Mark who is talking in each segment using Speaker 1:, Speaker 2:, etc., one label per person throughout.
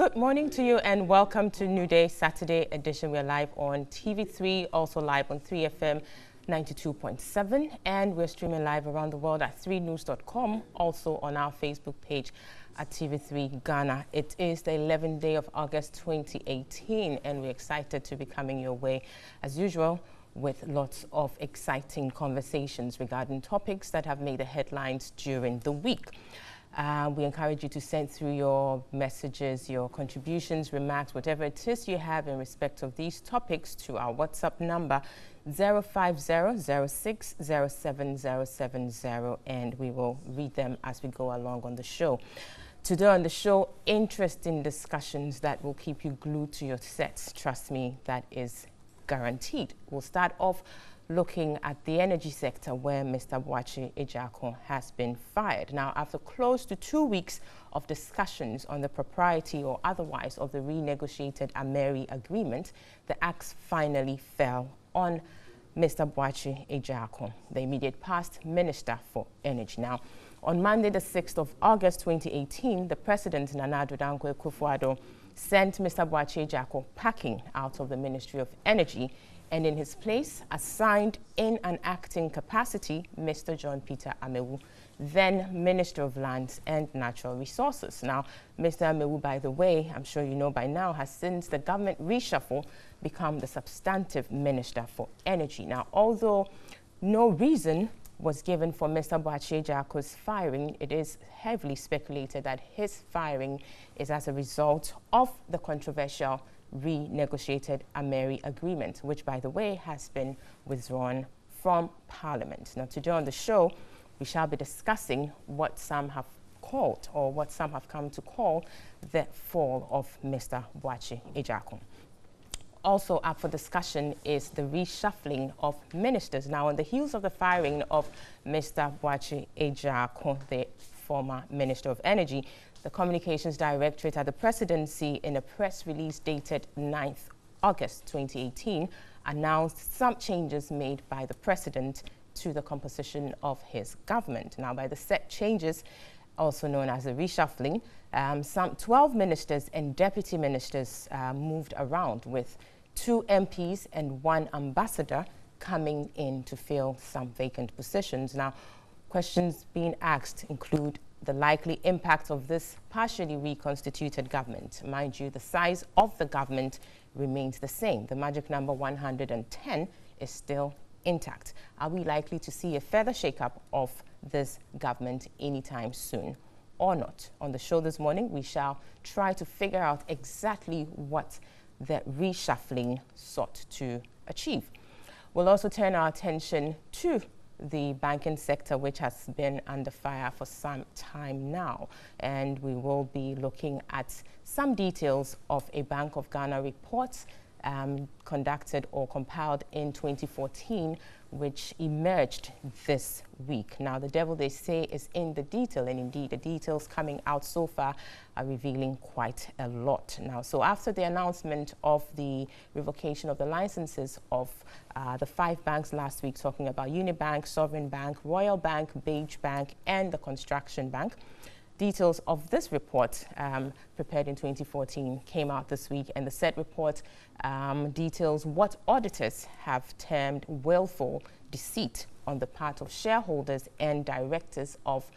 Speaker 1: Good morning to you and welcome to New Day Saturday edition. We're live on TV3, also live on 3FM 92.7, and we're streaming live around the world at 3news.com, also on our Facebook page at TV3 Ghana. It is the 11th day of August 2018, and we're excited to be coming your way as usual with lots of exciting conversations regarding topics that have made the headlines during the week. We encourage you to send through your messages, your contributions, remarks, whatever it is you have in respect of these topics to our WhatsApp number 050-0607-070, and we will read them as we go along on the show. Today on the show, interesting discussions that will keep you glued to your sets. Trust me, that is guaranteed. We'll start off looking at the energy sector where Mr. Boakye Ejiakor has been fired. Now, after close to 2 weeks of discussions on the propriety or otherwise of the renegotiated Ameri agreement, the axe finally fell on Mr. Boakye Ejiakor, the immediate past Minister for Energy. Now, on Monday, the 6th of August 2018, the President, Nana Addo Dankwa Akufo-Addo, sent Mr. Boakye Ejiakor packing out of the Ministry of Energy, and in his place assigned in an acting capacity Mr. John Peter Amewu, then Minister of Lands and Natural Resources. Now, Mr. Amewu, by the way, I'm sure you know by now, has since the government reshuffle become the substantive Minister for Energy. Now, although no reason was given for Mr. Boakye Ejiakor's firing, it is heavily speculated that his firing is as a result of the controversial renegotiated Ameri agreement, which, by the way, has been withdrawn from Parliament. Now, today on the show, we shall be discussing what some have called, or what some have come to call, the fall of Mr. Boakye Ejiakor. Also up for discussion is the reshuffling of ministers. Now, on the heels of the firing of Mr. Boakye Ejiakor, the former Minister of Energy, the Communications Directorate at the Presidency, in a press release dated 9th August 2018, announced some changes made by the President to the composition of his government. Now, by the set changes, also known as the reshuffling, some 12 ministers and deputy ministers moved around, with 2 MPs and 1 ambassador coming in to fill some vacant positions. Now, questions being asked include the likely impact of this partially reconstituted government. Mind you, the size of the government remains the same. The magic number 110 is still intact. Are we likely to see a further shake-up of this government anytime soon or not? On the show this morning, we shall try to figure out exactly what the reshuffling sought to achieve. We'll also turn our attention to the banking sector, which has been under fire for some time now, and we will be looking at some details of a Bank of Ghana report conducted or compiled in 2014, which emerged this week. Now, the devil, they say, is in the detail, and indeed the details coming out so far are revealing quite a lot. Now, so after the announcement of the revocation of the licenses of the 5 banks last week, talking about Unibank, Sovereign Bank, Royal Bank, Beige Bank, and the Construction Bank, details of this report, prepared in 2014, came out this week, and the said report details what auditors have termed willful deceit on the part of shareholders and directors of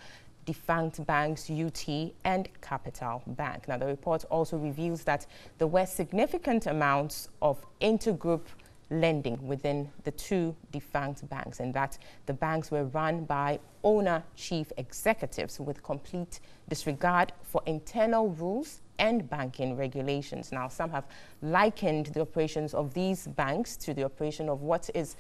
Speaker 1: defunct banks UT and Capital Bank. Now, the report also reveals that there were significant amounts of intergroup lending within the 2 defunct banks, and that the banks were run by owner chief executives with complete disregard for internal rules and banking regulations. Now, some have likened the operations of these banks to the operation of what is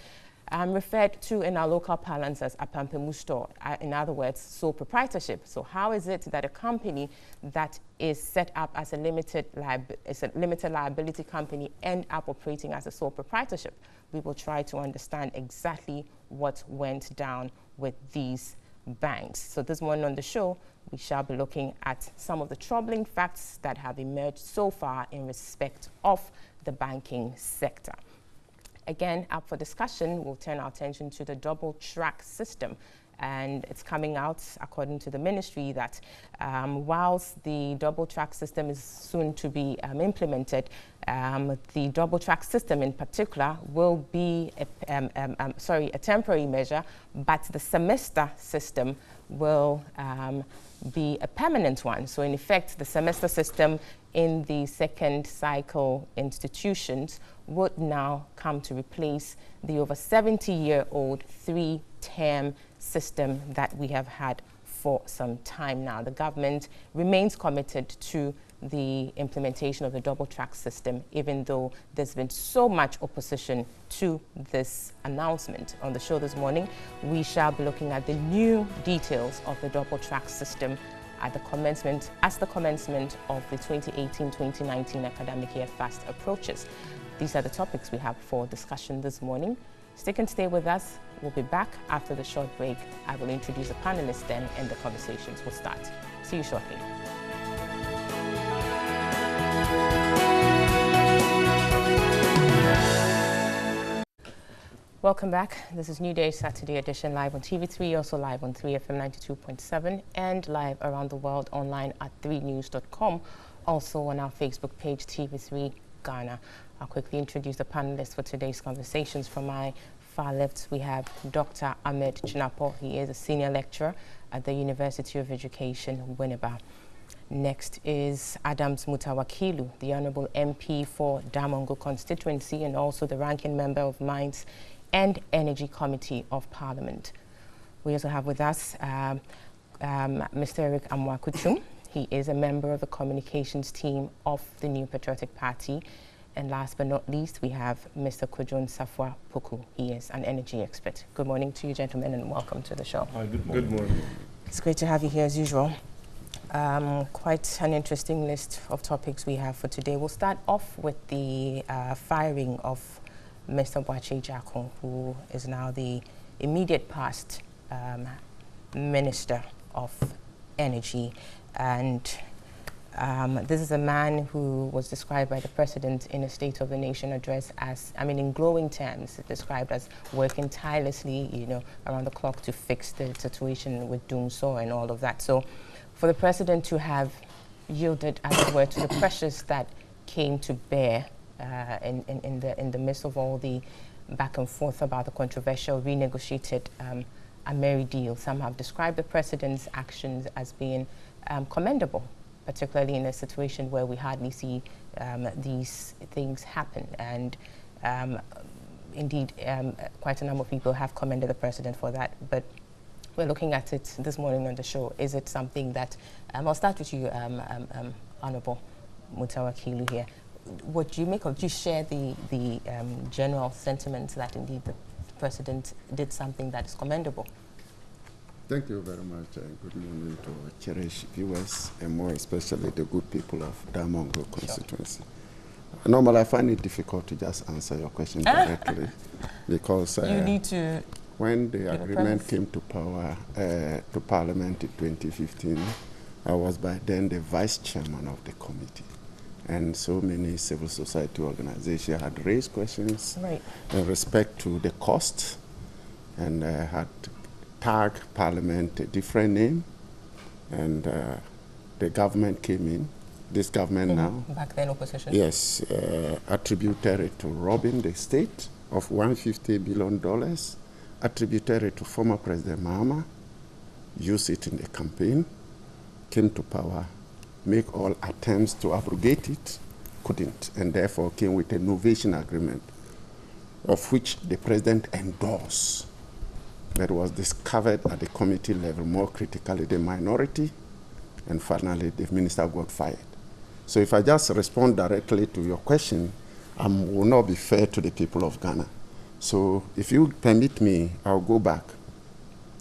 Speaker 1: referred to in our local parlance as a pampemu store, in other words, sole proprietorship. So how is it that a company that is set up as a limited liability company end up operating as a sole proprietorship? We will try to understand exactly what went down with these banks. So this morning on the show, we shall be looking at some of the troubling facts that have emerged so far in respect of the banking sector. Again, up for discussion, we'll turn our attention to the double track system And it's coming out, according to the ministry, that whilst the double track system is soon to be implemented, the double track system in particular will be a temporary measure, but the semester system will be a permanent one. So in effect, the semester system in the second cycle institutions would now come to replace the over 70-year-old 3-term system that we have had for some time now. The government remains committed to the implementation of the double track system, even though there's been so much opposition to this announcement. On the show this morning, we shall be looking at the new details of the double track system at the commencement of the 2018-2019 academic year fast approaches. These are the topics we have for discussion this morning. Stick and stay with us. We'll be back after the short break. I will introduce the panelists then, and the conversations will start. See you shortly. Welcome back. This is New Day Saturday edition, live on TV3, also live on 3FM 92.7, and live around the world online at 3news.com, also on our Facebook page, TV3 Ghana. I'll quickly introduce the panelists for today's conversations. From my far left, we have Dr. Ahmed Chinapo. He is a senior lecturer at the University of Education, Winneba. Next is Adams Mutawakilu, the Honourable MP for Damongo constituency and also the ranking member of Mines and Energy Committee of Parliament. We also have with us Mr. Eric Amwakuchum. He is a member of the communications team of the New Patriotic Party. And last but not least, we have Mr. Kojon Safwa Poku. He is an energy expert. Good morning to you, gentlemen, and welcome to the show.
Speaker 2: Hi, good morning. Good morning.
Speaker 1: It's great to have you here as usual. Quite an interesting list of topics we have for today. We'll start off with the firing of Mr. Boakye Jackson, who is now the immediate past Minister of Energy. And this is a man who was described by the President in a State of the Nation address as, in glowing terms, described as working tirelessly, around the clock to fix the situation with Dumso and all of that. So for the President to have yielded, as it were, to the pressures that came to bear in the midst of all the back and forth about the controversial renegotiated Ameri deal, some have described the President's actions as being commendable, particularly in a situation where we hardly see these things happen. And indeed, quite a number of people have commended the President for that. But we're looking at it this morning on the show. Is it something that, I'll start with you, Honourable Mutawakilu here. What do you make of, do you share the general sentiment that indeed the President did something that is commendable?
Speaker 3: Thank you very much, and good morning to our cherished viewers, and more especially the good people of Damongo constituency. Sure. Normally, I find it difficult to just answer your question directly because
Speaker 1: you need to.
Speaker 3: When the agreement came to power, to Parliament in 2015, I was by then the vice chairman of the committee. And so many civil society organizations had raised questions in respect to the cost and had tagged Parliament a different name. And the government came in, this government now.
Speaker 1: Back then opposition.
Speaker 3: Yes, attributed it to robbing the state of $150 billion, attributed it to former President Mahama, used it in the campaign, came to power, make all attempts to abrogate it, couldn't, and therefore came with a novation agreement, of which the President endorsed, that was discovered at the committee level, more critically the minority, and finally the minister got fired. So if I just respond directly to your question, I will not be fair to the people of Ghana. So if you permit me, I'll go back,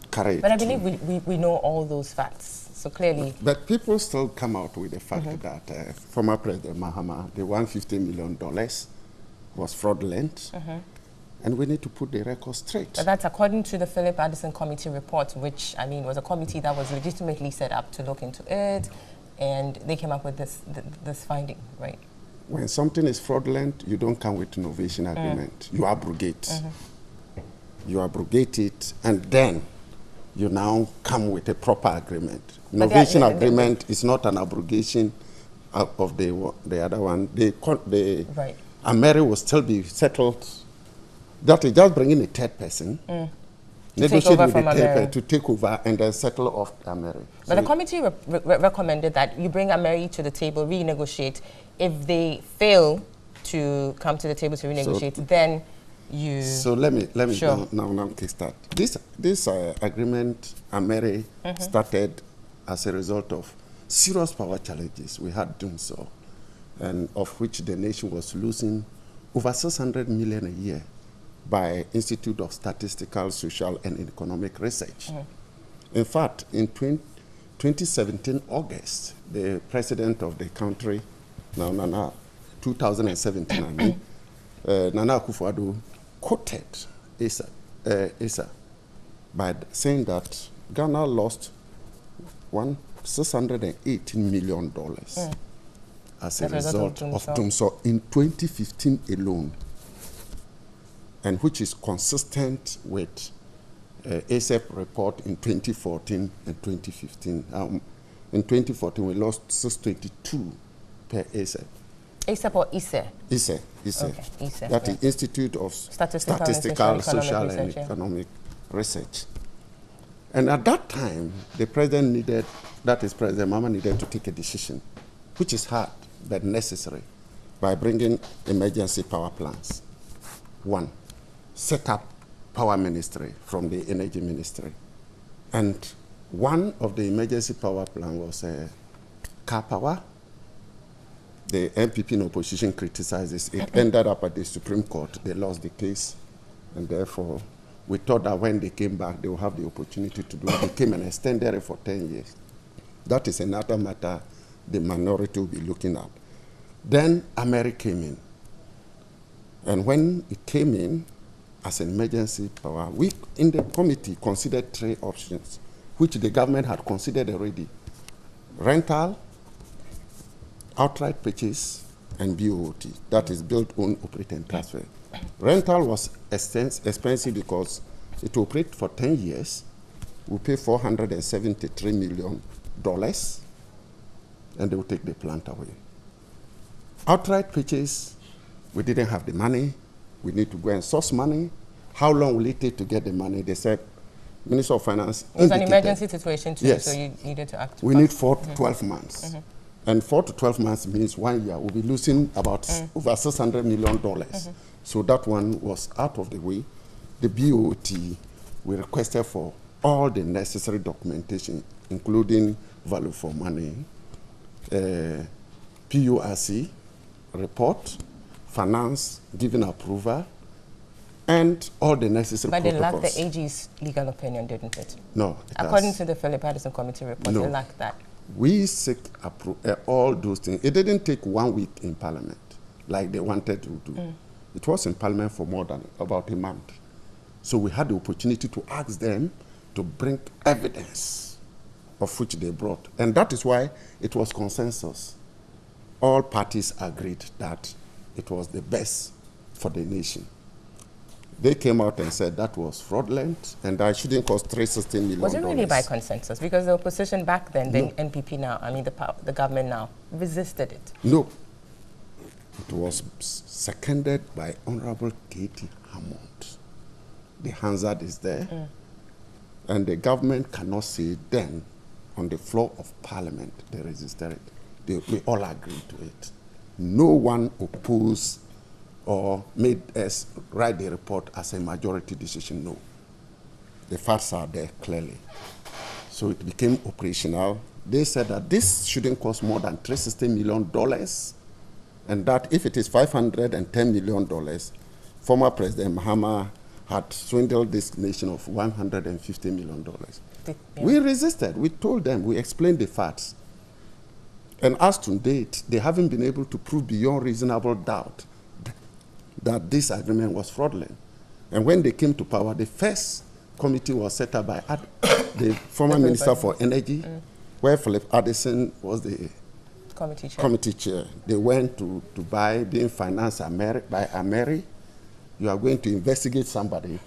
Speaker 3: carry it.
Speaker 1: But I believe we know all those facts. So clearly.
Speaker 3: But people still come out with the fact that former President Mahama, the $150 million was fraudulent. And we need to put the record straight.
Speaker 1: But that's according to the Philip Addison Committee report, which, was a committee that was legitimately set up to look into it. And they came up with this finding, right?
Speaker 3: When something is fraudulent, you don't come with innovation agreement. You abrogate. You abrogate it, and then you now come with a proper agreement. Innovation agreement is not an abrogation of the other one.
Speaker 1: Right.
Speaker 3: Ameri will still be settled. That is just bringing a third person, negotiate with the third person to take over and then settle off Ameri.
Speaker 1: But the committee recommended that you bring Ameri to the table, renegotiate. If they fail to come to the table to renegotiate, then you...
Speaker 3: So let me now start. This agreement, Ameri, started as a result of serious power challenges we had doing so, and of which the nation was losing over 600 million a year by Institute of Statistical, Social, and Economic Research. In fact, in 2017 August, the president of the country, 2017, I mean, Nana Akufo-Addo quoted ISA by saying that Ghana lost $618 million as a result of Dumsor in 2015 alone, and which is consistent with ASEP report in 2014 and 2015. In 2014, we lost 622 per ASEP.
Speaker 1: ASEP or ISE?
Speaker 3: ISE.
Speaker 1: Okay, ISE.
Speaker 3: That is Institute of Statistical, Social, and Economic Research. And at that time, the president needed, that is President Mahama, needed to take a decision, which is hard but necessary, by bringing emergency power plants. One, set up power ministry from the energy ministry. And one of the emergency power plan was car power. The MPP in opposition criticizes it. Ended up at the Supreme Court. They lost the case. And therefore, we thought that when they came back, they would have the opportunity to do it. They came and extended it for 10 years. That is another matter the minority will be looking at. Then Ameri came in. And when it came in as an emergency power, we in the committee considered 3 options, which the government had considered already: rental, outright purchase, and BOT, that is build, own, operate, and transfer. Rental was expensive because it will operate for 10 years. We pay $473 million, and they will take the plant away. Outright purchase, we didn't have the money. We need to go and source money. How long will it take to get the money? They said, Minister of Finance.
Speaker 1: It was an emergency situation too,
Speaker 3: yes.
Speaker 1: So you needed to act.
Speaker 3: We need 4 to 12 months. And 4 to 12 months means 1 year. We'll be losing about over $600 million. So that one was out of the way. The BOT, we requested for all the necessary documentation, including value for money, PURC report, finance, giving approval, and all the necessary protocols.
Speaker 1: But they lacked the AG's legal opinion, didn't it?
Speaker 3: No.
Speaker 1: According to the Philip Addison Committee report, they lacked that.
Speaker 3: We seek all those things. It didn't take 1 week in Parliament like they wanted to do. It was in Parliament for more than about a month. So we had the opportunity to ask them to bring evidence of which they brought. And that is why it was consensus. All parties agreed that it was the best for the nation. They came out and said that was fraudulent and that shouldn't cost $316 million.
Speaker 1: Was it really by consensus? Because the opposition back then, the NPP now, I mean the government now, resisted it.
Speaker 3: No. It was seconded by Honorable Katie Hammond. The Hansard is there. And the government cannot say then on the floor of Parliament they resisted it. We all agreed to it. No one opposed or made us write the report as a majority decision. No. The facts are there clearly. So it became operational. They said that this shouldn't cost more than $360 million, and that if it is $510 million, former President Mahama had swindled this nation of $150 million. Yeah. We resisted. We told them, we explained the facts. And as to date, they haven't been able to prove beyond reasonable doubt that this agreement was fraudulent. And when they came to power, the first committee was set up by the former Minister for Energy, where Philip Addison was the committee chair. They went to Dubai, being financed by Ameri. You are going to investigate somebody,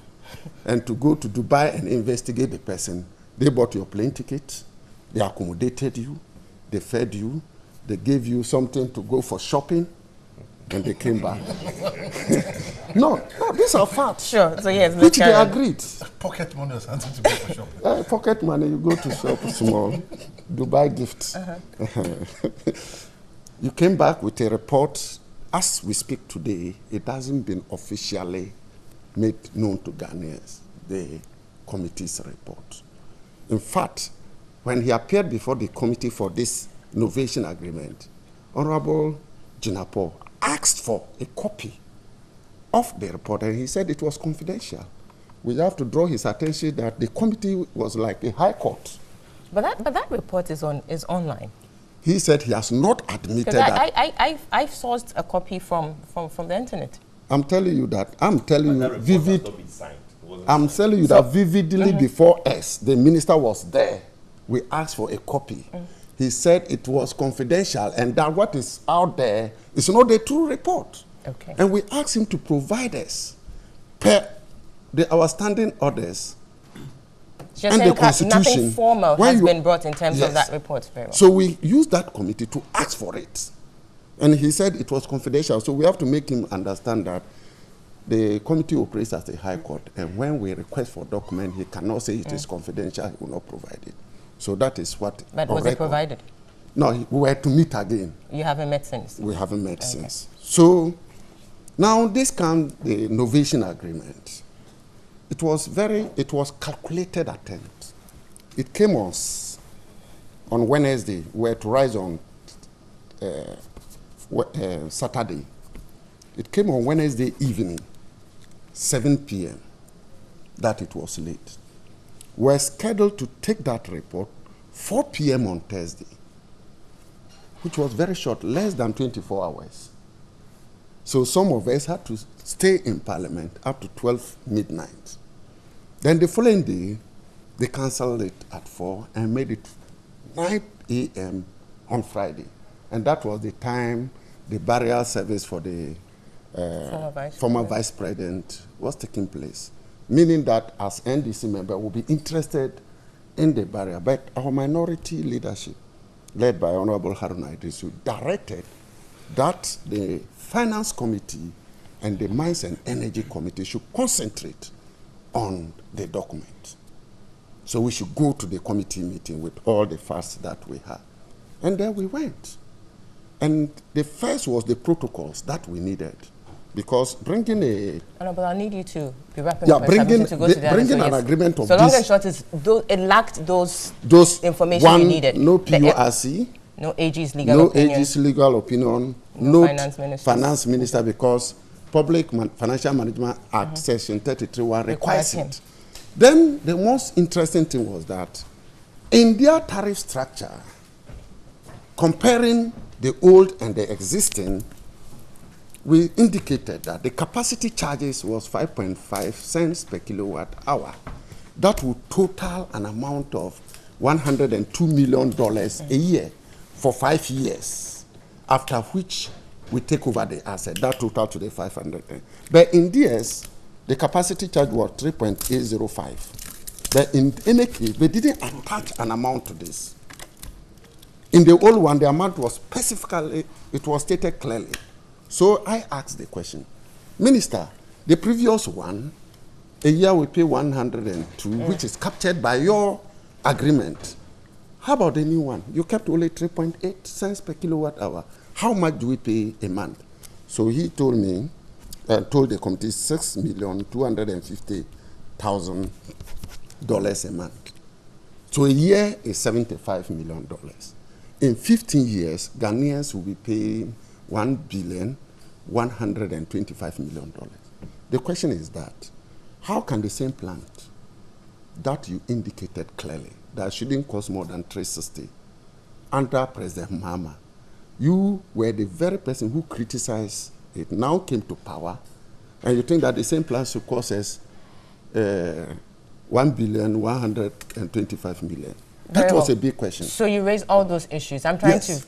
Speaker 3: and to go to Dubai and investigate the person, They bought your plane ticket, they accommodated you, they fed you, they gave you something to go for shopping, and they came back. no, these are facts.
Speaker 1: Sure, so yes,
Speaker 3: which they agreed.
Speaker 2: Pocket money or something to go for shopping.
Speaker 3: Pocket money, you go to shop small, Dubai gifts. You came back with a report. As we speak today, it hasn't been officially made known to Ghanaians, the committee's report. In fact, when he appeared before the committee for this innovation agreement, Honorable Jinapo asked for a copy of the report, and he said it was confidential. We have to draw his attention that the committee was like a high court.
Speaker 1: But that report is online.
Speaker 3: He said he has not admitted that.
Speaker 1: I've sourced a copy from the internet.
Speaker 3: I'm telling you that. I'm telling you vividly. I'm telling you that vividly before us, the minister was there. We asked for a copy. He said it was confidential and that what is out there is not the true report.
Speaker 1: Okay.
Speaker 3: And we asked him to provide us per our standing orders and the Constitution.
Speaker 1: Nothing formal has been brought in terms of that report. Very well.
Speaker 3: So we used that committee to ask for it. And he said it was confidential. So we have to make him understand that the committee operates as a high court. And when we request for document, he cannot say it is confidential. He will not provide it. So that is what.
Speaker 1: But was it provided?
Speaker 3: No, we were to meet again.
Speaker 1: You haven't met since?
Speaker 3: We haven't met since. So now this comes the innovation agreement. It was calculated attempt. It came on Wednesday. We were to rise on Saturday. It came on Wednesday evening, 7 p.m. that it was late. We were scheduled to take that report 4 p.m. on Thursday, which was very short, less than 24 hours. So some of us had to stay in Parliament up to 12 midnight. Then the following day, they cancelled it at 4 and made it 9 a.m. on Friday. And that was the time the burial service for the former vice president was taking place. Meaning that as NDC member, we'll be interested in the burial. But our minority leadership, led by Honorable Haruna Idrisu, directed that the Finance Committee and the Mines and Energy Committee should concentrate on the document. So we should go to the committee meeting with all the facts that we had. And there we went. And the first was the protocols that we needed. Because bringing a...
Speaker 1: But I need you to be wrapping up
Speaker 3: bringing
Speaker 1: to go to the
Speaker 3: bringing an agreement of
Speaker 1: so
Speaker 3: this...
Speaker 1: long and short is, it lacked those information you needed.
Speaker 3: No PURC.
Speaker 1: No AG's legal opinion.
Speaker 3: No AG's legal opinion. No finance minister, because Public Financial Management Act Section 33(1) requires it. Then the most interesting thing was that in their tariff structure, comparing the old and the existing, we indicated that the capacity charges was 5.5 cents per kilowatt hour. That would total an amount of $102 million a year for 5 years, after which we take over the asset. That total to the 500. But in DS, the capacity charge was 3.805. But in any case, they didn't attach an amount to this. In the old one, the amount was specifically, it was stated clearly. So I asked the question, Minister, the previous one, a year we pay 102, which is captured by your agreement. How about the new one? You kept only 3.8 cents per kilowatt hour. How much do we pay a month? So he told me, told the committee, $6,250,000 a month. So a year is $75 million. In 15 years, Ghanaians will be paying $1,125 million. The question is that, how can the same plant that you indicated clearly, that shouldn't cost more than 360, under President Mahama, you were the very person who criticized it, now came to power, and you think that the same plant should cost us $1,125 million. That was a big question.
Speaker 1: So you raised all those issues. I'm trying to,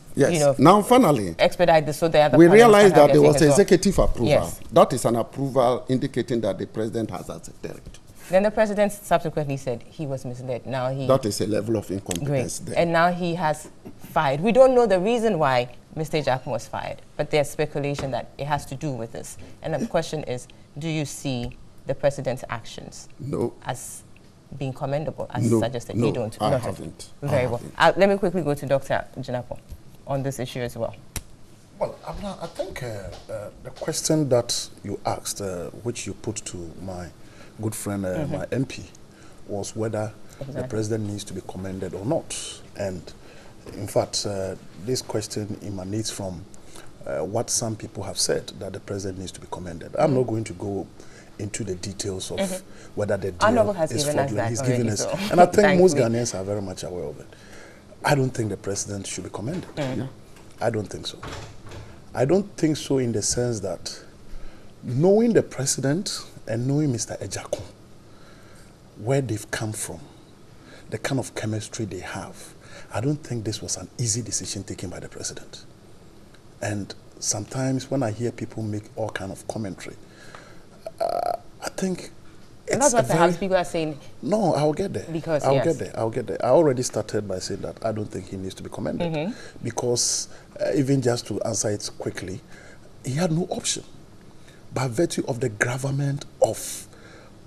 Speaker 3: now finally,
Speaker 1: expedite this so that
Speaker 3: we realized that there was executive approval.
Speaker 1: Yes.
Speaker 3: That is an approval indicating that the president has accepted it.
Speaker 1: Then the president subsequently said he was misled. Now he...
Speaker 3: That is a level of incompetence there.
Speaker 1: And now he has fired. We don't know the reason why Mr. Ejiakun was fired, but there's speculation that it has to do with this. And the question is, do you see the president's actions as being commendable, as suggested?
Speaker 3: No,
Speaker 1: you don't.
Speaker 3: I haven't.
Speaker 1: Very well. Let me quickly go to Dr. Jinapo on this issue as well.
Speaker 2: Well, I think the question that you asked, which you put to my good friend, my MP, was whether the president needs to be commended or not. And in fact, this question emanates from what some people have said, that the president needs to be commended. I'm not going to go into the details of whether the deal is fraudulent. He's given us, and I think most Ghanaians are very much aware of it. I don't think the president should be commended. I don't think so. I don't think so in the sense that knowing the president and knowing Mr. Ejiakun, where they've come from, the kind of chemistry they have, I don't think this was an easy decision taken by the president. And sometimes when I hear people make all kind of commentary, I think it's...
Speaker 1: And that's what perhaps people are saying.
Speaker 2: No, I'll get there.
Speaker 1: Because,
Speaker 2: I'll get there. I already started by saying that I don't think he needs to be commended. Because even just to answer it quickly, he had no option. By virtue of the gravamen of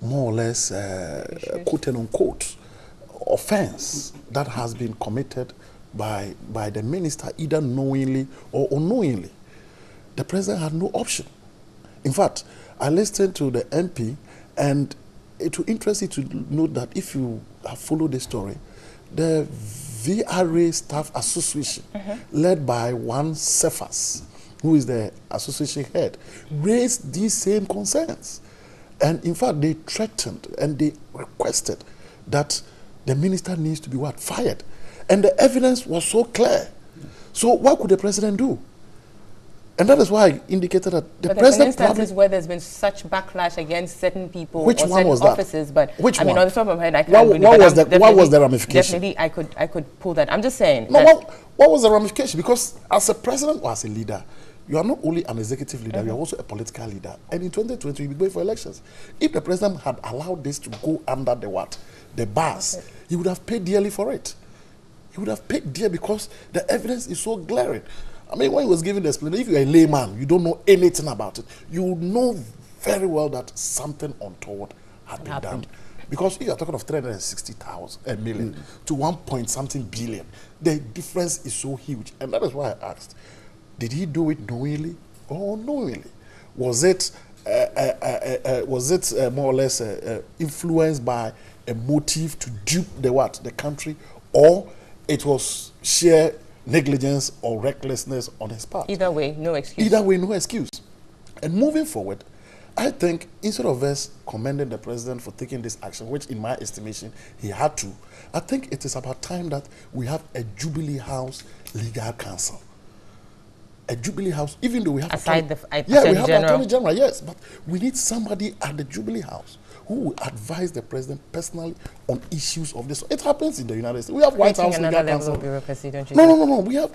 Speaker 2: more or less, quote and unquote, offense that has been committed by the minister, either knowingly or unknowingly, the president had no option. In fact, I listened to the MP, and it will interest you to note that if you have followed the story, the VRA Staff Association, led by one Cephas, who is the association head, raised these same concerns. And in fact, they threatened and they requested that the minister needs to be fired. And the evidence was so clear. So what could the president do? And that is why I indicated that the president...
Speaker 1: But instances where there's been such backlash against certain people
Speaker 2: or certain offices,
Speaker 1: but
Speaker 2: which
Speaker 1: I mean,
Speaker 2: one?
Speaker 1: on the top of my head, I can't
Speaker 2: what was the ramification?
Speaker 1: Definitely, I could pull that. I'm just saying.
Speaker 2: No, what was the ramification? Because as a president or as a leader, you are not only an executive leader, you are also a political leader. And in 2020, you'll be going for elections. If the president had allowed this to go under the bars, he would have paid dearly for it. He would have paid dear because the evidence is so glaring. I mean, when he was giving the explanation, if you're a layman, you don't know anything about it, you know very well that something untoward had been done. Because if you're talking of 360 million to 1 point something billion, the difference is so huge. And that is why I asked, did he do it knowingly or unknowingly? Was it more or less influenced by a motive to dupe the country, or it was sheer negligence or recklessness on his part?
Speaker 1: Either way, no excuse.
Speaker 2: Either way, no excuse. And moving forward, I think instead of us commending the president for taking this action, which in my estimation he had to, I think it is about time that we have a Jubilee House legal counsel. A Jubilee House, even though we have
Speaker 1: Attorney
Speaker 2: General, yes, but we need somebody at the Jubilee House who will advise the president personally on issues of this. It happens in the United States. We have White House legal counsel.
Speaker 1: Bureaucracy, don't you
Speaker 2: No. We have.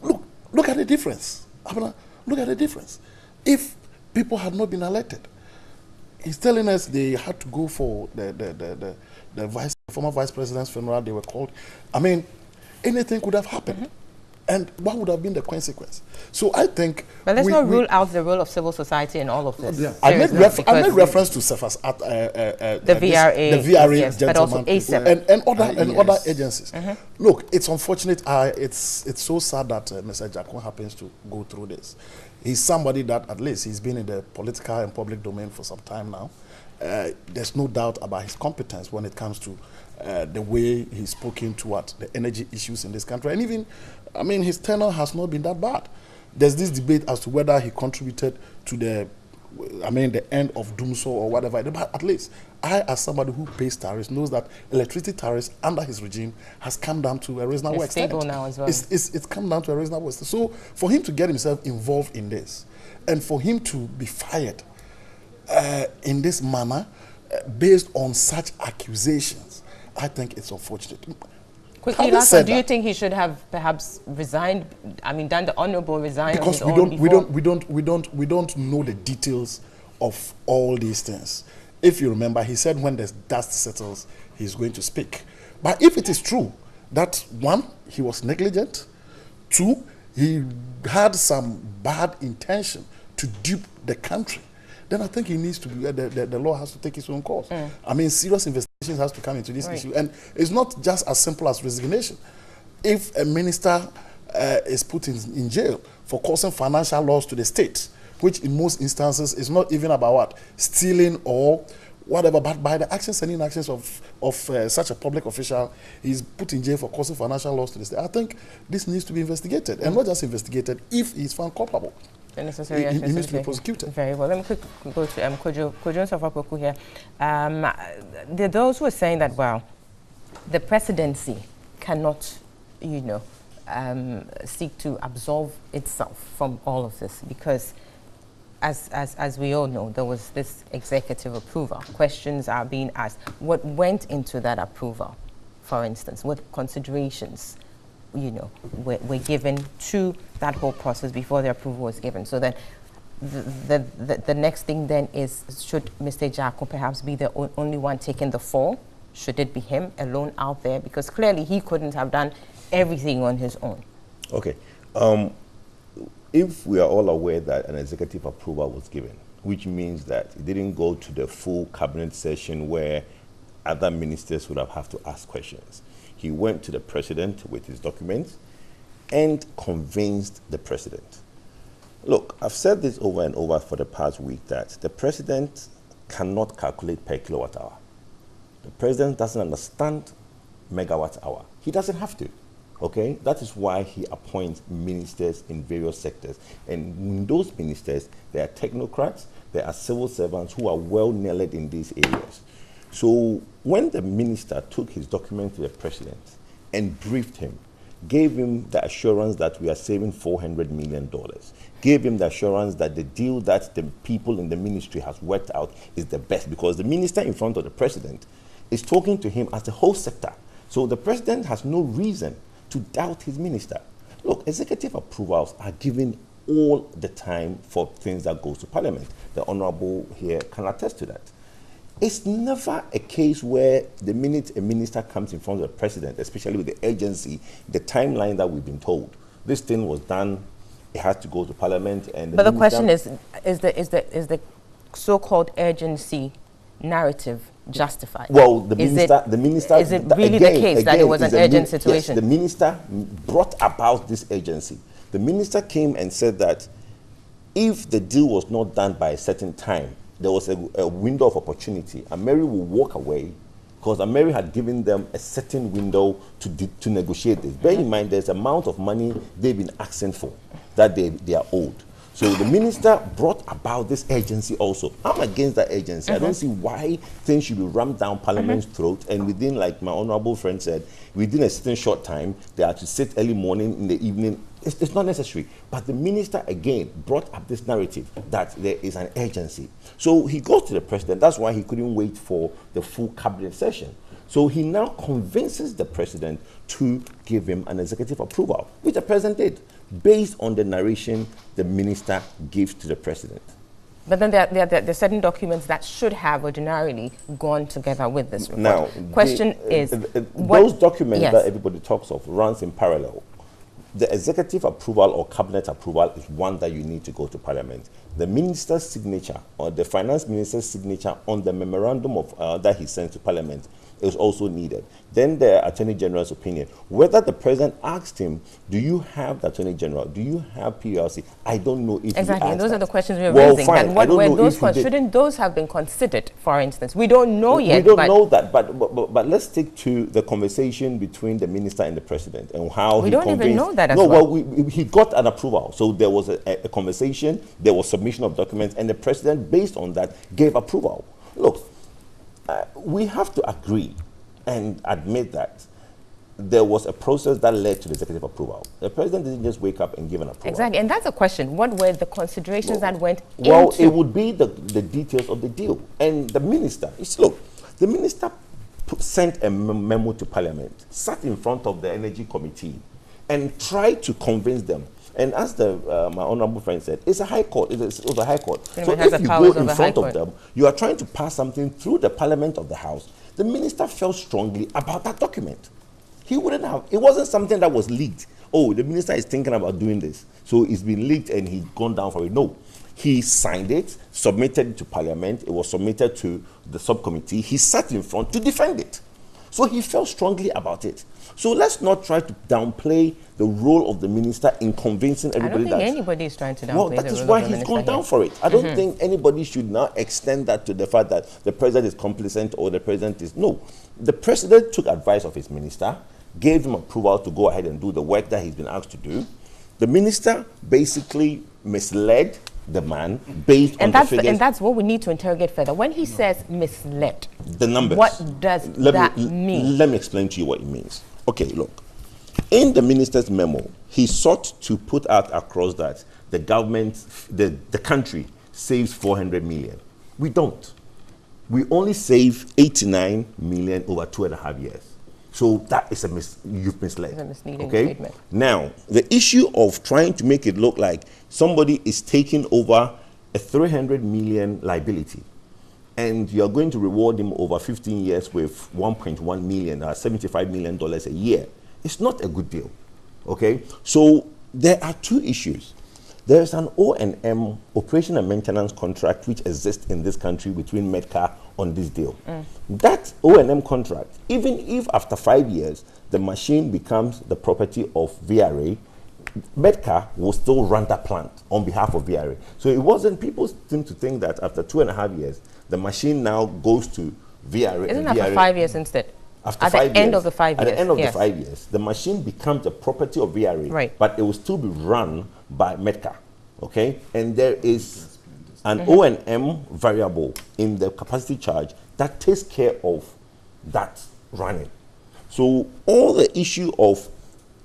Speaker 2: Look at the difference. Look at the difference. If people had not been elected, he's telling us they had to go for the former vice president's funeral. They were called. I mean, anything could have happened. And what would have been the consequence? So I think...
Speaker 1: But let's not rule out the role of civil society in all of this.
Speaker 2: Yeah. I made reference to Cephas at
Speaker 1: the VRA,
Speaker 2: the VRA
Speaker 1: yes, but also ASEP.
Speaker 2: and other agencies. Look, it's unfortunate. It's so sad that Mr. Ejiakun happens to go through this. He's somebody that at least he's been in the political and public domain for some time now. There's no doubt about his competence when it comes to the way he's spoken toward the energy issues in this country. And even, I mean, his tenure has not been that bad. There's this debate as to whether he contributed to the end of doomsday or whatever. But at least I, as somebody who pays tariffs, knows that electricity tariffs under his regime has come down to a reasonable extent.
Speaker 1: It's stable now as well.
Speaker 2: It's come down to a reasonable extent. So for him to get himself involved in this, and for him to be fired in this manner, based on such accusations, I think it's unfortunate.
Speaker 1: Quickly, last one, do you think he should have perhaps resigned? I mean, done the honourable resign?
Speaker 2: Because we don't know the details of all these things. If you remember, he said when the dust settles, he's going to speak. But if it is true that, one, he was negligent, two, he had some bad intention to dupe the country, then I think he needs to be, the law has to take its own course. I mean, serious investigations has to come into this issue. And it's not just as simple as resignation. If a minister is put in jail for causing financial loss to the state, which in most instances is not even about what? Stealing or whatever, but by the actions and inactions of such a public official, he's put in jail for causing financial loss to the state. I think this needs to be investigated, and not just investigated, if he's found culpable. The necessary he needs to be prosecuted.
Speaker 1: Very well. Let me go to Kojo Nsofapoku here. There are those who are saying that, well, the presidency cannot, you know, seek to absolve itself from all of this because as we all know, there was this executive approval. Questions are being asked. What went into that approval, for instance? What considerations, you know, were given to that whole process before the approval was given? So then the next thing then is, should Mr. Jaco perhaps be the only one taking the fall? Should it be him alone out there? Because clearly he couldn't have done everything on his own.
Speaker 4: Okay. If we are all aware that an executive approval was given, which means that it didn't go to the full cabinet session where other ministers would have to ask questions. He went to the president with his documents and convinced the president. Look, I've said this over and over for the past week that the president cannot calculate per kilowatt hour. The president doesn't understand megawatt hour. He doesn't have to. Okay, that is why he appoints ministers in various sectors. And in those ministers, there are technocrats, there are civil servants who are well knowledge in these areas. So when the minister took his document to the president and briefed him, gave him the assurance that we are saving $400 million, gave him the assurance that the deal that the people in the ministry has worked out is the best, because the minister in front of the president is talking to him as the whole sector. So the president has no reason to doubt his minister. Look, executive approvals are given all the time for things that goes to parliament. The honorable here can attest to that. It's never a case where the minute a minister comes in front of the president, especially with the urgency, the timeline that we've been told, this thing was done, it has to go to parliament. And
Speaker 1: but the question is the so-called urgency narrative justified?
Speaker 4: Well, the minister.
Speaker 1: Is it really the case that it was an urgent situation?
Speaker 4: Yes, the minister brought about this urgency. The minister came and said that if the deal was not done by a certain time, there was a window of opportunity, and Mary will walk away because Mary had given them a certain window to negotiate this. Bear in mind, there's an amount of money they've been asking for that they are owed. So the minister brought about this urgency also. I'm against that urgency. I don't see why things should be rammed down Parliament's throat, and within, like my honorable friend said, within a certain short time, they are to sit early morning, in the evening. It's not necessary. But the minister, again, brought up this narrative that there is an urgency. So he goes to the president. That's why he couldn't wait for the full cabinet session. So he now convinces the president to give him an executive approval, which the president did, based on the narration the minister gives to the president.
Speaker 1: But then there are certain documents that should have ordinarily gone together with this report.
Speaker 4: Now,
Speaker 1: question is...
Speaker 4: those documents that everybody talks of runs in parallel. The executive approval or cabinet approval is one that you need to go to parliament. The minister's signature or the finance minister's signature on the memorandum of that he sent to parliament is also needed. Then the Attorney General's opinion. Whether the president asked him, do you have the Attorney General? Do you have PLC? I don't know if
Speaker 1: exactly. And those are the questions we're raising.
Speaker 4: Fine.
Speaker 1: What were those shouldn't those have been considered, for instance? We don't know yet.
Speaker 4: We don't know that, but let's stick to the conversation between the minister and the president and how
Speaker 1: we don't even know that as
Speaker 4: he got an approval. So there was a conversation, there was submission of documents, and the president, based on that, gave approval. Look, we have to agree and admit that there was a process that led to the executive approval. The president didn't just wake up and give an approval.
Speaker 1: Exactly, and that's a question. What were the considerations that went into...
Speaker 4: Well, it would be the details of the deal. And the minister, look, the minister sent a memo to parliament, sat in front of the energy committee, and tried to convince them. And as my honorable friend said, it's a high court. It's the high court. So
Speaker 1: if
Speaker 4: you go in front of them, you are trying to pass something through the parliament of the house. The minister felt strongly about that document. He wouldn't have, it wasn't something that was leaked. Oh, the minister is thinking about doing this, so it's been leaked and he's gone down for it. No. He signed it, submitted it to parliament, it was submitted to the subcommittee. He sat in front to defend it. So he felt strongly about it. So let's not try to downplay the role of the minister in convincing everybody that...
Speaker 1: I don't think anybody is trying to downplay
Speaker 4: well, that is why he's gone down for it. I don't think anybody should now extend that to the fact that the president is complicit or the president is... No. The president took advice of his minister, gave him approval to go ahead and do the work that he's been asked to do. The minister basically misled the man based on the figures.
Speaker 1: And that's what we need to interrogate further. When he says misled,
Speaker 4: the numbers,
Speaker 1: what does that mean?
Speaker 4: Let me explain to you what it means. Okay, look. In the minister's memo, he sought to put out across that the government, the country saves 400 million. We don't. We only save 89 million over 2.5 years. So that is you've misled.
Speaker 1: It's a misleading
Speaker 4: okay?
Speaker 1: statement.
Speaker 4: Now, the issue of trying to make it look like somebody is taking over a 300 million liability and you're going to reward him over 15 years with 1.1 million or $75 million a year, it's not a good deal. Okay? So there are two issues. There's an O&M, operation and maintenance contract, which exists in this country between Medcar on this deal. That O&M contract, even if after 5 years, the machine becomes the property of VRA, Medcar will still run that plant on behalf of VRA. So it wasn't, people seem to think that after 2.5 years, the machine now goes to VRA.
Speaker 1: Isn't that for 5 years instead?
Speaker 4: After
Speaker 1: at the end of the 5 years.
Speaker 4: At the end of the 5 years, the machine becomes the property of VRA,
Speaker 1: right.
Speaker 4: But it will still be run by Medcar, okay? And there is an O&M variable in the capacity charge that takes care of that running. So all the issue of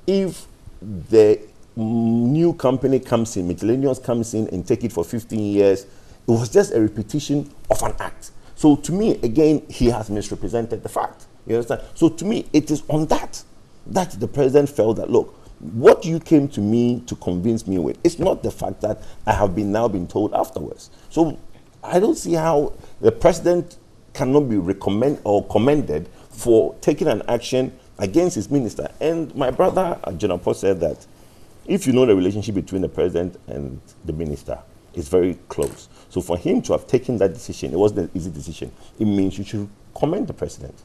Speaker 4: if the new company comes in, Miscellaneous comes in and take it for 15 years, it was just a repetition of an act. So to me, again, he has misrepresented the fact. You understand? So to me, it is on that the president felt that, look, what you came to me to convince me with, it's not the fact that I have now been told afterwards. So I don't see how the president cannot be commended for taking an action against his minister. And my brother, General Paul, said that if you know the relationship between the president and the minister, it's very close. So for him to have taken that decision, it wasn't an easy decision. It means you should commend the president.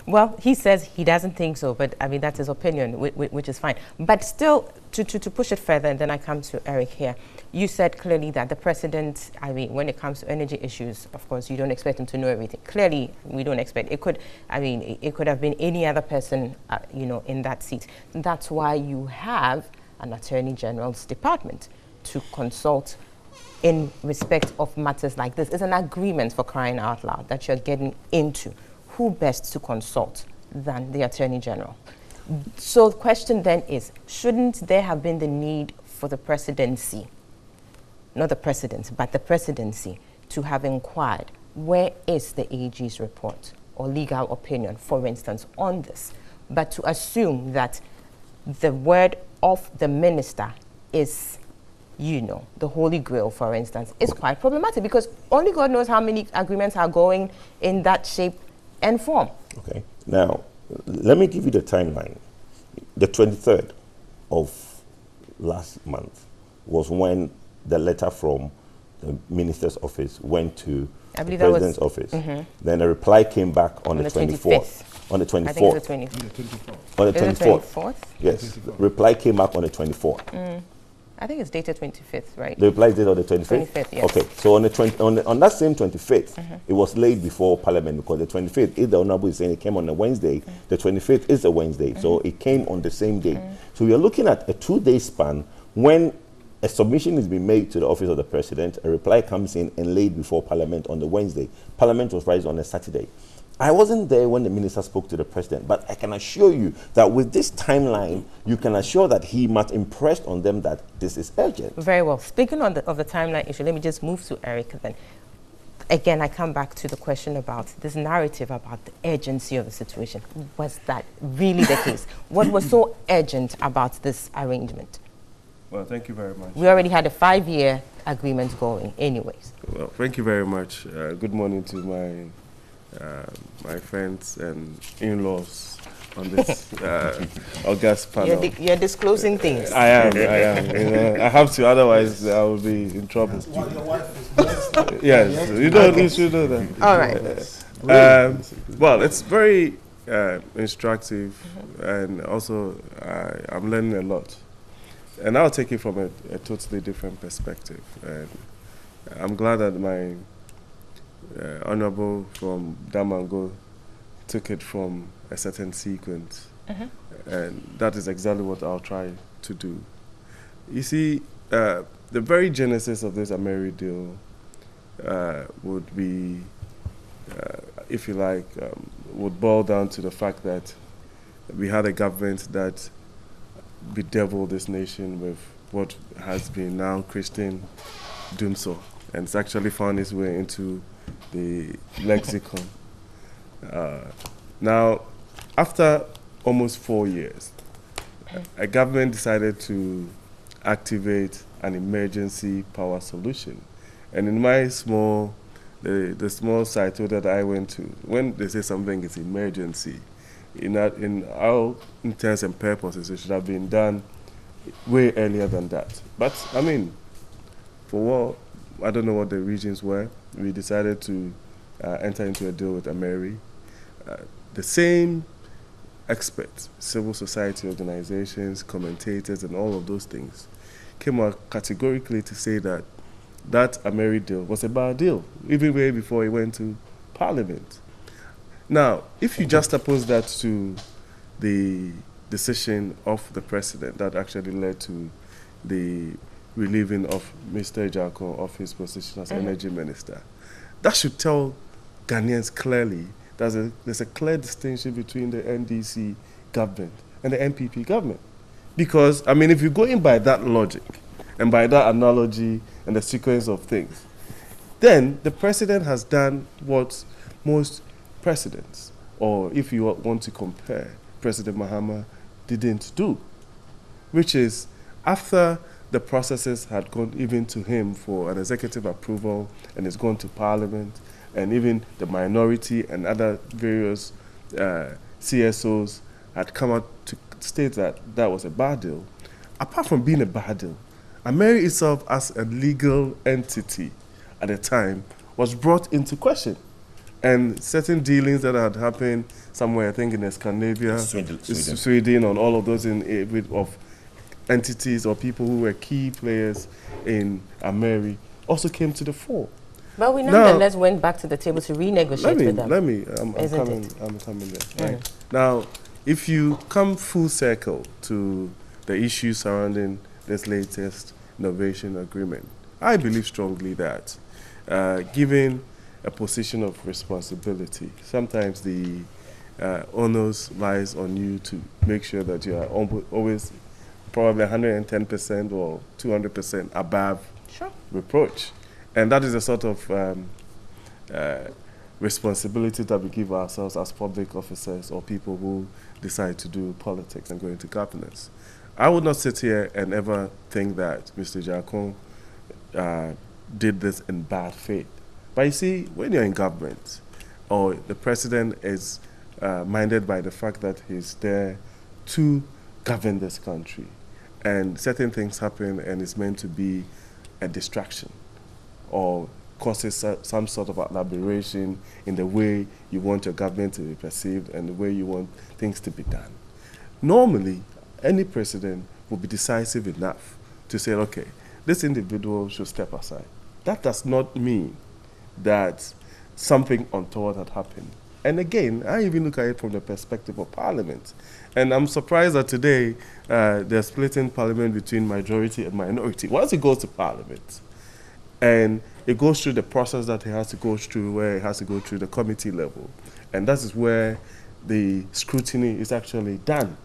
Speaker 1: Well, he says he doesn't think so, but I mean, that's his opinion, which is fine. But still, to push it further, and then I come to Eric here, you said clearly that the president, I mean, when it comes to energy issues, of course, you don't expect him to know everything. Clearly, we don't expect. It could, I mean, it could have been any other person, you know, in that seat. That's why you have an Attorney General's department to consult in respect of matters like this. It's an agreement, for crying out loud, that you're getting into. Who best to consult than the Attorney General? So the question then is, shouldn't there have been the need for the presidency, not the president, but the presidency, to have inquired, where is the AG's report or legal opinion, for instance, on this? But to assume that the word of the minister is, you know, the Holy Grail, for instance, is quite problematic, because only God knows how many agreements are going in that shape and form.
Speaker 4: Okay. Now, let me give you the timeline. The 23rd of last month was when the letter from the minister's office went to the president's office. Then a reply came back on the 24th. On the 24th.
Speaker 1: I think it's the 24th.
Speaker 4: On the 24th. Yes. The reply came back on the 24th.
Speaker 1: I think it's dated 25th, right?
Speaker 4: The reply is dated on the 25th?
Speaker 1: 25th, yes.
Speaker 4: Okay, so on that same 25th, it was laid before Parliament, because the 25th, if the Honorable is saying it came on a Wednesday, the 25th is a Wednesday, so it came on the same day. So we are looking at a 2-day span when a submission is being made to the office of the president, a reply comes in and laid before Parliament on the Wednesday. Parliament was raised on a Saturday. I wasn't there when the minister spoke to the president, but I can assure you that with this timeline, you can assure that he must impress on them that this is urgent.
Speaker 1: Very well. Speaking of the timeline issue, let me just move to Eric then. Again, I come back to the question about this narrative about the urgency of the situation. Was that really the case? What was so urgent about this arrangement?
Speaker 5: Well, thank you very much.
Speaker 1: We already had a 5-year agreement going anyways.
Speaker 5: Well, thank you very much. Good morning to my friends and in-laws on this August panel.
Speaker 1: You're disclosing things.
Speaker 5: I am. You know, I have to, otherwise I will be in trouble. Yes, you should know that.
Speaker 1: All right.
Speaker 5: Well, it's very instructive, and also I'm learning a lot. And I'll take it from a totally different perspective. And I'm glad that my honorable from Damango took it from a certain sequence. And that is exactly what I'll try to do. You see, the very genesis of this Ameri deal would be, if you like, would boil down to the fact that we had a government that bedevil this nation with what has been now Christian doomsday, and it's actually found its way into the lexicon. Now, after almost 4 years, a government decided to activate an emergency power solution. And in my small, the small site that I went to, when they say something is emergency, in our intents and purposes, it should have been done way earlier than that. But, I mean, for what, I don't know what the reasons were, we decided to enter into a deal with Ameri. The same experts, civil society organizations, commentators, and all of those things came out categorically to say that that Ameri deal was a bad deal, even way before it went to Parliament. Now, if you juxtapose that to the decision of the president that actually led to the relieving of Mr. Ejako of his position as energy minister, that should tell Ghanaians clearly that there's a clear distinction between the NDC government and the NPP government. Because, I mean, if you go in by that logic and by that analogy and the sequence of things, then the president has done what most presidents, or if you want to compare, President Mahama didn't do, which is after the processes had gone even to him for an executive approval and it's gone to Parliament, and even the minority and other various CSOs had come out to state that that was a bad deal. Apart from being a bad deal, Ameri itself as a legal entity at the time was brought into question. And certain dealings that had happened somewhere, I think in Scandinavia, Sweden, on all of those of entities or people who were key players in Ameri also came to the fore.
Speaker 1: But we nonetheless went back to the table to renegotiate with them.
Speaker 5: I'm coming there. Right? Now, if you come full circle to the issues surrounding this latest innovation agreement, I believe strongly that given a position of responsibility, sometimes the onus lies on you to make sure that you are always probably 110% or 200% above reproach. And that is a sort of responsibility that we give ourselves as public officers or people who decide to do politics and go into governance. I would not sit here and ever think that Mr. Ejako did this in bad faith. But you see, when you're in government, or the president is minded by the fact that he's there to govern this country, and certain things happen and it's meant to be a distraction, or causes some sort of aberration in the way you want your government to be perceived and the way you want things to be done. Normally, any president will be decisive enough to say, okay, this individual should step aside. That does not mean that something untoward had happened. And again, I even look at it from the perspective of Parliament. And I'm surprised that today they're splitting Parliament between majority and minority. Once it goes to Parliament, and it goes through the process that it has to go through, where it has to go through the committee level. And that is where the scrutiny is actually done.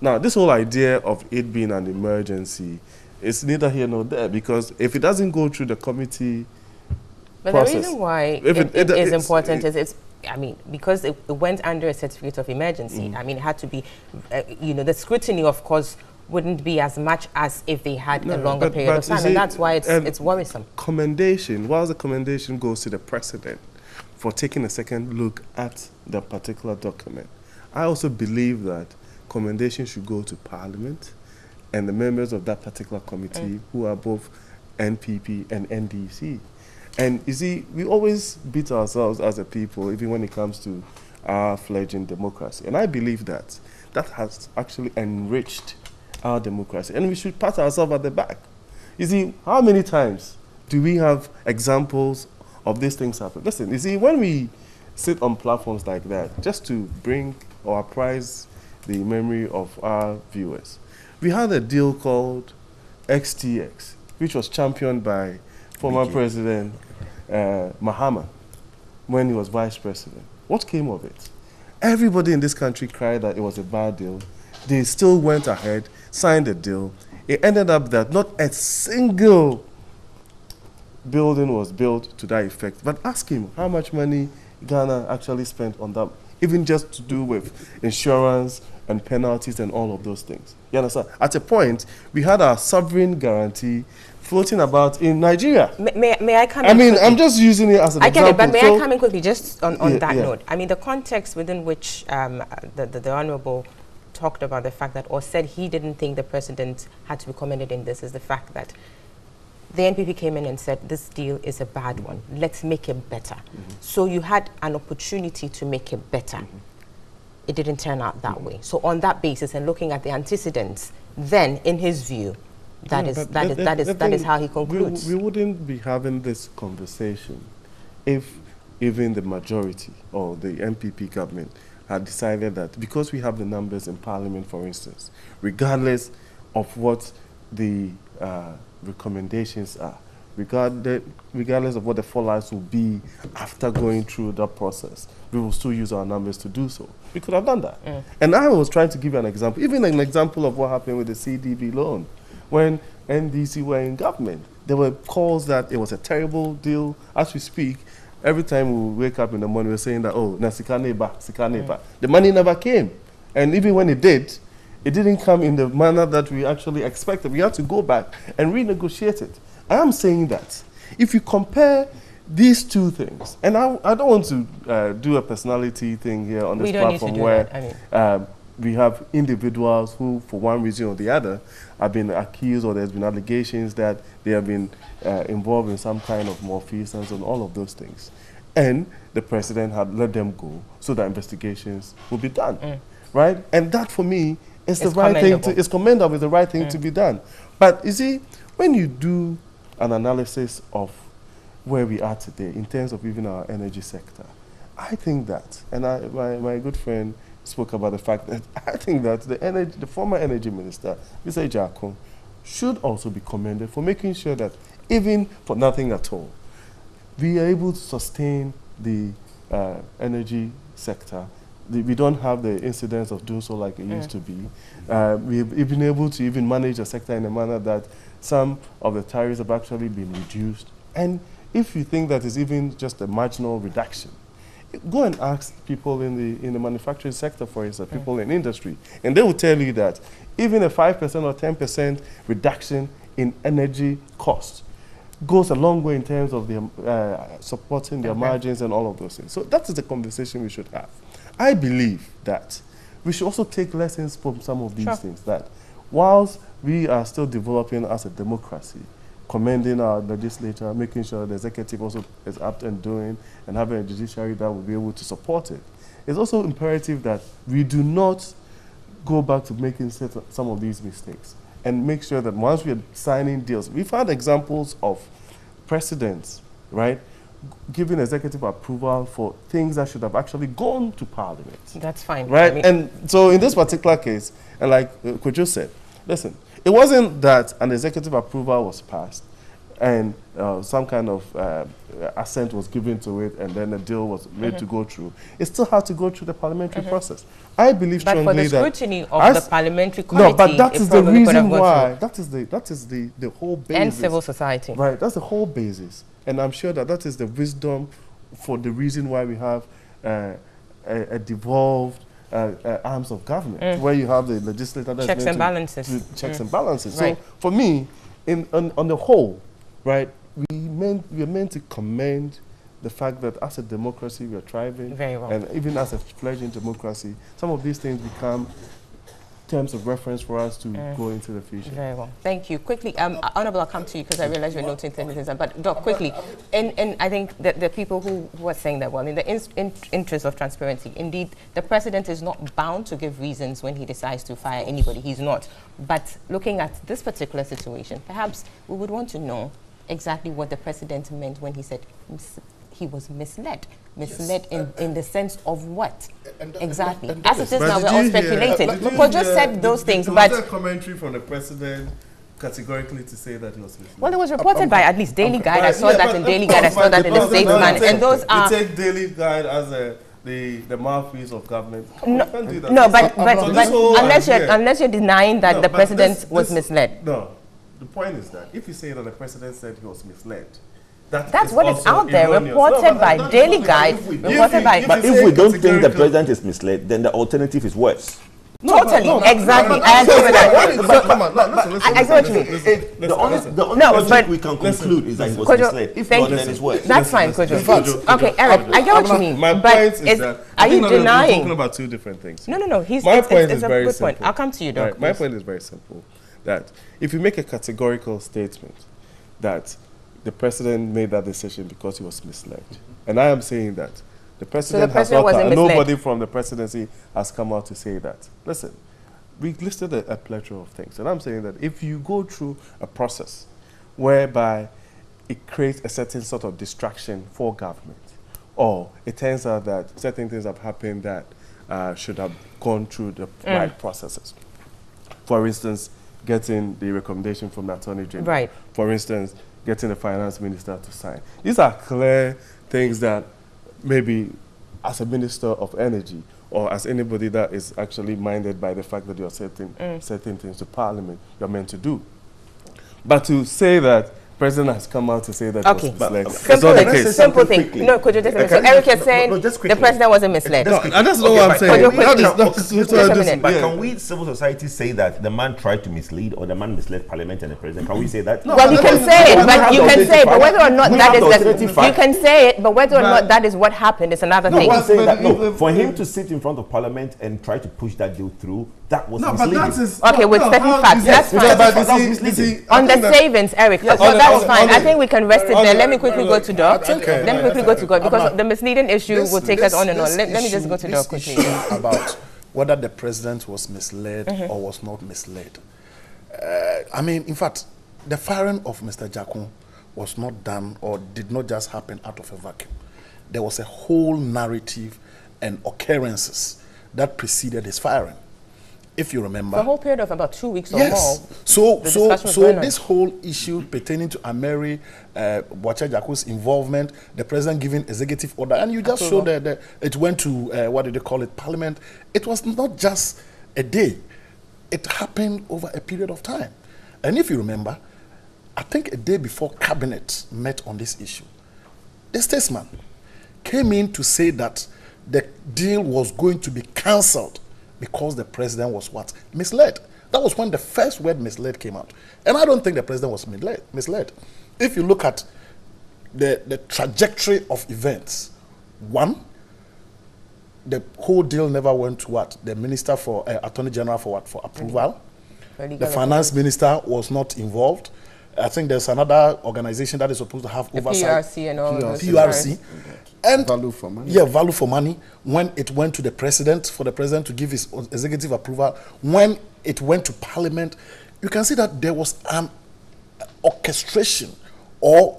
Speaker 5: Now, this whole idea of it being an emergency is neither here nor there, because if it doesn't go through the committee process,
Speaker 1: the reason why it is important is I mean, because it went under a certificate of emergency. I mean, it had to be, the scrutiny, of course, wouldn't be as much as if they had a longer period of time, and that's why it's worrisome.
Speaker 5: Commendation, whilst the commendation goes to the president for taking a second look at the particular document, I also believe that commendation should go to Parliament and the members of that particular committee who are both NPP and NDC. And you see, we always beat ourselves as a people, even when it comes to our fledgling democracy. And I believe that that has actually enriched our democracy. And we should pat ourselves at the back. You see, how many times do we have examples of these things happen? Listen, you see, when we sit on platforms like that, just to bring or apprise the memory of our viewers, we had a deal called XTX, which was championed by former President Mahama when he was vice president. What came of it? Everybody in this country cried that it was a bad deal. They still went ahead, signed the deal. It ended up that not a single building was built to that effect. But ask him how much money Ghana actually spent on that, even just to do with insurance and penalties and all of those things. You understand? At a point, we had our sovereign guarantee floating about in Nigeria.
Speaker 1: May I come in? I
Speaker 5: mean,
Speaker 1: quickly?
Speaker 5: I'm just using it as an example.
Speaker 1: I get it, but may I come in quickly just on that note? I mean, the context within which the Honourable talked about the fact that, or said he didn't think the president had to be commended in this, is the fact that the NPP came in and said, this deal is a bad one. Let's make it better. So you had an opportunity to make it better. It didn't turn out that way. So on that basis, and looking at the antecedents, then, in his view, that is how he concludes.
Speaker 5: We wouldn't be having this conversation if even the majority or the MPP government had decided that because we have the numbers in Parliament, for instance, regardless of what the recommendations are, regardless of what the fallouts will be after going through that process, we will still use our numbers to do so. We could have done that. And I was trying to give you an example, even an example of what happened with the CDB loan. When NDC were in government, there were calls that it was a terrible deal. As we speak, every time we wake up in the morning, we're saying that, oh, na sika neba. The money never came. And even when it did, it didn't come in the manner that we actually expected. We had to go back and renegotiate it. I am saying that if you compare these two things, and I don't want to do a personality thing here on this platform where we have individuals who, for one reason or the other, have been accused, or there's been allegations that they have been involved in some kind of malfeasance and all of those things. And the president had let them go so that investigations will be done, right? And that, for me, is the right thing. It's commendable. It's the right thing to be done. But you see, when you do an analysis of where we are today in terms of even our energy sector, I think that, and my good friend spoke about the fact that I think that the former energy minister, Mr. Ejako, should also be commended for making sure that even for nothing at all, we are able to sustain the energy sector. We don't have the incidence of doing so like it used to be. We've been able to even manage the sector in a manner that some of the tariffs have actually been reduced. And if you think that is even just a marginal reduction, go and ask people in the manufacturing sector, for instance, people in industry, and they will tell you that even a 5% or 10% reduction in energy costs goes a long way in terms of supporting their margins and all of those things. So that is the conversation we should have. I believe that we should also take lessons from some of these things, that whilst we are still developing as a democracy, commending our legislature, making sure the executive also is apt and doing, and having a judiciary that will be able to support it, it's also imperative that we do not go back to making some of these mistakes, and make sure that once we are signing deals, we've had examples of presidents, right, giving executive approval for things that should have actually gone to Parliament. That's fine. Right? I mean, and so in this particular case, and like Kojo said, listen, it wasn't that an executive approval was passed and some kind of assent was given to it and then a deal was made to go through. It still had to go through the parliamentary process. I believe strongly that... But for the scrutiny of the parliamentary committee... No, but that is the reason why. That is the whole basis. And civil society. Right, that's the whole basis. And I'm sure that is the wisdom for the reason why we have a devolved arms of government, where you have the legislature that's
Speaker 1: checks
Speaker 5: meant
Speaker 1: and balances.
Speaker 5: Checks and balances.
Speaker 1: Right.
Speaker 5: So for me, on the whole, right, we are meant to commend the fact that as a democracy we are thriving.
Speaker 1: Very well.
Speaker 5: And even as a fledgling democracy, some of these things become terms of reference for us to go into the future.
Speaker 1: Very well. Thank you. Quickly, Honorable, I'll come to you because I realize you're noting things. But Doc, quickly, and I think that the people who are saying that, well, in the interest of transparency, indeed, the president is not bound to give reasons when he decides to fire anybody. He's not. But looking at this particular situation, perhaps we would want to know exactly what the president meant when he said he was misled. Misled in the sense of what? Exactly. As it is now, we're all speculating. Because just said those things, but...
Speaker 5: Was there a commentary from the president categorically to say that he was misled?
Speaker 1: Well, it was reported by at least Daily Guide. I saw that in Daily Guide. I saw that in the Statesman. And those are...
Speaker 5: You take Daily Guide as the mouthpiece of government.
Speaker 1: No, but unless you're denying that the president was misled.
Speaker 5: No. The point is that if you say that the president said he was misled,
Speaker 1: that's what is out there, reported by Daily Guide, reported by...
Speaker 4: But if we don't think the president is misled, then the alternative is worse.
Speaker 1: Totally, exactly. I agree with that.
Speaker 5: Come on, listen.
Speaker 1: I get what you mean.
Speaker 4: The only logic we can conclude is that he was misled. If not, then it's worse.
Speaker 1: That's fine, Kojo. Okay, Eric, I get what you mean.
Speaker 5: My point is that...
Speaker 1: Are you denying?
Speaker 5: We're talking about two different things.
Speaker 1: No.
Speaker 5: My point is
Speaker 1: a
Speaker 5: very
Speaker 1: good
Speaker 5: simple.
Speaker 1: point. I'll come to you, Doc.
Speaker 5: Right, my point is very simple. That if you make a categorical statement that the president made that decision because he was misled, and I am saying that the president has not, nobody from the presidency has come out to say that. Listen, we listed a plethora of things, and I'm saying that if you go through a process whereby it creates a certain sort of distraction for government, or it turns out that certain things have happened that should have gone through the right processes. For instance, getting the recommendation from the Attorney General.
Speaker 1: Right.
Speaker 5: For instance, getting the Finance Minister to sign. These are clear things that maybe as a Minister of Energy or as anybody that is actually minded by the fact that you're setting certain things to Parliament, you're meant to do. But to say that President has come out to say that
Speaker 1: okay.
Speaker 5: Simple
Speaker 1: thing. No, could you just so Eric is saying the president wasn't misled.
Speaker 5: That's not what I'm saying.
Speaker 4: But can we, civil society, say that the man tried to mislead or the man misled Parliament and the president? Can we say that?
Speaker 1: Well, you can say it, but you can say it, but whether or not that is you can say it, but whether or not that is what happened is another thing.
Speaker 4: No, for him to sit in front of Parliament and try to push that deal through, that was misleading.
Speaker 1: Okay, with certain facts, that's fine. On the savings, Eric. That's fine. I think we can rest it there. Let me quickly go to Doc. Let me quickly go to God because the misleading issue will take us on and on. Let me just go to Doc quickly.
Speaker 2: About whether the president was misled or was not misled. I mean, in fact, the firing of Mr. Jakun was not done or did not just happen out of a vacuum. There was a whole narrative and occurrences that preceded his firing. If you remember,
Speaker 1: the whole period of about 2 weeks or
Speaker 2: yes.
Speaker 1: more.
Speaker 2: So this whole issue pertaining to Ameri Boakye Jaku's involvement, the president giving executive order, and you just showed that it went to what did they call it, Parliament. It was not just a day; it happened over a period of time. And if you remember, I think a day before Cabinet met on this issue, the statesman came in to say that the deal was going to be cancelled because the president was what? Misled. That was when the first word misled came out. And I don't think the president was misled. If you look at the trajectory of events, one, the whole deal never went to what? The Minister for Attorney General for what? For approval. The Finance Minister was not involved. I think there's another organization that is supposed to have oversight.
Speaker 1: PRC and all.
Speaker 2: PRC. And
Speaker 3: value for money.
Speaker 2: Yeah, value for money. When it went to the president, for the president to give his executive approval, when it went to Parliament, you can see that there was an orchestration or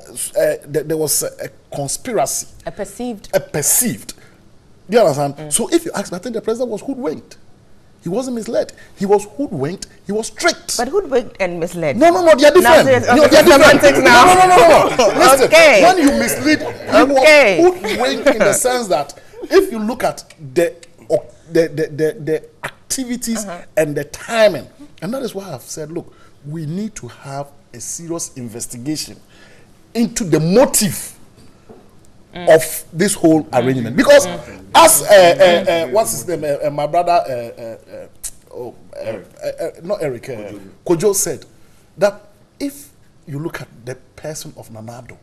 Speaker 2: there was a conspiracy.
Speaker 1: A perceived.
Speaker 2: Do you understand? So if you ask me, I think the president was hoodwinked. He wasn't misled. He was hoodwinked. He was tricked.
Speaker 1: But hoodwinked and misled.
Speaker 2: No, they are different.
Speaker 1: No, they are different now.
Speaker 2: No. Listen, okay. When you mislead, you was hoodwinked in the sense that if you look at the activities and the timing, and that is why I've said, look, we need to have a serious investigation into the motive of this whole arrangement. Because as what's his name, my brother, not Eric, Kojo said that if you look at the person of Nanado,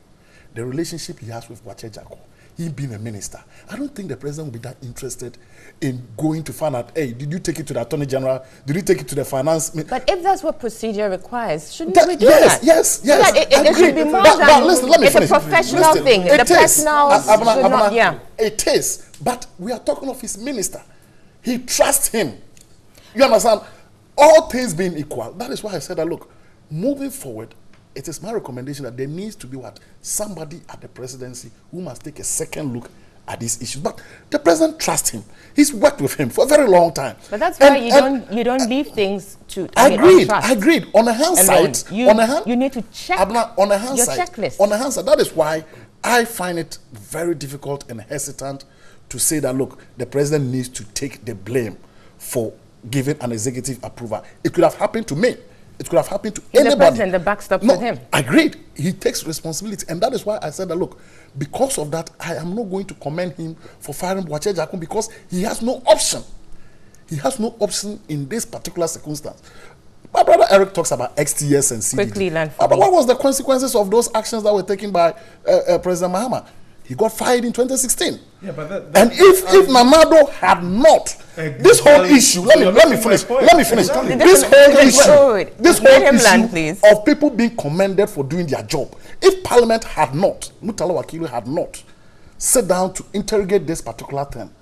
Speaker 2: the relationship he has with Boakye Jackon, he being a minister, I don't think the president will be that interested in going to find out, hey, did you take it to the Attorney General? Did you take it to the Finance?
Speaker 1: But if that's what procedure requires, shouldn't we do that?
Speaker 2: Yes.
Speaker 1: So that it should be more than
Speaker 2: listen, let me finish.
Speaker 1: A professional thing. The personal should not, yeah.
Speaker 2: It is, but we are talking of his minister. He trusts him. You understand? All things being equal, that is why I said that, look, moving forward, it is my recommendation that there needs to be somebody at the presidency who must take a second look at these issues. But the president trusts him. He's worked with him for a very long time.
Speaker 1: But that's why you don't leave things to
Speaker 2: agreed. On the hindsight,
Speaker 1: you need to check
Speaker 2: on the hindsight,
Speaker 1: your checklist.
Speaker 2: On the hindsight, that is why I find it very difficult and hesitant to say that, look, the president needs to take the blame for giving an executive approval. It could have happened to me. It could have happened to anybody.
Speaker 1: The president, the backstop with him.
Speaker 2: Agreed. He takes responsibility. And that is why I said that, look, because of that, I am not going to commend him for firing Boakye Jackon because he has no option. He has no option in this particular circumstance. My brother Eric talks about XTS and CDD.
Speaker 1: Quickly learn
Speaker 2: But what was the consequences of those actions that were taken by President Mahama? He got fired in 2016.
Speaker 5: Yeah, but
Speaker 2: and if Nanado had not, this whole issue, let me finish. This whole issue of people being commended for doing their job. If Parliament had not, Murtala Wakilu had not, sit down to interrogate this particular thing,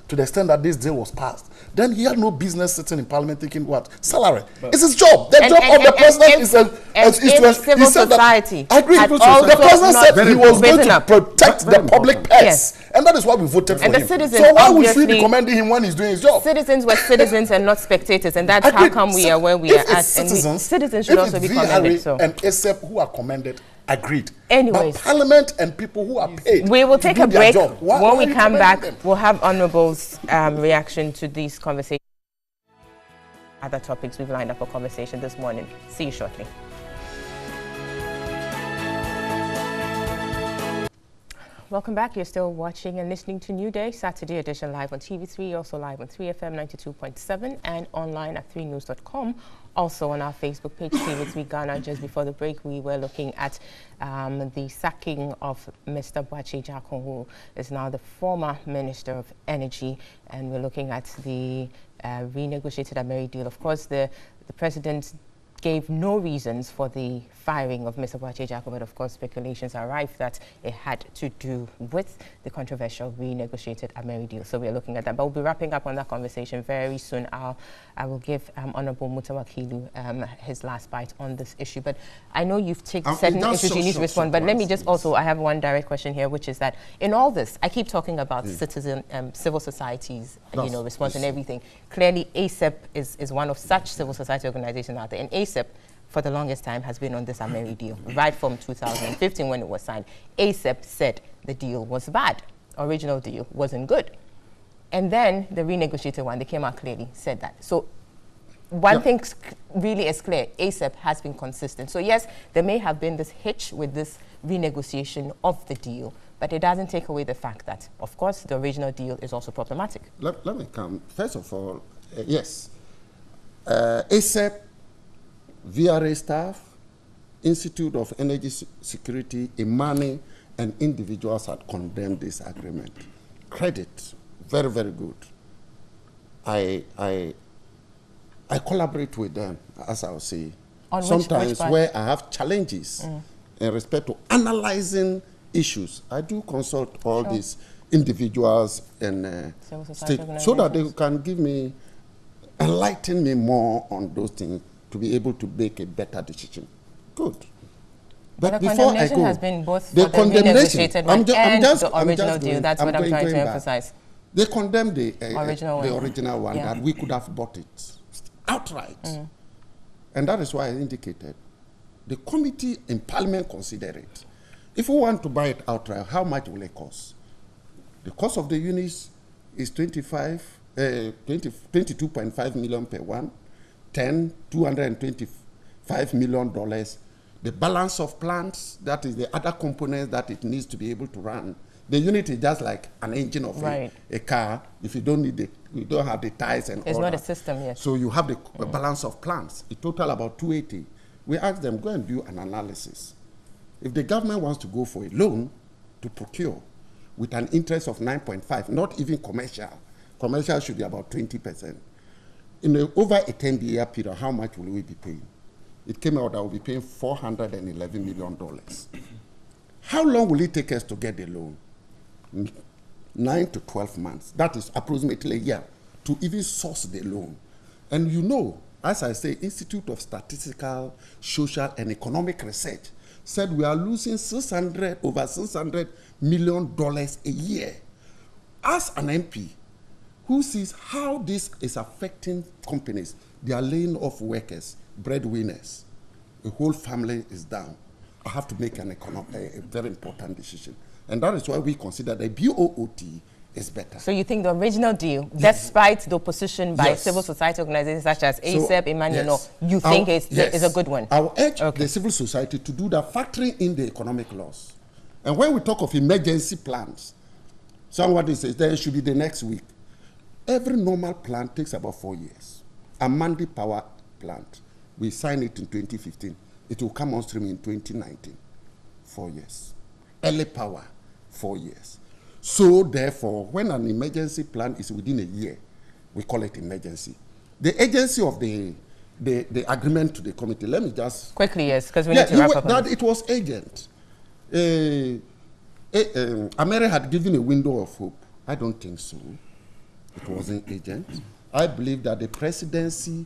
Speaker 2: to the extent that this deal was passed, then he had no business sitting in Parliament thinking what? Salary. It's his job. The job of the president is to
Speaker 1: civil society.
Speaker 2: I agree. The president said he was going to protect the public purse. Yes. And that is why we voted for him. So why would we be commending him when he's doing his job?
Speaker 1: Citizens were citizens and not spectators, and that's how come we are where we are at.
Speaker 2: Citizens
Speaker 1: should also be commended.
Speaker 2: And ASEP who are commended, agreed.
Speaker 1: Anyways,
Speaker 2: but Parliament and people who are paid.
Speaker 1: We will take a break. When we come back, we'll have Honorable's reaction to these conversations. Other topics we've lined up for conversation this morning. See you shortly. Welcome back. You're still watching and listening to New Day, Saturday edition, live on TV3, also live on 3FM 92.7 and online at 3news.com. Also on our Facebook page, TV3 Ghana. Just before the break, we were looking at the sacking of Mr. Boakye Jackon, who is now the former Minister of Energy, and we're looking at the renegotiated Ameri deal. Of course, the president gave no reasons for the firing of Mr. Boakye Jackon, but of course speculations are rife that it had to do with the controversial renegotiated Ameri deal. So we're looking at that, but we'll be wrapping up on that conversation very soon. I will give Honorable Murtala Wakilu his last bite on this issue, but I know you've taken certain issues you need to respond, but let me just also, I have one direct question here, which is that in all this, I keep talking about civil societies, response and everything. Clearly, ASEP is one of such civil society organizations out there, and ASEP for the longest time has been on this Ameri deal. Right from 2015 when it was signed, ASEP said the deal was bad. Original deal wasn't good. And then the renegotiated one, they came out clearly, said that. So one thing really is clear, ASEP has been consistent. So yes, there may have been this hitch with this renegotiation of the deal, but it doesn't take away the fact that, of course, the original deal is also problematic.
Speaker 3: Let me come. First of all, yes, ASEP, VRA staff, Institute of Energy Security, Imani, and individuals had condemned this agreement. Credit, very, very good. I collaborate with them, as I'll say. Sometimes where I have challenges in respect to analyzing issues, I do consult all these individuals and states so that they can give me, enlighten me more on those things, to be able to make a better decision. Good.
Speaker 1: But the condemnation has been both for the renegotiated one and the original deal. That's what I'm trying to emphasize.
Speaker 3: They condemned the original one, that we could have bought it outright. And that is why I indicated the committee in Parliament consider it. If we want to buy it outright, how much will it cost? The cost of the units is 22.5 million per one. $225 million. The balance of plants, that is the other components that it needs to be able to run, The unit is just like an engine of a car. If you don't need you don't have the tires and
Speaker 1: it's
Speaker 3: all
Speaker 1: not
Speaker 3: that.
Speaker 1: a system, yes.
Speaker 3: So you have the balance of plants. It total about 280. We asked them, go and do an analysis. If the government wants to go for a loan to procure with an interest of 9.5, not even commercial should be about 20%. Over a 10-year period, how much will we be paying? It came out that we'll be paying $411 million. How long will it take us to get the loan? 9 to 12 months. That is approximately a year to even source the loan. And you know, as I say, Institute of Statistical, Social, and Economic Research said we are losing over $600 million a year. As an MP who sees how this is affecting companies, they are laying off workers, breadwinners, the whole family is down. I have to make a very important decision. And that is why we consider the BOOT is better.
Speaker 1: So you think the original deal, despite the opposition by civil society organizations such as ASEP, Emmanuel, you think is a good one?
Speaker 3: I will urge the civil society to do that, factoring in the economic loss. And when we talk of emergency plans, somebody says there should be the next week. Every normal plan takes about 4 years. A Mandi power plant, we signed it in 2015. It will come on stream in 2019. 4 years. Early power, 4 years. So therefore, when an emergency plan is within a year, we call it emergency. The agency of the agreement to the committee, let me just...
Speaker 1: Quickly, yes, because we need to wrap up.
Speaker 3: That it was agent. America had given a window of hope. I don't think so. It wasn't agent. I believe that the presidency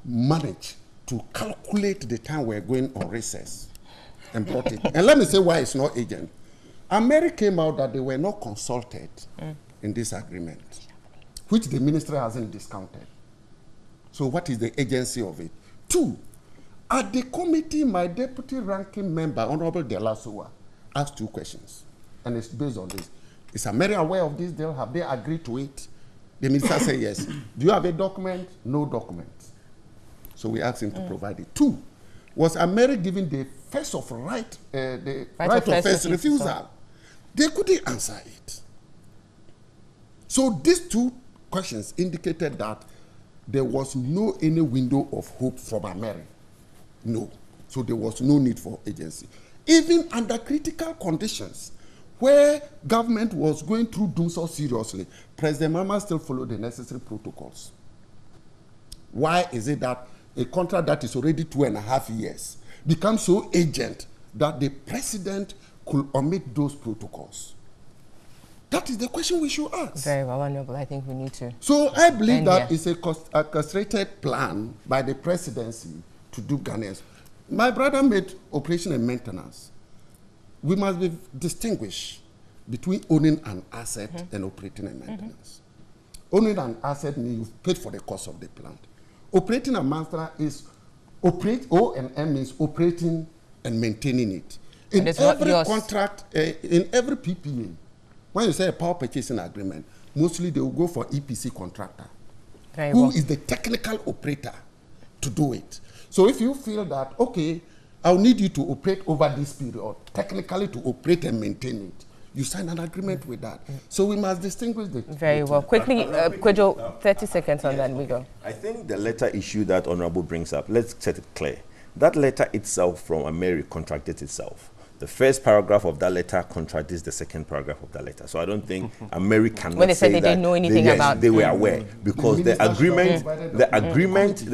Speaker 3: managed to calculate the time we're going on recess and brought it. And let me say why it's not agent. America came out that they were not consulted in this agreement, which the ministry hasn't discounted. So what is the agency of it? 2, at the committee, my deputy ranking member, Honorable Delasua, asked 2 questions. And it's based on this. Is America aware of this deal? Have they agreed to it? The minister said yes. Do you have a document? No document. So we asked him to provide it. 2, was America given the right of first refusal? They couldn't answer it. So these 2 questions indicated that there was any window of hope from America. No. So there was no need for agency. Even under critical conditions, where government was going through doom so seriously, President Mama still followed the necessary protocols. Why is it that a contract that is already 2.5 years becomes so urgent that the president could omit those protocols? That is the question we should ask.
Speaker 1: Very well, Honorable. I think we need to.
Speaker 3: So I believe that it's a castrated plan by the presidency to do Ghanaians. My brother made operation and maintenance. We must be distinguished between owning an asset and operating and maintenance. Owning an asset means you've paid for the cost of the plant. Operating a master is O&M means operating and maintaining it. In every contract, in every PPA, when you say a power purchasing agreement, mostly they will go for EPC contractor, who is the technical operator to do it. So if you feel that, okay, I'll need you to operate over this period, technically to operate and maintain it, you sign an agreement with that. So we must distinguish the
Speaker 1: Very well. Quickly, Kwejo, 30 seconds on that, we go.
Speaker 4: I think the letter issue that Honorable brings up, let's set it clear. That letter itself from America contradicted itself. The first paragraph of that letter contradicts the second paragraph of that letter. So I don't think America cannot
Speaker 1: when they
Speaker 4: say
Speaker 1: said they
Speaker 4: that
Speaker 1: didn't know anything about
Speaker 4: they were aware, because the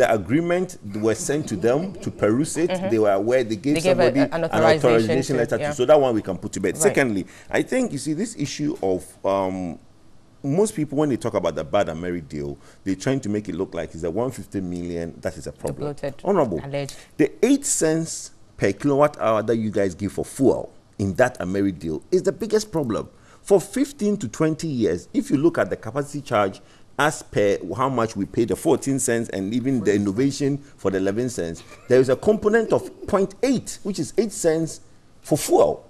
Speaker 4: agreement was sent to them to peruse it. They were aware. They gave somebody an authorization letter to. So that one we can put to bed. Right. Secondly, I think you see this issue of most people, when they talk about the bad America deal, they're trying to make it look like it's a 150 million. That is a problem. Honorable, the 8 cents per kilowatt hour that you guys give for fuel in that America deal is the biggest problem. For 15 to 20 years, if you look at the capacity charge as per how much we pay, the 14 cents and even the innovation for the 11 cents, there is a component of 0.8, which is 8 cents for fuel.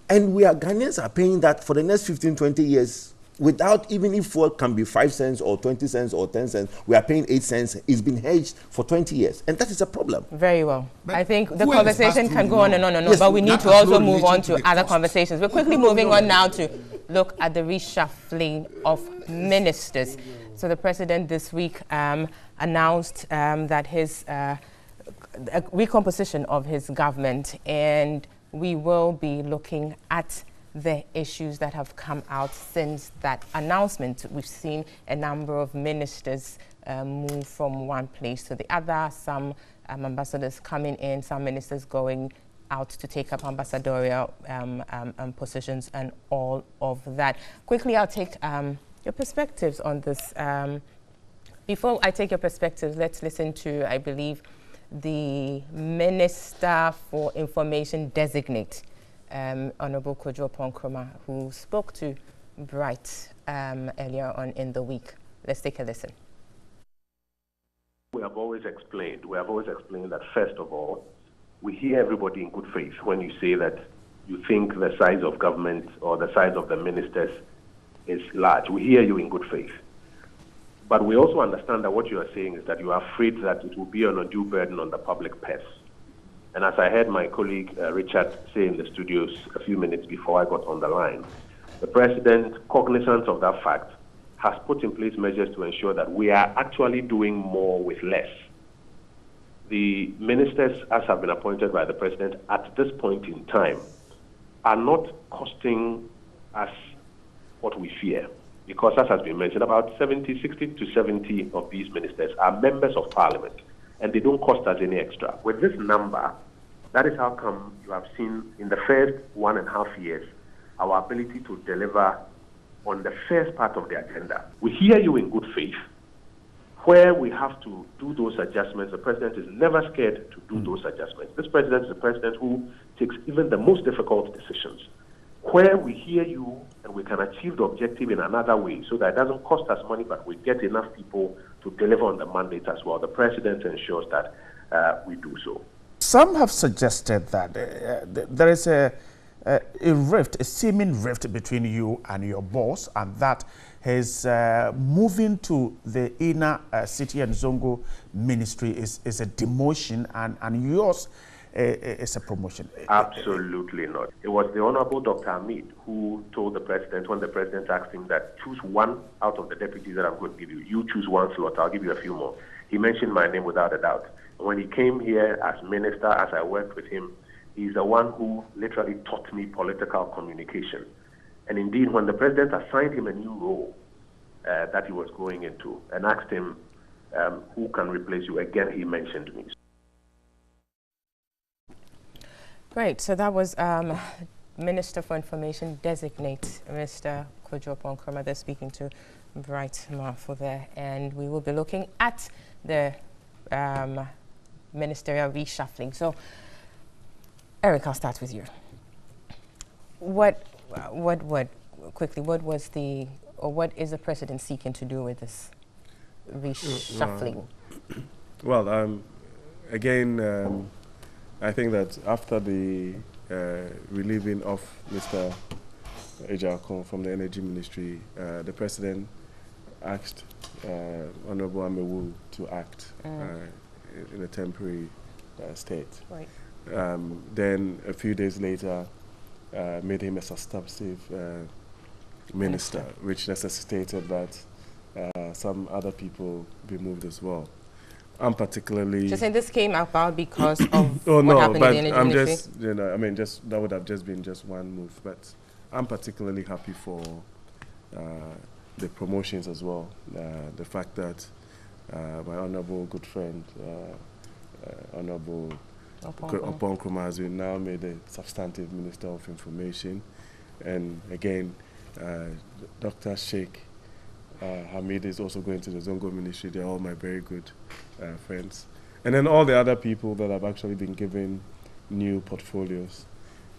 Speaker 4: And Ghanaians are paying that for the next 15, 20 years without, even if fuel can be 5 cents or 20 cents or 10 cents, we are paying 8 cents. It's been hedged for 20 years. And that is a problem.
Speaker 1: Very well.
Speaker 6: But
Speaker 1: I think the conversation can go on and on and on,
Speaker 4: Yes,
Speaker 1: but we need
Speaker 6: that
Speaker 1: to
Speaker 6: has
Speaker 1: also
Speaker 6: no
Speaker 1: move on
Speaker 6: relation to
Speaker 1: to
Speaker 6: the
Speaker 1: other
Speaker 6: cost.
Speaker 1: conversations. We're quickly moving on now to look at the reshuffling of ministers. So the president this week announced that his a recomposition of his government, and we will be looking at the issues that have come out since that announcement. We've seen a number of ministers move from one place to the other, some ambassadors coming in, some ministers going out to take up ambassadorial positions and all of that. Quickly, I'll take your perspectives on this. Before I take your perspectives, let's listen to, I believe, the Minister for Information Designate, Honorable Kojo Ponkroma, who spoke to Bright earlier on in the week. Let's take a listen.
Speaker 7: We have always explained that, first of all, we hear everybody in good faith when you say that you think the size of government or the size of the ministers is large. We hear you in good faith. But we also understand that what you are saying is that you are afraid that it will be an undue burden on the public purse. And as I heard my colleague Richard say in the studios a few minutes before I got on the line, the president, cognizant of that fact, has put in place measures to ensure that we are actually doing more with less. The ministers, as have been appointed by the president at this point in time, are not costing us what we fear. Because, as has been mentioned, about 60 to 70 of these ministers are members of parliament, and they don't cost us any extra. With this number, that is how come you have seen in the first 1.5 years our ability to deliver on the first part of the agenda. We hear you in good faith. Where we have to do those adjustments, the president is never scared to do those adjustments. This president is a president who takes even the most difficult decisions. Where we hear you and we can achieve the objective in another way so that it doesn't cost us money, but we get enough people to deliver on the mandate as well, the president ensures that we do so.
Speaker 6: Some have suggested that there is a rift, a seeming rift between you and your boss, and that his moving to the inner city and Zongo ministry is a demotion, and yours is a promotion.
Speaker 7: Absolutely not. It was the Honorable Dr. Hamid who told the president, when the president asked him that choose one out of the deputies that I'm going to give you. You choose one slot, I'll give you a few more. He mentioned my name without a doubt. When he came here as minister, as I worked with him, he's the one who literally taught me political communication. And indeed, when the president assigned him a new role that he was going into and asked him, who can replace you, again, he mentioned me.
Speaker 1: Great. So that was Minister for Information Designate, Mr. Kojo Ponkroma, there speaking to Bright Marfo there. And we will be looking at the ministerial reshuffling. So, Eric, I'll start with you. What is the president seeking to do with this reshuffling?
Speaker 5: Well, again, I think that after the relieving of Mr. Ejakon from the Energy Ministry, the President asked Honorable Amewu to act in a temporary state.
Speaker 1: Right.
Speaker 5: Then a few days later, made him a substantive minister, which necessitated that some other people be moved as well. I'm particularly.
Speaker 1: Just saying this came about because of
Speaker 5: oh,
Speaker 1: what happened in the energy
Speaker 5: I'm
Speaker 1: ministry?
Speaker 5: just, you know, I mean, just that would have just been just one move. But I'm particularly happy for the promotions as well. The fact that my honourable good friend, Honourable Oponkroma, has been now made a substantive Minister of Information, and again, Dr. Sheikh Hamid is also going to the Zongo Ministry. They're all my very good friends. And then all the other people that have actually been given new portfolios.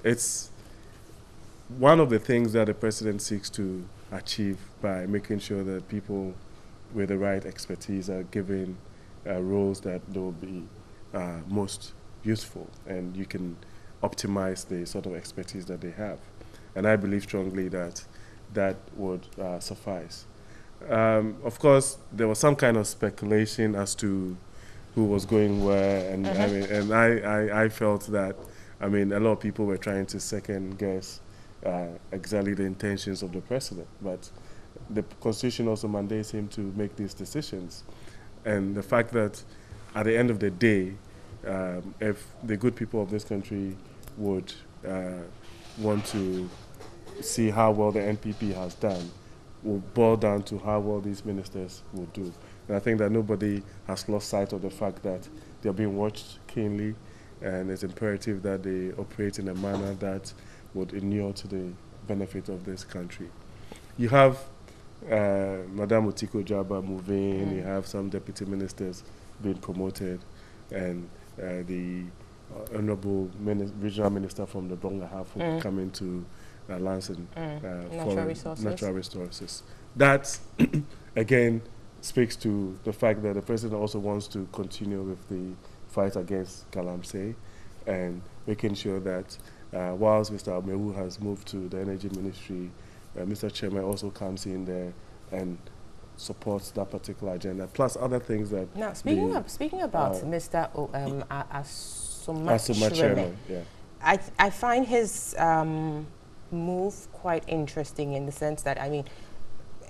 Speaker 5: It's one of the things that the president seeks to achieve by making sure that people with the right expertise are given roles that will be most useful, and you can optimize the sort of expertise that they have. And I believe strongly that that would suffice. Of course, there was some kind of speculation as to who was going where, and I mean, and I felt that, I mean, a lot of people were trying to second guess exactly the intentions of the president, but the Constitution also mandates him to make these decisions. And the fact that at the end of the day, if the good people of this country would want to see how well the NPP has done, will boil down to how well these ministers will do. And I think that nobody has lost sight of the fact that they're being watched keenly, and it's imperative that they operate in a manner that would inure to the benefit of this country. You have Madame Otiko Jaba moving, you have some deputy ministers being promoted, and the Honorable Regional Minister from the Bonga half will come into Lansing natural resources. That, again, speaks to the fact that the president also wants to continue with the fight against Galamsey and making sure that whilst Mr. Amewu has moved to the Energy Ministry, Mr. Chairman also comes in there and supports that particular agenda, plus other things that... Now,
Speaker 1: speaking about Mr. Asuma
Speaker 5: Chairman, yeah.
Speaker 1: I find his move quite interesting in the sense that, I mean,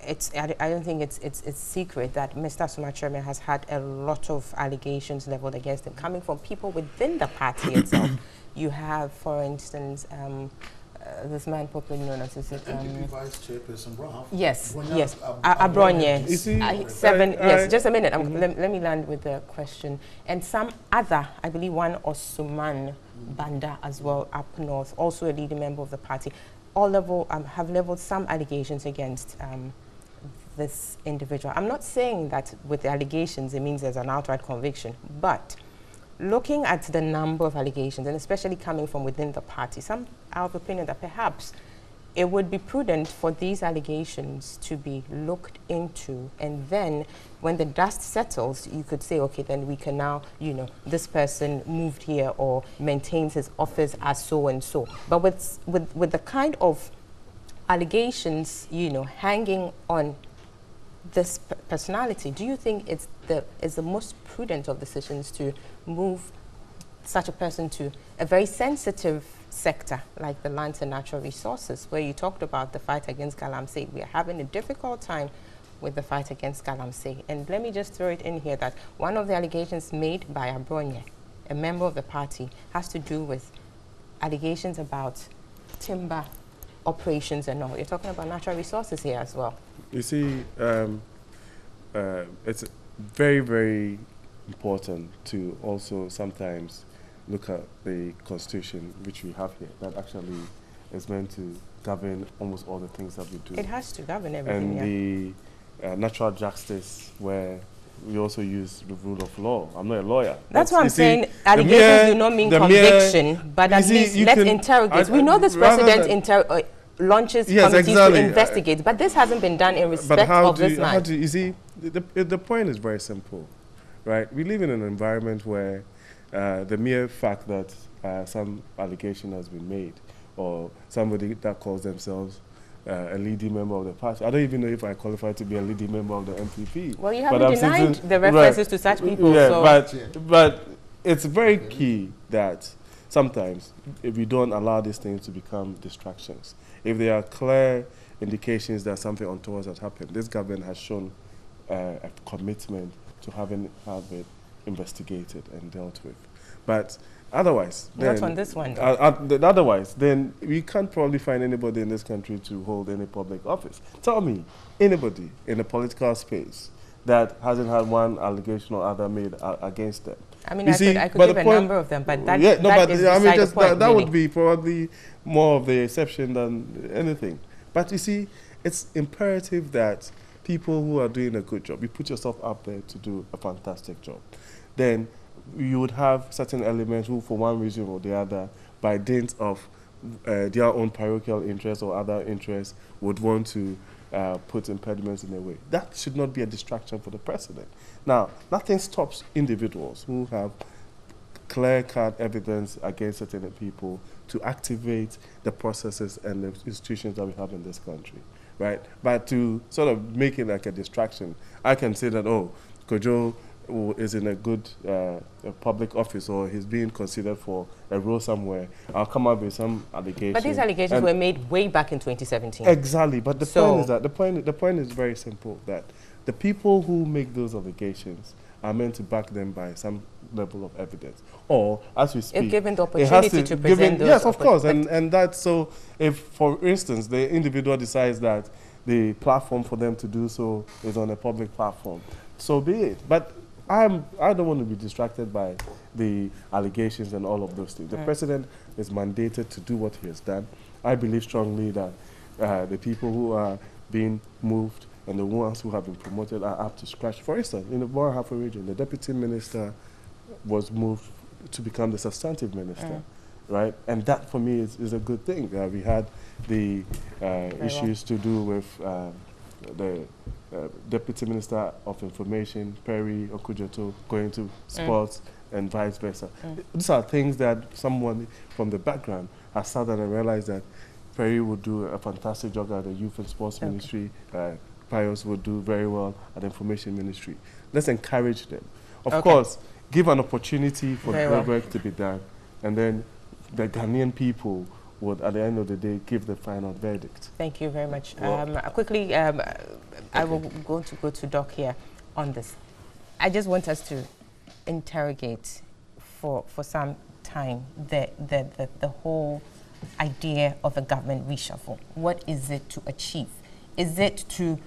Speaker 1: I don't think it's secret that Mr. Asuma Chairman has had a lot of allegations leveled against him coming from people within the party itself. You have, for instance, this man popularly known as
Speaker 2: NPP Vice Chairperson Brown.
Speaker 1: Yes, Abronye. Yes, just a minute. Let me land with the question. And some other, I believe one Osuman Banda as well up north, also a leading member of the party, all have leveled some allegations against this individual. I'm not saying that with the allegations it means there's an outright conviction, but looking at the number of allegations, and especially coming from within the party, some are of opinion that perhaps it would be prudent for these allegations to be looked into, and then when the dust settles, you could say, okay, then we can now, you know, this person moved here or maintains his office as so and so. But with the kind of allegations, you know, hanging on this personality, do you think it's the most prudent of decisions to move such a person to a very sensitive sector like the lands and natural resources, where you talked about the fight against Galamsey? We are having a difficult time with the fight against Galamsey. And let me just throw it in here that one of the allegations made by Abronye, a member of the party, has to do with allegations about timber operations and all. You're talking about natural resources here as well.
Speaker 5: You see, it's very, very important to also sometimes look at the Constitution, which we have here, that actually is meant to govern almost all the things that we do.
Speaker 1: It has to govern everything,
Speaker 5: and the natural justice, where we also use the rule of law. I'm not a lawyer.
Speaker 1: That's what I'm saying. Allegations do not mean conviction, but at least let's interrogate. We know this president launches committees to investigate, but this hasn't been done in respect of this man.
Speaker 5: You see, the point is very simple, right? We live in an environment where the mere fact that some allegation has been made, or somebody that calls themselves a leading member of the party, I don't even know if I qualify to be a leading member of the NPP.
Speaker 1: Well, you haven't denied the references to such people.
Speaker 5: Yeah,
Speaker 1: so
Speaker 5: but it's very key that sometimes if we don't allow these things to become distractions, if there are clear indications that something untoward has happened, this government has shown a commitment to have it investigated and dealt with. But otherwise, then,
Speaker 1: not on this one.
Speaker 5: Otherwise, then we can't probably find anybody in this country to hold any public office. Tell me, anybody in the political space that hasn't had one allegation or other made against them.
Speaker 1: I mean, I could give a number of them, but that is beside the point,
Speaker 5: that would be probably more of the exception than anything. But you see, it's imperative that people who are doing a good job, you put yourself up there to do a fantastic job. Then you would have certain elements who, for one reason or the other, by dint of their own parochial interests or other interests, would want to put impediments in their way. That should not be a distraction for the president. Now, nothing stops individuals who have clear-cut evidence against certain people to activate the processes and the institutions that we have in this country, right? But to sort of make it like a distraction, I can say that, oh, Kojo is in a good a public office, or he's being considered for a role somewhere. I'll come up with some allegations.
Speaker 1: But these allegations were made way back in 2017.
Speaker 5: Exactly. But the point is that the point is very simple, that the people who make those allegations are meant to back them by some level of evidence, or as we speak,
Speaker 1: if given the opportunity to present those.
Speaker 5: Yes, of course, and that's so. If, for instance, the individual decides that the platform for them to do so is on a public platform, so be it. But I don't want to be distracted by the allegations and all of those things. The president is mandated to do what he has done. I believe strongly that the people who are being moved and the ones who have been promoted are up to scratch. For instance, in the Bora Harbour region, the deputy minister was moved to become the substantive minister, right? And that, for me, is a good thing. We had the issues to do with the Deputy Minister of Information, Perry Okujeto, going to sports and vice versa. These are things that someone from the background has sat down and realized that Perry would do a fantastic job at the Youth and Sports Ministry. Pius would do very well at the Information Ministry. Let's encourage them. Of course, give an opportunity for the work to be done, and then the Ghanaian people would, at the end of the day, give the final verdict.
Speaker 1: Thank you very much. Quickly, I will go to Doc here on this. I just want us to interrogate for some time the whole idea of a government reshuffle. What is it to achieve? Is it to,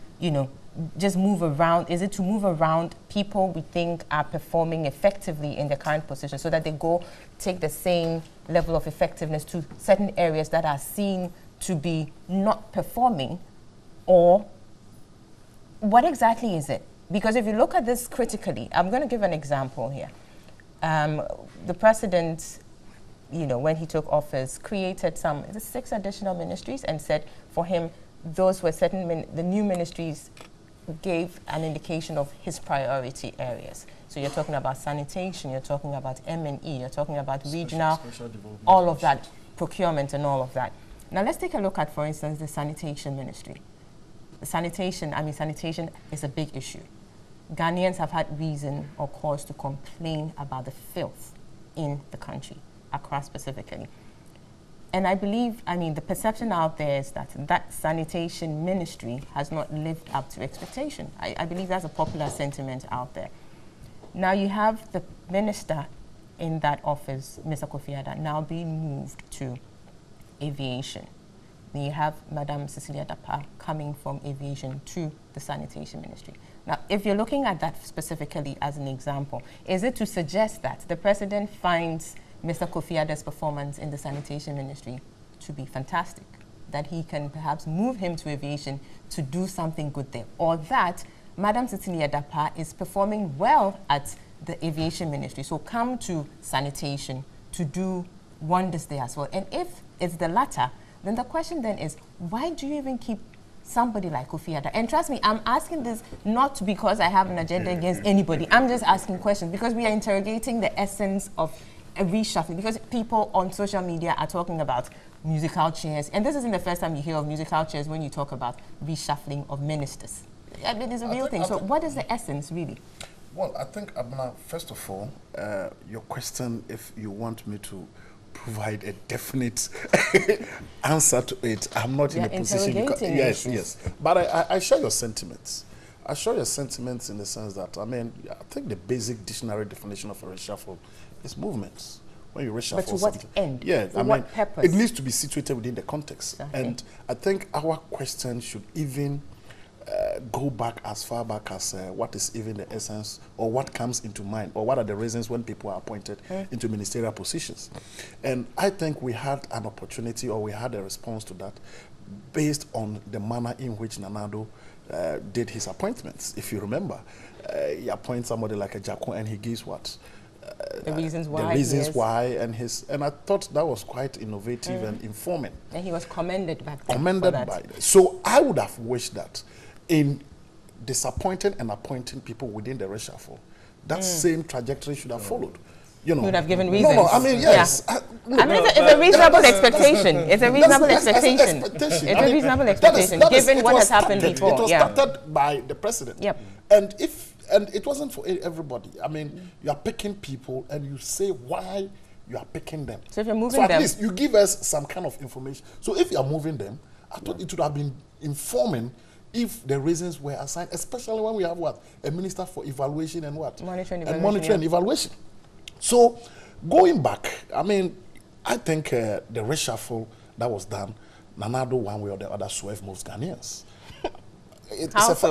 Speaker 1: just move around? Is it to move around people we think are performing effectively in their current position, so that they go take the same level of effectiveness to certain areas that are seen to be not performing? Or what exactly is it? Because if you look at this critically, I'm going to give an example here. The president, when he took office, created 6 additional ministries and said for him, those were the new ministries gave an indication of his priority areas. So you're talking about sanitation, you're talking about M&E, you're talking about regional, all of that, procurement and all of that. Now let's take a look at, for instance, the sanitation ministry. Sanitation is a big issue. Ghanaians have had reason or cause to complain about the filth in the country, Accra specifically. And I believe, the perception out there is that sanitation ministry has not lived up to expectation. I believe that's a popular sentiment out there. Now you have the minister in that office, Mr. Kofi Adda, now being moved to aviation. Then you have Madam Cecilia Dapa coming from aviation to the sanitation ministry. Now, if you're looking at that specifically as an example, is it to suggest that the president finds Mr. Kofi Adda's performance in the sanitation ministry to be fantastic, that he can perhaps move him to aviation to do something good there, or that Madam Cecilia Dapa is performing well at the aviation ministry, so come to sanitation to do wonders there as well? And if it's the latter, then the question then is, why do you even keep somebody like Kofi Adda? And trust me, I'm asking this not because I have an agenda against anybody. I'm just asking questions because we are interrogating the essence of a reshuffling, because people on social media are talking about musical chairs, and this isn't the first time you hear of musical chairs when you talk about reshuffling of ministers. It's a real thing. So what is the essence, really?
Speaker 2: Well, I think, Abna, first of all, your question, if you want me to provide a definite answer to it, I'm not in a position. Yes. But I share your sentiments. I share your sentiments in the sense that, I think the basic dictionary definition of a reshuffle is movements. When you reshuffle
Speaker 1: but to what
Speaker 2: something.
Speaker 1: end?
Speaker 2: Yeah,
Speaker 1: for what purpose?
Speaker 2: It needs to be situated within the context. Okay. And I think our question should even go back as far back as what is even the essence, or what comes into mind, or what are the reasons when people are appointed into ministerial positions. And I think we had an opportunity, or we had a response to that based on the manner in which Nana Addo did his appointments. If you remember, he appoints somebody like a Jacko, and he gives what?
Speaker 1: The reasons why.
Speaker 2: The reasons why, and I thought that was quite innovative and informing.
Speaker 1: And he was commended back then.
Speaker 2: Commended by that. So I would have wished that in disappointing and appointing people within the reshuffle, that same trajectory should have followed. you know.
Speaker 1: You would have given reasons.
Speaker 2: No, I mean, yes.
Speaker 1: Yeah. I mean, it's a reasonable expectation. It's a reasonable expectation. It's a reasonable expectation, given what has happened before.
Speaker 2: It was started by the president.
Speaker 1: Yep.
Speaker 2: And it wasn't for everybody. I mean, you are picking people and you say why you are picking them.
Speaker 1: So if you're moving
Speaker 2: them,
Speaker 1: at
Speaker 2: least you give us some kind of information. So if you are moving them, I thought it would have been informing if the reasons were assigned, especially when we have what? A minister for evaluation and what?
Speaker 1: Monitoring
Speaker 2: and evaluation. So going back, I mean, I think the reshuffle that was done, Nanado one way or the other swerved most Ghanaians.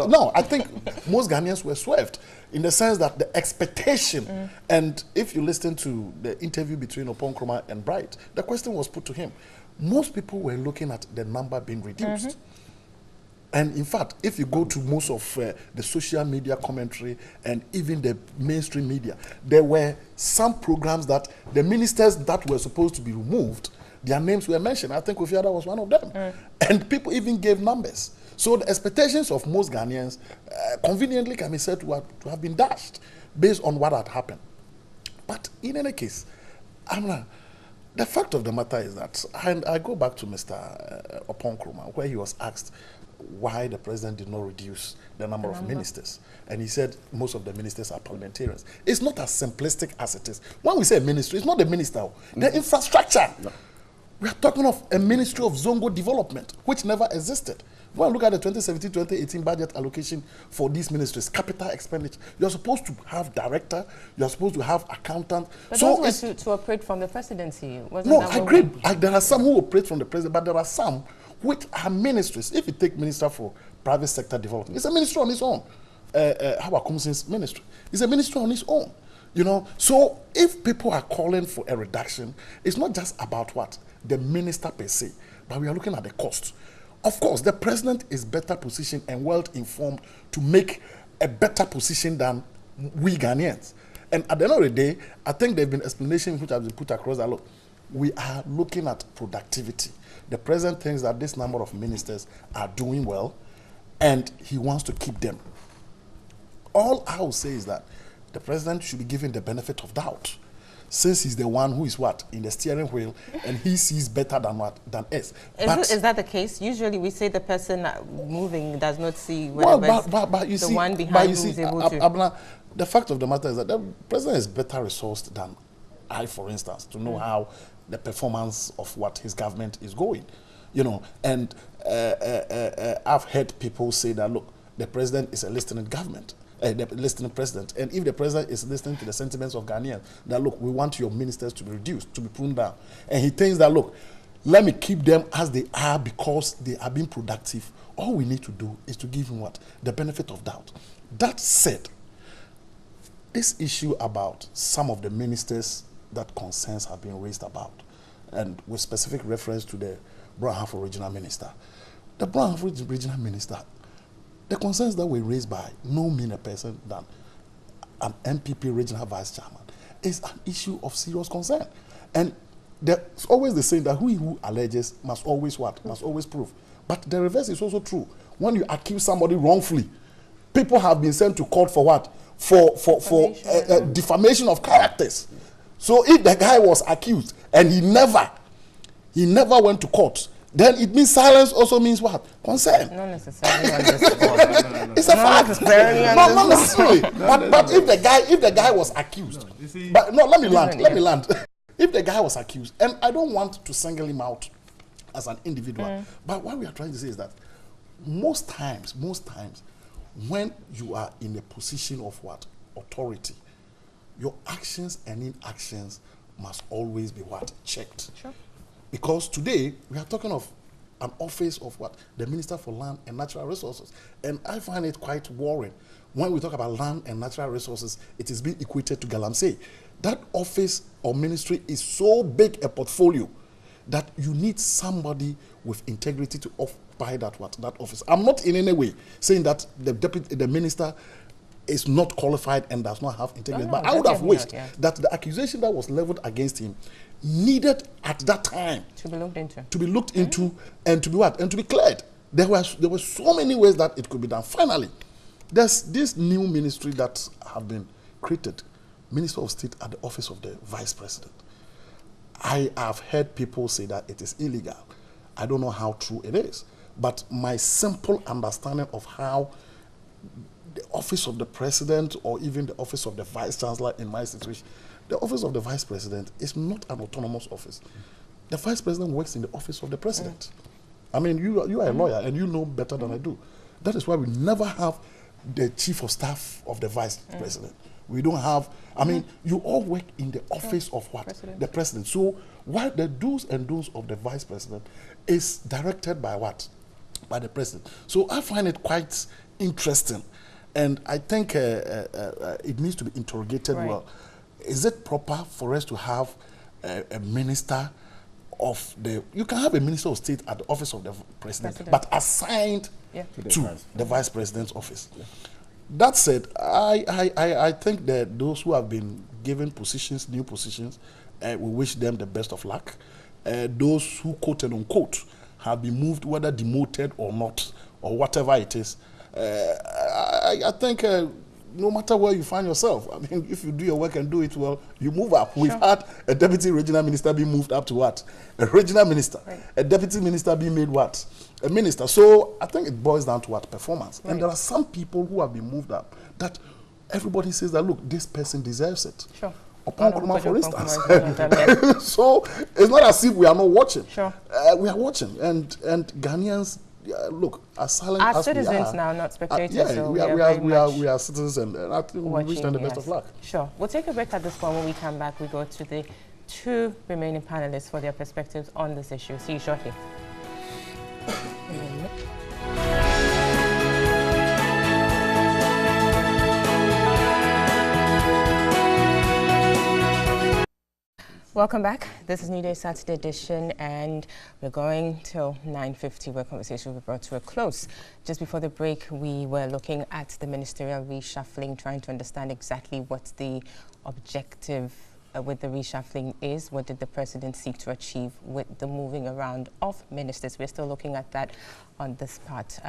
Speaker 2: No, I think most Ghanaians were swerved in the sense that the expectation, and if you listen to the interview between Oppong Nkrumah and Bright, the question was put to him. Most people were looking at the number being reduced. And in fact, if you go to most of the social media commentary and even the mainstream media, there were some programs that the ministers that were supposed to be removed, their names were mentioned. I think Kofiada was one of them. And people even gave numbers. So the expectations of most Ghanaians conveniently can be said to have been dashed based on what had happened. But in any case, the fact of the matter is that, and I go back to Mr. Oppong Nkrumah, where he was asked why the president did not reduce the number of ministers. And he said most of the ministers are parliamentarians. It's not as simplistic as it is. When we say ministry, it's not the minister, the infrastructure. No. We are talking of a ministry of Zongo development, which never existed. When you look at the 2017-2018 budget allocation for these ministries, capital expenditure, you're supposed to have director, you're supposed to have accountant.
Speaker 1: But so those were to operate from the presidency.
Speaker 2: No, I agree. There are some who operate from the president, but there are some which are ministries. If you take Minister for Private Sector Development, it's a ministry on its own. Hawakumsin's ministry, it's a ministry on its own. You know, so if people are calling for a reduction, it's not just about what? The minister per se, but we are looking at the cost. Of course, the president is better positioned and well informed to make a better position than we Ghanaians. And at the end of the day, I think there have been explanations which have been put across that, look, we are looking at productivity. The president thinks that this number of ministers are doing well, and he wants to keep them. All I will say is that the president should be given the benefit of doubt, since he's the one who is what? In the steering wheel, and he sees better than what? Than us.
Speaker 1: Is that the case? Usually we say the person moving does not see whatever
Speaker 2: but you
Speaker 1: the
Speaker 2: see,
Speaker 1: one behind who is able to.
Speaker 2: Abna, the fact of the matter is that the president is better resourced than I, for instance, to know how the performance of what his government is going. You know, and I've heard people say that, look, the president is a listening government. The listening president, and if the president is listening to the sentiments of Ghanaians, that look, we want your ministers to be reduced, to be pruned down, and he thinks that, look, let me keep them as they are because they are being productive. All we need to do is to give him what? The benefit of doubt. That said, this issue about some of the ministers that concerns have been raised about, and with specific reference to the Brown Half Regional Minister, the Brown Half Regional Minister, the concerns that were raised by no meaner person than an MPP regional vice chairman is an issue of serious concern. And there's always the saying that who alleges must always what? Must always prove. But the reverse is also true. When you accuse somebody wrongfully, people have been sent to court for what? For defamation of characters. So if the guy was accused and he never went to court, then it means silence also means what? Consent.
Speaker 1: Not necessarily on this spot.
Speaker 2: It's a fact. Not necessarily. But if the guy was accused, let me land. If the guy was accused, and I don't want to single him out as an individual, but what we are trying to say is that most times, when you are in a position of what? Authority, your actions and inactions must always be what? Checked. Sure. Because today, we are talking of an office of what? The Minister for Land and Natural Resources. And I find it quite worrying. When we talk about land and natural resources, it is being equated to Galamsey. That office or ministry is so big a portfolio that you need somebody with integrity to occupy that office. I'm not in any way saying that the minister is not qualified and does not have integrity. But I would have wished that the accusation that was leveled against him needed at that time
Speaker 1: to be looked into,
Speaker 2: and to be what? And to be cleared. There were so many ways that it could be done. Finally, there's this new ministry that have been created, Minister of State at the office of the Vice President. I have heard people say that it is illegal. I don't know how true it is. But my simple understanding of how the office of the President or even the office of the Vice Chancellor in my situation, the office of the Vice President is not an autonomous office. The Vice President works in the office of the President. I mean, you are a lawyer and you know better than I do. That is why we never have the Chief of Staff of the Vice President. We don't have, I mean, you all work in the office of what? The President. So what the do's and don'ts of the Vice President is directed by what? By the President. So I find it quite interesting. And I think it needs to be interrogated well. Is it proper for us to have a minister of the, you can have a Minister of State at the office of the President. But assigned to the Vice President's office? That said, I think that those who have been given positions, new positions, we wish them the best of luck. Those who, quote and unquote, have been moved, whether demoted or not, or whatever it is, I think no matter where you find yourself, I mean, if you do your work and do it well, you move up. We've had a deputy regional minister being moved up to what? A regional minister. A deputy minister being made what? A minister. So I think it boils down to what? Performance. And there are some people who have been moved up that everybody says that, look, this person deserves it. Upon Nkrumah, for instance. So it's not as if we are not watching. We are watching. And Ghanaians, look, as silent as
Speaker 1: citizens
Speaker 2: we are,
Speaker 1: now, not spectators.
Speaker 2: So we are citizens, and I think we wish them the best of luck.
Speaker 1: Sure. We'll take a break at this point. When we come back, we go to the 2 remaining panelists for their perspectives on this issue. See you shortly. Welcome back. This is New Day Saturday edition, and we're going till 9:50 where conversation will be brought to a close. Just before the break, we were looking at the ministerial reshuffling, trying to understand exactly what the objective with the reshuffling is. What did the president seek to achieve with the moving around of ministers? We're still looking at that on this part,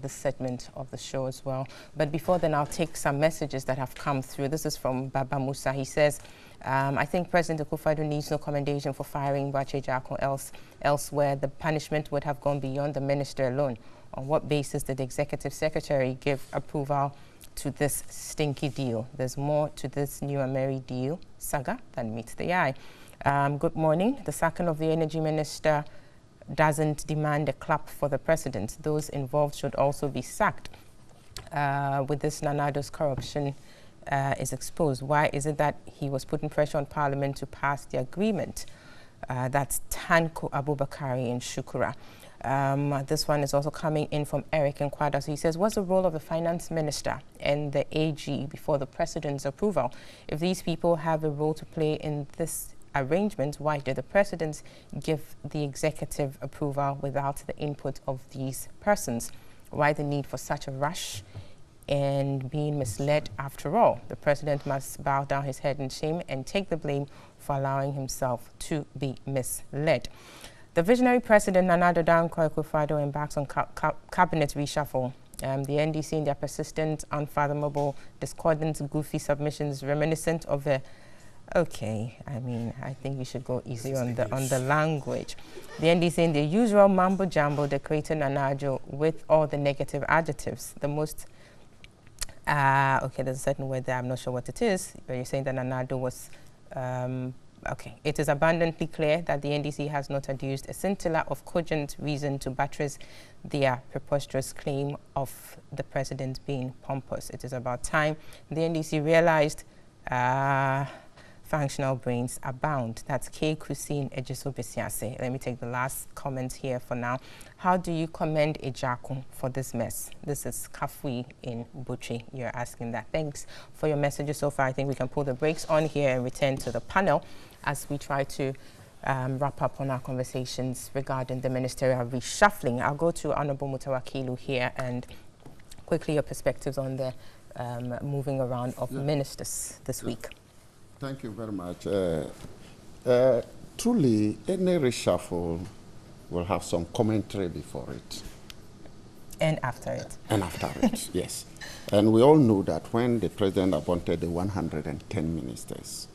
Speaker 1: this segment of the show as well. But before then, I'll take some messages that have come through. This is from Baba Musa. He says, I think President Akufo-Addo needs no commendation for firing Boakye Jarko. Elsewhere, the punishment would have gone beyond the minister alone. On what basis did the executive secretary give approval to this stinky deal? There's more to this new Ameri deal saga than meets the eye. Good morning. The sacking of the energy minister doesn't demand a clap for the president. Those involved should also be sacked. With this, Nanado's corruption is exposed. Why is it that he was putting pressure on Parliament to pass the agreement? That's Tanko Abubakari in Shukura. This one is also coming in from Eric in Kwada. So he says, what's the role of the finance minister and the AG before the president's approval? If these people have a role to play in this arrangement, why did the president give the executive approval without the input of these persons? Why the need for such a rush and being misled after all? The president must bow down his head in shame and take the blame for allowing himself to be misled. The visionary president, Nana Addo Akufo-Addo, embarks on cabinet reshuffle. The NDC in their persistent, unfathomable, discordant, goofy submissions reminiscent of the okay, I mean, I think you should go easy on the language. The NDC in the usual mambo jumbo decorated Nana Addo with all the negative adjectives. The most okay, there's a certain word there, I'm not sure what it is, but you're saying that Nana Addo was okay. It is abundantly clear that the NDC has not adduced a scintilla of cogent reason to buttress their preposterous claim of the president being pompous. It is about time the NDC realized functional brains abound. That's K. Kusin Ejiso Besiase. Let me take the last comment here for now. How do you commend Ejaku for this mess? This is Kafui in Buchi. You're asking that. Thanks for your messages so far. I think we can pull the brakes on here and return to the panel as we try to wrap up on our conversations regarding the ministerial reshuffling. I'll go to Honorable Mutawakilu here and quickly your perspectives on the moving around of ministers this week.
Speaker 3: Thank you very much. Truly, any reshuffle will have some commentary before it.
Speaker 1: And after it.
Speaker 3: And after it, yes. And we all know that when the president appointed the 110 ministers,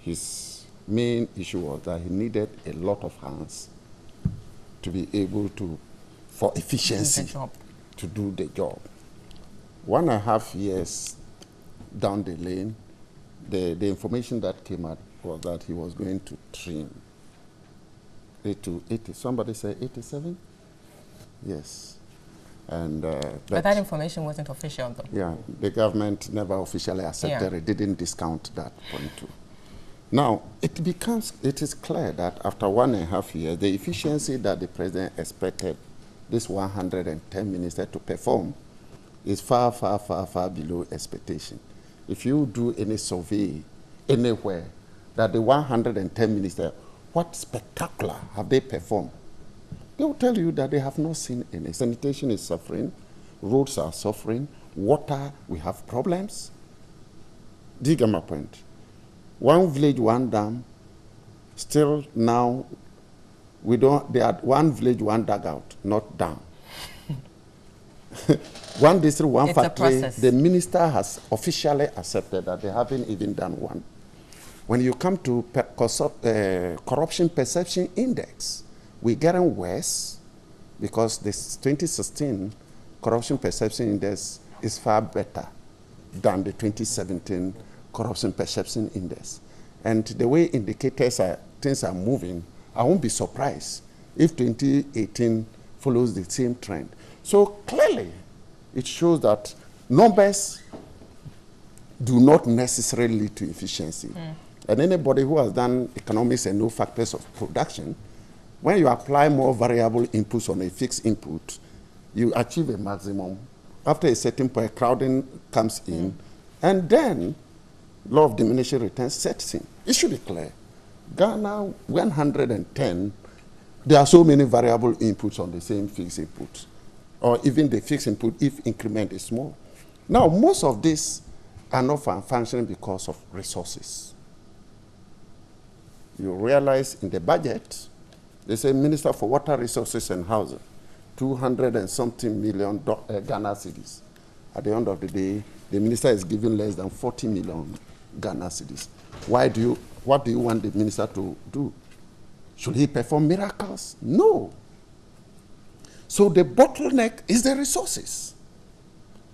Speaker 3: his main issue was that he needed a lot of hands to be able to, for efficiency, to do the job. 1.5 years down the lane, the information that came out was that he was going to trim it to 80. Somebody say 87? Yes. And
Speaker 1: but that information wasn't official, though.
Speaker 3: Yeah, the government never officially accepted it, didn't discount that point too. Now, it is clear that after 1.5 years, the efficiency that the president expected this 110 ministers to perform is far, far, far, far below expectation. If you do any survey anywhere that the 110 ministers, what spectacular have they performed? They will tell you that they have not seen any. Sanitation is suffering, roads are suffering, water, we have problems. Do you get my point? One village, one dam, still now, they are one village, one dugout, not dam. One district, one factory, the minister has officially accepted that they haven't even done one. When you come to corruption perception index, we're getting worse because this 2016 corruption perception index is far better than the 2017 corruption perception index. And the way indicators things are moving, I won't be surprised if 2018 follows the same trend. So clearly, it shows that numbers do not necessarily lead to efficiency. And anybody who has done economics and know factors of production, when you apply more variable inputs on a fixed input, you achieve a maximum. After a certain point, crowding comes in, and then law of diminishing returns sets in. It should be clear. Ghana, 110, there are so many variable inputs on the same fixed input, or even the fixed input if increment is small. Now, most of these are not functioning because of resources. You realize in the budget, they say Minister for Water Resources and Housing, 200 and something million Ghana cedis. At the end of the day, the minister is giving less than 40 million Ghana cedis. What do you want the minister to do? Should he perform miracles? No. So the bottleneck is the resources.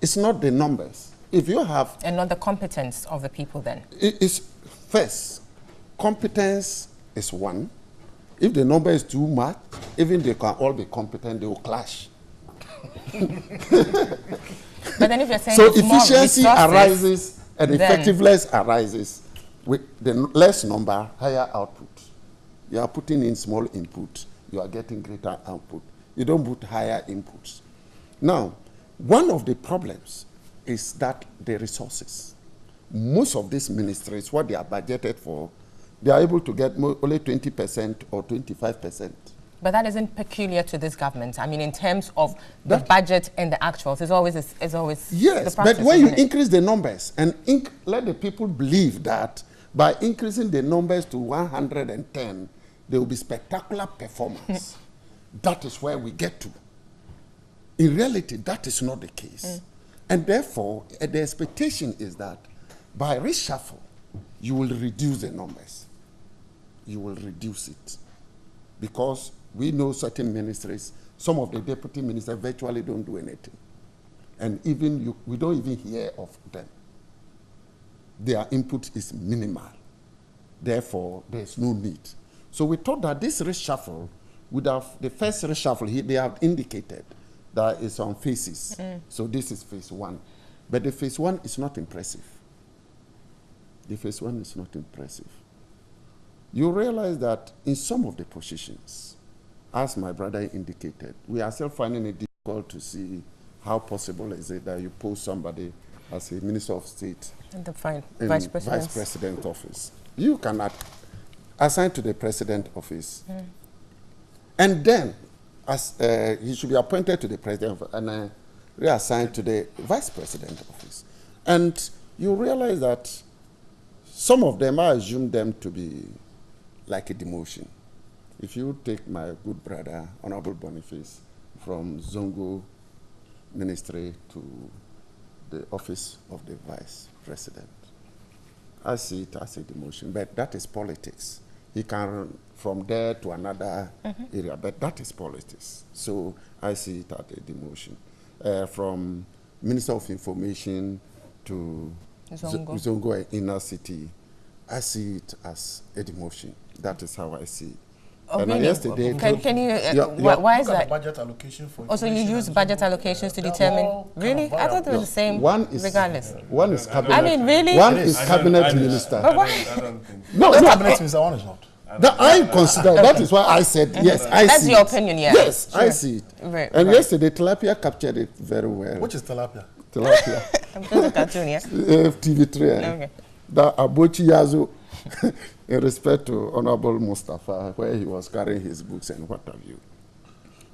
Speaker 3: It's not the numbers. If you have...
Speaker 1: And not the competence of the people then?
Speaker 3: It's first, competence is one. If the number is too much, even they can all be competent, they will clash.
Speaker 1: But then if you're saying
Speaker 3: so efficiency arises and effectiveness arises with the less number, higher output. You are putting in small input, you are getting greater output. You don't put higher inputs. Now, one of the problems is that the resources. Most of these ministries, what they are budgeted for, they are able to get only 20% or 25%.
Speaker 1: But that isn't peculiar to this government. I mean, in terms of the budget and the actuals, it's always
Speaker 3: yes, the process, but when you increase the numbers and let the people believe that by increasing the numbers to 110, there will be spectacular performance. That is where we get to. In reality, that is not the case. And therefore, the expectation is that by reshuffle, you will reduce the numbers. You will reduce it. Because we know certain ministries, some of the deputy ministers virtually don't do anything. And even we don't even hear of them. Their input is minimal. Therefore, there's no need. So we thought that this reshuffle would have, the first reshuffle, they have indicated that it's on phases. So this is phase one. But the phase one is not impressive. The phase one is not impressive. You realize that in some of the positions, as my brother indicated, we are still finding it difficult to see how possible is it that you post somebody as a Minister of State
Speaker 1: in the Vice
Speaker 3: President office. You cannot assign to the President office. And then, as he should be appointed to the President and reassigned to the Vice President office. And you realize that some of them, I assume them to be like a demotion. If you take my good brother, Honorable Boniface, from Zongo ministry to the office of the vice president. I see it as a demotion, but that is politics. He can run from there to another area, but that is politics. So I see it as a demotion. From Minister of Information to Zongo Inner City, I see it as a demotion. That is how I see it.
Speaker 1: Oh,
Speaker 3: and
Speaker 1: really?
Speaker 3: yesterday,
Speaker 1: Can you, why is that?
Speaker 2: Budget allocation for
Speaker 1: Also, you use budget allocations to determine? Really? I thought they were the same regardless.
Speaker 3: One is cabinet.
Speaker 1: I mean, really?
Speaker 3: One is cabinet minister.
Speaker 1: But why?
Speaker 3: No,
Speaker 2: cabinet minister, one is not.
Speaker 3: That I consider, that is why I said yes, I
Speaker 1: That's
Speaker 3: see
Speaker 1: your
Speaker 3: it.
Speaker 1: opinion, yeah.
Speaker 3: Yes,
Speaker 1: Sure.
Speaker 3: I see it.
Speaker 1: Right,
Speaker 3: And
Speaker 1: right.
Speaker 3: yesterday, Tilapia captured it very well.
Speaker 2: Which is tilapia?
Speaker 3: Tilapia.
Speaker 1: I'm just a cartoon, yeah?
Speaker 3: TV3.
Speaker 1: Okay.
Speaker 3: That Abochi Yazu, in respect to Honorable Mustafa, where he was carrying his books and what have you.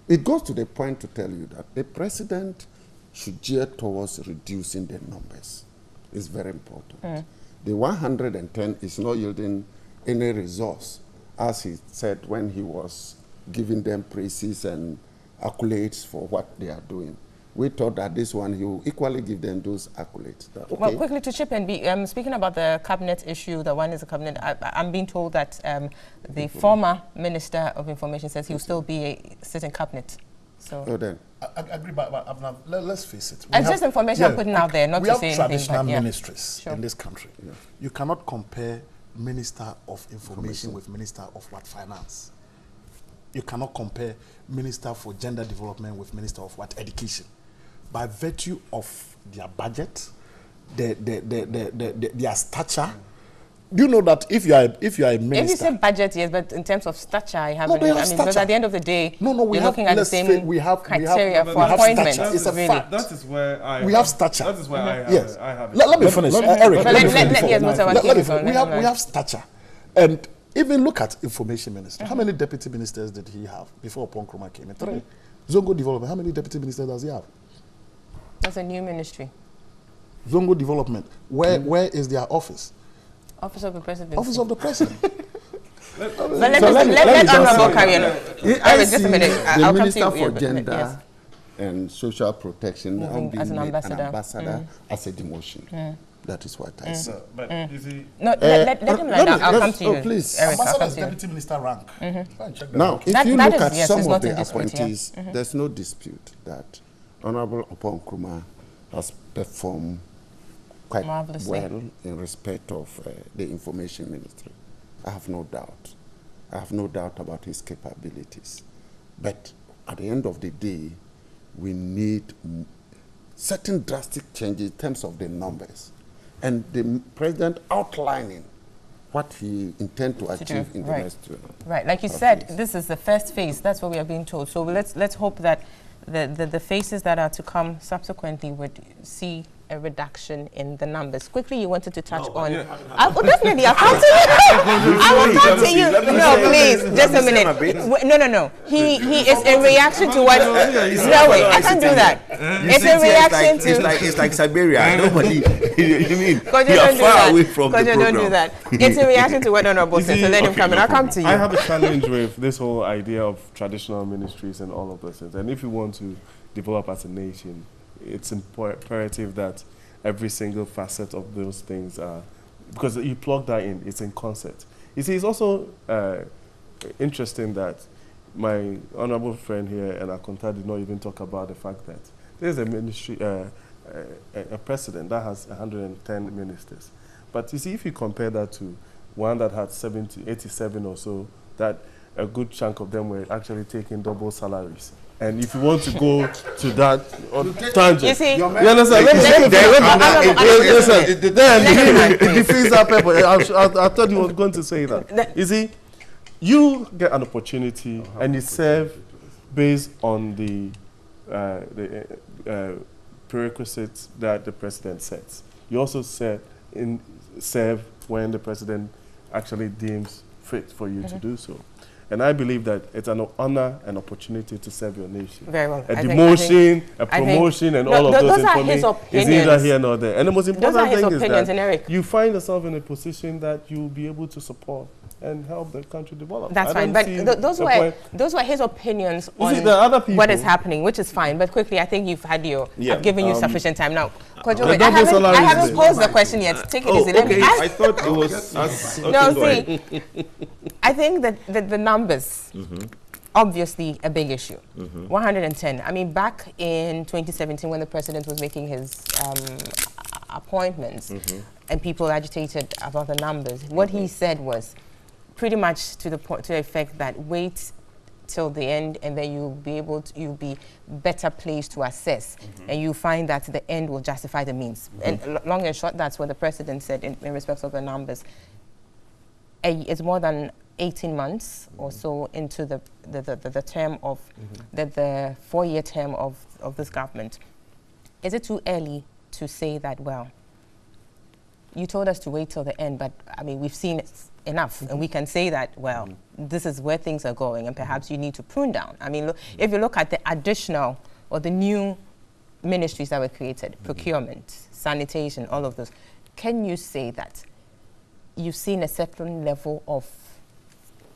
Speaker 3: It goes to the point to tell you that the president should gear towards reducing the numbers. It's very important. The 110 is not yielding any resource, as he said when he was giving them praises and accolades for what they are doing. We thought that this one, he will equally give them those accolades. That, okay.
Speaker 1: Well, quickly to chip in, speaking about the cabinet issue, the one is a cabinet, I'm being told that the former Minister of Information says he will still be a sitting cabinet. So.
Speaker 3: So then.
Speaker 2: I agree, but let's face it.
Speaker 1: It's just information I'm putting out there, not to say anything.
Speaker 2: We have traditional
Speaker 1: but, yeah.
Speaker 2: ministries in this country. Yeah. You cannot compare Minister of Information with Minister of what? Finance. You cannot compare Minister for Gender Development with Minister of what? Education. By virtue of their budget, their stature. Do you know that if you are a minister?
Speaker 1: If you say budget, yes, but in terms of stature, I haven't.
Speaker 2: No,
Speaker 1: I mean, because at the end of the day,
Speaker 2: we're
Speaker 1: looking at the same criteria for appointment.
Speaker 2: It's a fact.
Speaker 5: That is where I
Speaker 2: have stature.
Speaker 5: That is where I have.
Speaker 2: Yes.
Speaker 5: I have.
Speaker 2: Let me finish, Eric.
Speaker 1: Let me finish.
Speaker 2: We have stature, and even look at information minister. How many deputy ministers did he have before Nkrumah came in? 3. Zongo Development. How many deputy ministers does he have?
Speaker 1: That's a new ministry.
Speaker 2: Zongo Development. Where is their office?
Speaker 1: Office of the President.
Speaker 2: Office of the President.
Speaker 1: Let Honorable carry on.
Speaker 3: Just
Speaker 1: a minute.
Speaker 3: The Minister for Gender and Social Protection
Speaker 1: as an ambassador,
Speaker 3: as a demotion. That is what I say.
Speaker 5: But you see,
Speaker 1: no, let him lie down. I'll come to you.
Speaker 3: Please.
Speaker 1: Eric,
Speaker 2: Ambassador is deputy minister rank.
Speaker 3: Now, if you look at some of the appointees, there's no dispute that Honorable Nkrumah has performed quite well in respect of the information ministry. I have no doubt. I have no doubt about his capabilities. But at the end of the day, we need certain drastic changes in terms of the numbers. And the president outlining what he intends to achieve in the next 2 years.
Speaker 1: Right, like you said, this is the first phase. That's what we are being told. So let's hope that the phases that are to come subsequently would see a reduction in the numbers. Quickly, you wanted to touch on... definitely, I'll come to you. I will come to you. No, please, just a minute. No. He is in reaction to what... No, wait, I can't do that. It's in reaction to...
Speaker 4: It's like Siberia. Nobody... You mean?
Speaker 1: You're
Speaker 4: far away from the program.
Speaker 1: Don't do that. It's in reaction to what Honorable said, so let him come in. I'll come to you.
Speaker 5: I have a challenge with this whole idea of traditional ministries and all of those things. And if you want to develop as a nation, it's imperative that every single facet of those things are, because you plug that in, it's in concert. You see, it's also interesting that my honorable friend here and Akonta did not even talk about the fact that there's a ministry, a president that has 110 ministers. But you see, if you compare that to one that had 87 or so, that a good chunk of them were actually taking double salaries. And if you want to go to that tangent, you see, you understand? It defeats that purpose. I thought you were going to say that. You see, you get an opportunity and you serve based on the prerequisites that the president sets. You also serve when the president actually deems fit for you to do so. And I believe that it's an honor and opportunity to serve your nation.
Speaker 1: Very well.
Speaker 5: A demotion, a promotion, and all of those things is either here nor there. And the most important thing is that you find yourself in a position that you'll be able to support and help the country develop.
Speaker 1: That's fine, but those were his opinions on what is happening, which is fine. But quickly, I think you've had I've given you sufficient time now. Kojo, wait, I haven't posed the question yet. Take it easy.
Speaker 4: Okay. I thought it was.
Speaker 1: No, see, I think that the numbers. Obviously a big issue. 110. I mean, back in 2017 when the president was making his appointments and people agitated about the numbers, what he said was pretty much to the effect that wait till the end and then you'll be better placed to assess and you find that the end will justify the means. And long and short, that's what the president said in respect of the numbers. It's more than 18 months or so into the term of the 4-year term of this government. Is it too early to say that, well, you told us to wait till the end, but I mean, we've seen it enough and we can say that, well, this is where things are going and perhaps you need to prune down. I mean, if you look at the additional or the new ministries that were created, procurement, sanitation, all of those, can you say that you've seen a certain level of,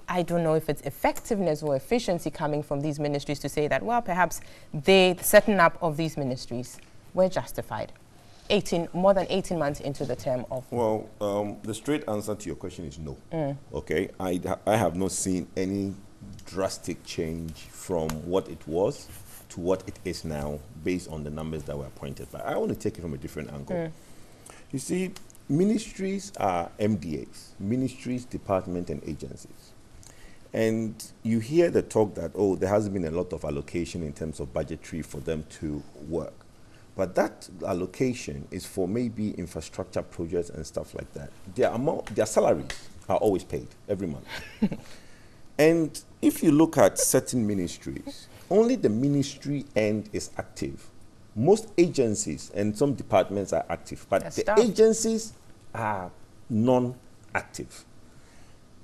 Speaker 1: I don't know if it's effectiveness or efficiency coming from these ministries to say that, well, perhaps the setting up of these ministries were justified more than 18 months into the term of...
Speaker 4: Well, the straight answer to your question is no. Okay, I have not seen any drastic change from what it was to what it is now based on the numbers that were pointed. But I want to take it from a different angle. You see, ministries are MDAs, ministries, departments, and agencies. And you hear the talk that, oh, there hasn't been a lot of allocation in terms of budgetary for them to work. But that allocation is for maybe infrastructure projects and stuff like that. Their salaries are always paid every month. And if you look at certain ministries, only the ministry end is active. Most agencies and some departments are active, but the agencies are non-active.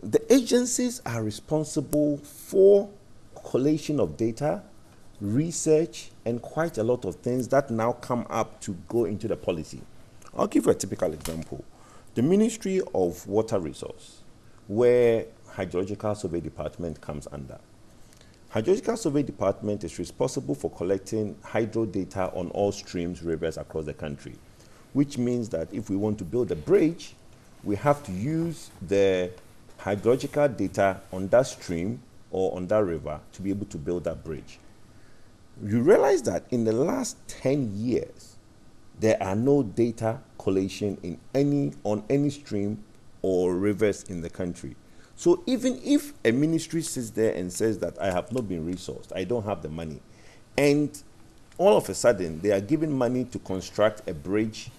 Speaker 4: The agencies are responsible for collation of data, research, and quite a lot of things that now come up to go into the policy. I'll give you a typical example. The Ministry of Water Resource, where Hydrological Survey Department comes under. Hydrological Survey Department is responsible for collecting hydro data on all streams, rivers across the country, which means that if we want to build a bridge, we have to use the hydrological data on that stream or on that river to be able to build that bridge. You realize that in the last 10 years, there are no data collation on any stream or rivers in the country. So even if a ministry sits there and says that I have not been resourced, I don't have the money, and all of a sudden they are given money to construct a bridge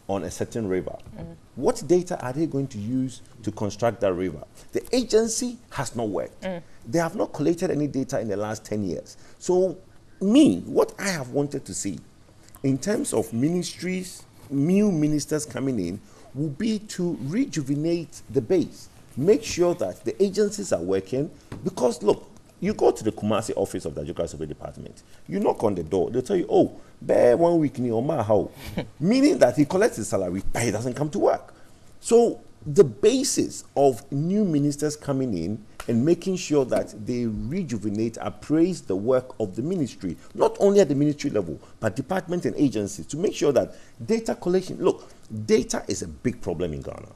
Speaker 4: on a certain river, what data are they going to use to construct that river? The agency has not worked. They have not collated any data in the last 10 years. So what I have wanted to see in terms of ministries, new ministers coming in, will be to rejuvenate the base. Make sure that the agencies are working, because look, you go to the Kumasi office of the Hydrological Survey Department, you knock on the door, they'll tell you, oh, bear 1 week in your how, meaning that he collects his salary, but he doesn't come to work. So the basis of new ministers coming in and making sure that they rejuvenate, appraise the work of the ministry, not only at the ministry level, but department and agencies, to make sure that data collection, look, data is a big problem in Ghana.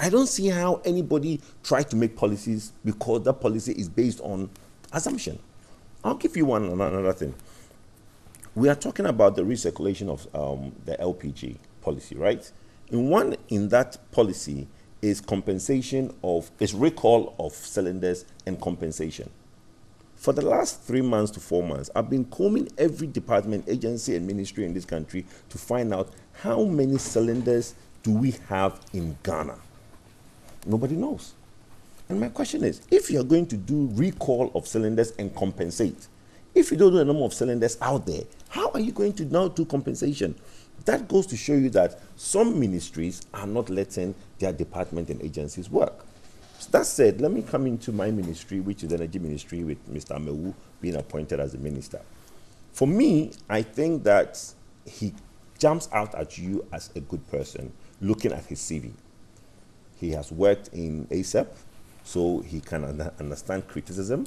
Speaker 4: I don't see how anybody tries to make policies because that policy is based on assumption. I'll give you another thing. We are talking about the recirculation of the LPG policy, right? In that policy is recall of cylinders and compensation. For the last 3 months to 4 months, I've been combing every department, agency, and ministry in this country to find out how many cylinders do we have in Ghana. Nobody knows. And my question is, if you're going to do recall of cylinders and compensate, if you don't know the number of cylinders out there, how are you going to now do compensation? That goes to show you that some ministries are not letting their department and agencies work. So that said, let me come into my ministry, which is the Energy Ministry, with Mr. Amewu being appointed as a minister. For me, I think that he jumps out at you as a good person looking at his CV. He has worked in ASEP, so he can understand criticism.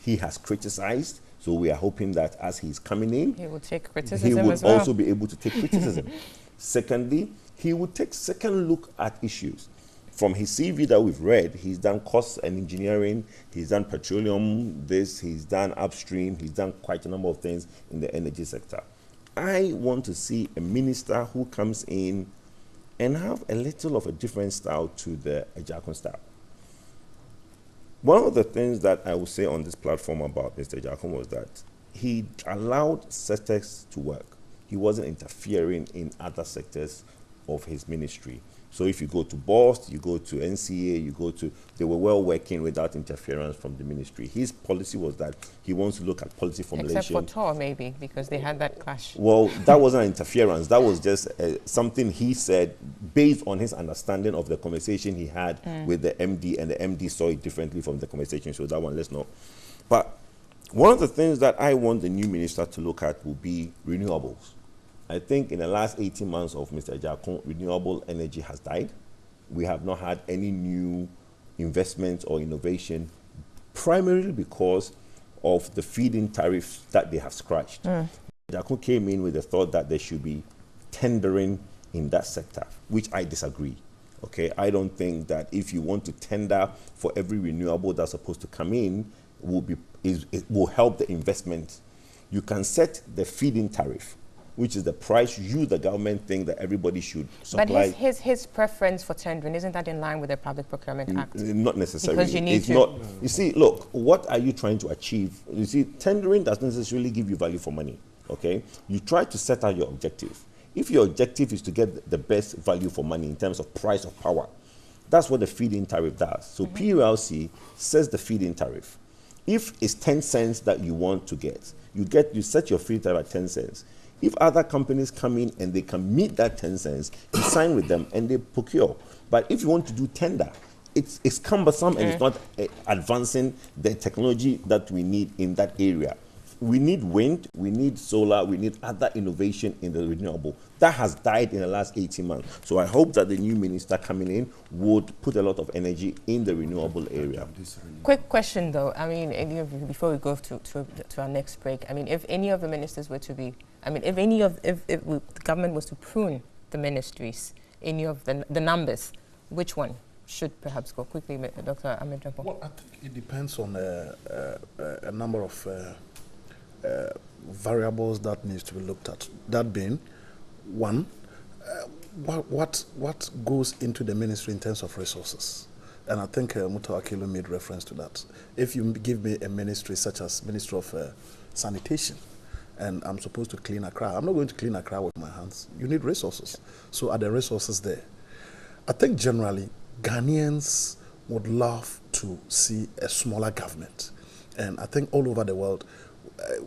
Speaker 4: He has criticized, so we are hoping that as he's coming in,
Speaker 1: he will take criticism
Speaker 4: he would
Speaker 1: as well.
Speaker 4: also be able to take criticism. Secondly, he would take second look at issues. From his CV that we've read, he's done cost and engineering, he's done petroleum, he's done upstream, he's done quite a number of things in the energy sector. I want to see a minister who comes in and have a little of a different style to the Ejakun style. One of the things that I will say on this platform about Mr. Ejakun was that he allowed sectors to work. He wasn't interfering in other sectors of his ministry. So if you go to BOST, you go to NCA, they were well working without interference from the ministry. His policy was that he wants to look at policy formulation.
Speaker 1: Except for TOR, maybe, because they had that clash.
Speaker 4: Well, that wasn't interference. That was just something he said based on his understanding of the conversation he had with the MD, and the MD saw it differently from the conversation. So that one, let's not. But one of the things that I want the new minister to look at will be renewables. I think in the last 18 months of Mr. Ejakun, renewable energy has died. We have not had any new investment or innovation, primarily because of the feed-in tariffs that they have scratched. Ejakun came in with the thought that there should be tendering in that sector, which I disagree. Okay, I don't think that if you want to tender for every renewable that's supposed to come in, it will help the investment. You can set the feed-in tariff, which is the price you, the government, think that everybody should supply.
Speaker 1: But his preference for tendering, isn't that in line with the Public Procurement Act?
Speaker 4: Not necessarily.
Speaker 1: Because you need
Speaker 4: it's not. You see, look, what are you trying to achieve? You see, tendering doesn't necessarily give you value for money, okay? You try to set out your objective. If your objective is to get the best value for money in terms of price of power, that's what the feed-in tariff does. So PULC sets the feed-in tariff. If it's 10 cents that you want to get, you set your feed-in tariff at 10 cents. If other companies come in and they can meet that 10 cents, you sign with them and they procure. But if you want to do tender, it's cumbersome and it's not advancing the technology that we need in that area. We need wind, we need solar, we need other innovation in the renewable. That has died in the last 18 months. So I hope that the new minister coming in would put a lot of energy in the renewable area.
Speaker 1: Quick question though, I mean, before we go to our next break, I mean, if any of the ministers were to be, I mean, if the government was to prune the ministries, any of the numbers, which one should perhaps go quickly, Dr. Ahmed Japo?
Speaker 2: Well, I think it depends on a number of variables that needs to be looked at. That being, one, what goes into the ministry in terms of resources? And I think Muto Akilu made reference to that. If you give me a ministry such as Ministry of Sanitation, and I'm supposed to clean Accra, I'm not going to clean Accra with my hands. You need resources. So are the resources there? I think generally Ghanaians would love to see a smaller government. And I think all over the world,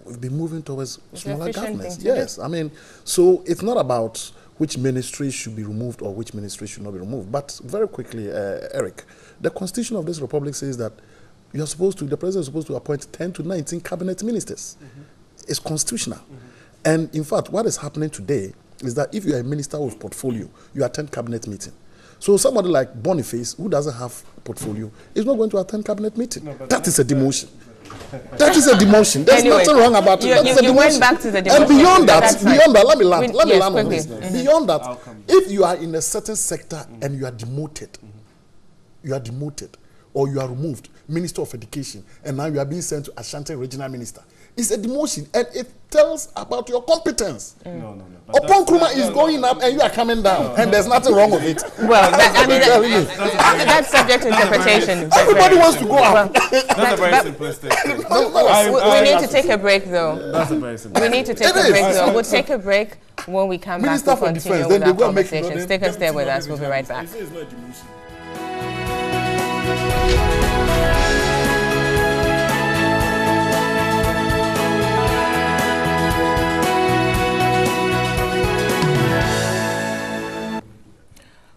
Speaker 2: we've been moving towards smaller governments. Yes, I mean, so it's not about which ministry should be removed or which ministry should not be removed. But very quickly, Eric, the Constitution of this Republic says that the President is supposed to appoint 10 to 19 cabinet ministers. It's constitutional. And in fact, what is happening today is that if you are a minister with portfolio, you attend cabinet meeting. So somebody like Boniface, who doesn't have portfolio, is not going to attend cabinet meeting. No, that is a demotion. That is a demotion. There's nothing wrong about it.
Speaker 1: You went back to the demotion.
Speaker 2: And beyond that, let me land on this. Beyond that, if you are in a certain sector and you are demoted, or you are removed, Minister of Education, and now you are being sent to Ashanti Regional Minister, it's a demotion, and it tells about your competence.
Speaker 5: No.
Speaker 2: Upon Nkrumah is going up and you are coming down, and there's nothing wrong with it.
Speaker 1: Well, that's subject to interpretation.
Speaker 2: Everybody wants to go up.
Speaker 5: That's a very simplistic thing.
Speaker 1: We need to take a break, though.
Speaker 5: That's a very simplistic.
Speaker 1: We need to take a break, though. We'll take a break. When we come back, we'll continue with our conversation. Stick and stay with us. We'll be right back.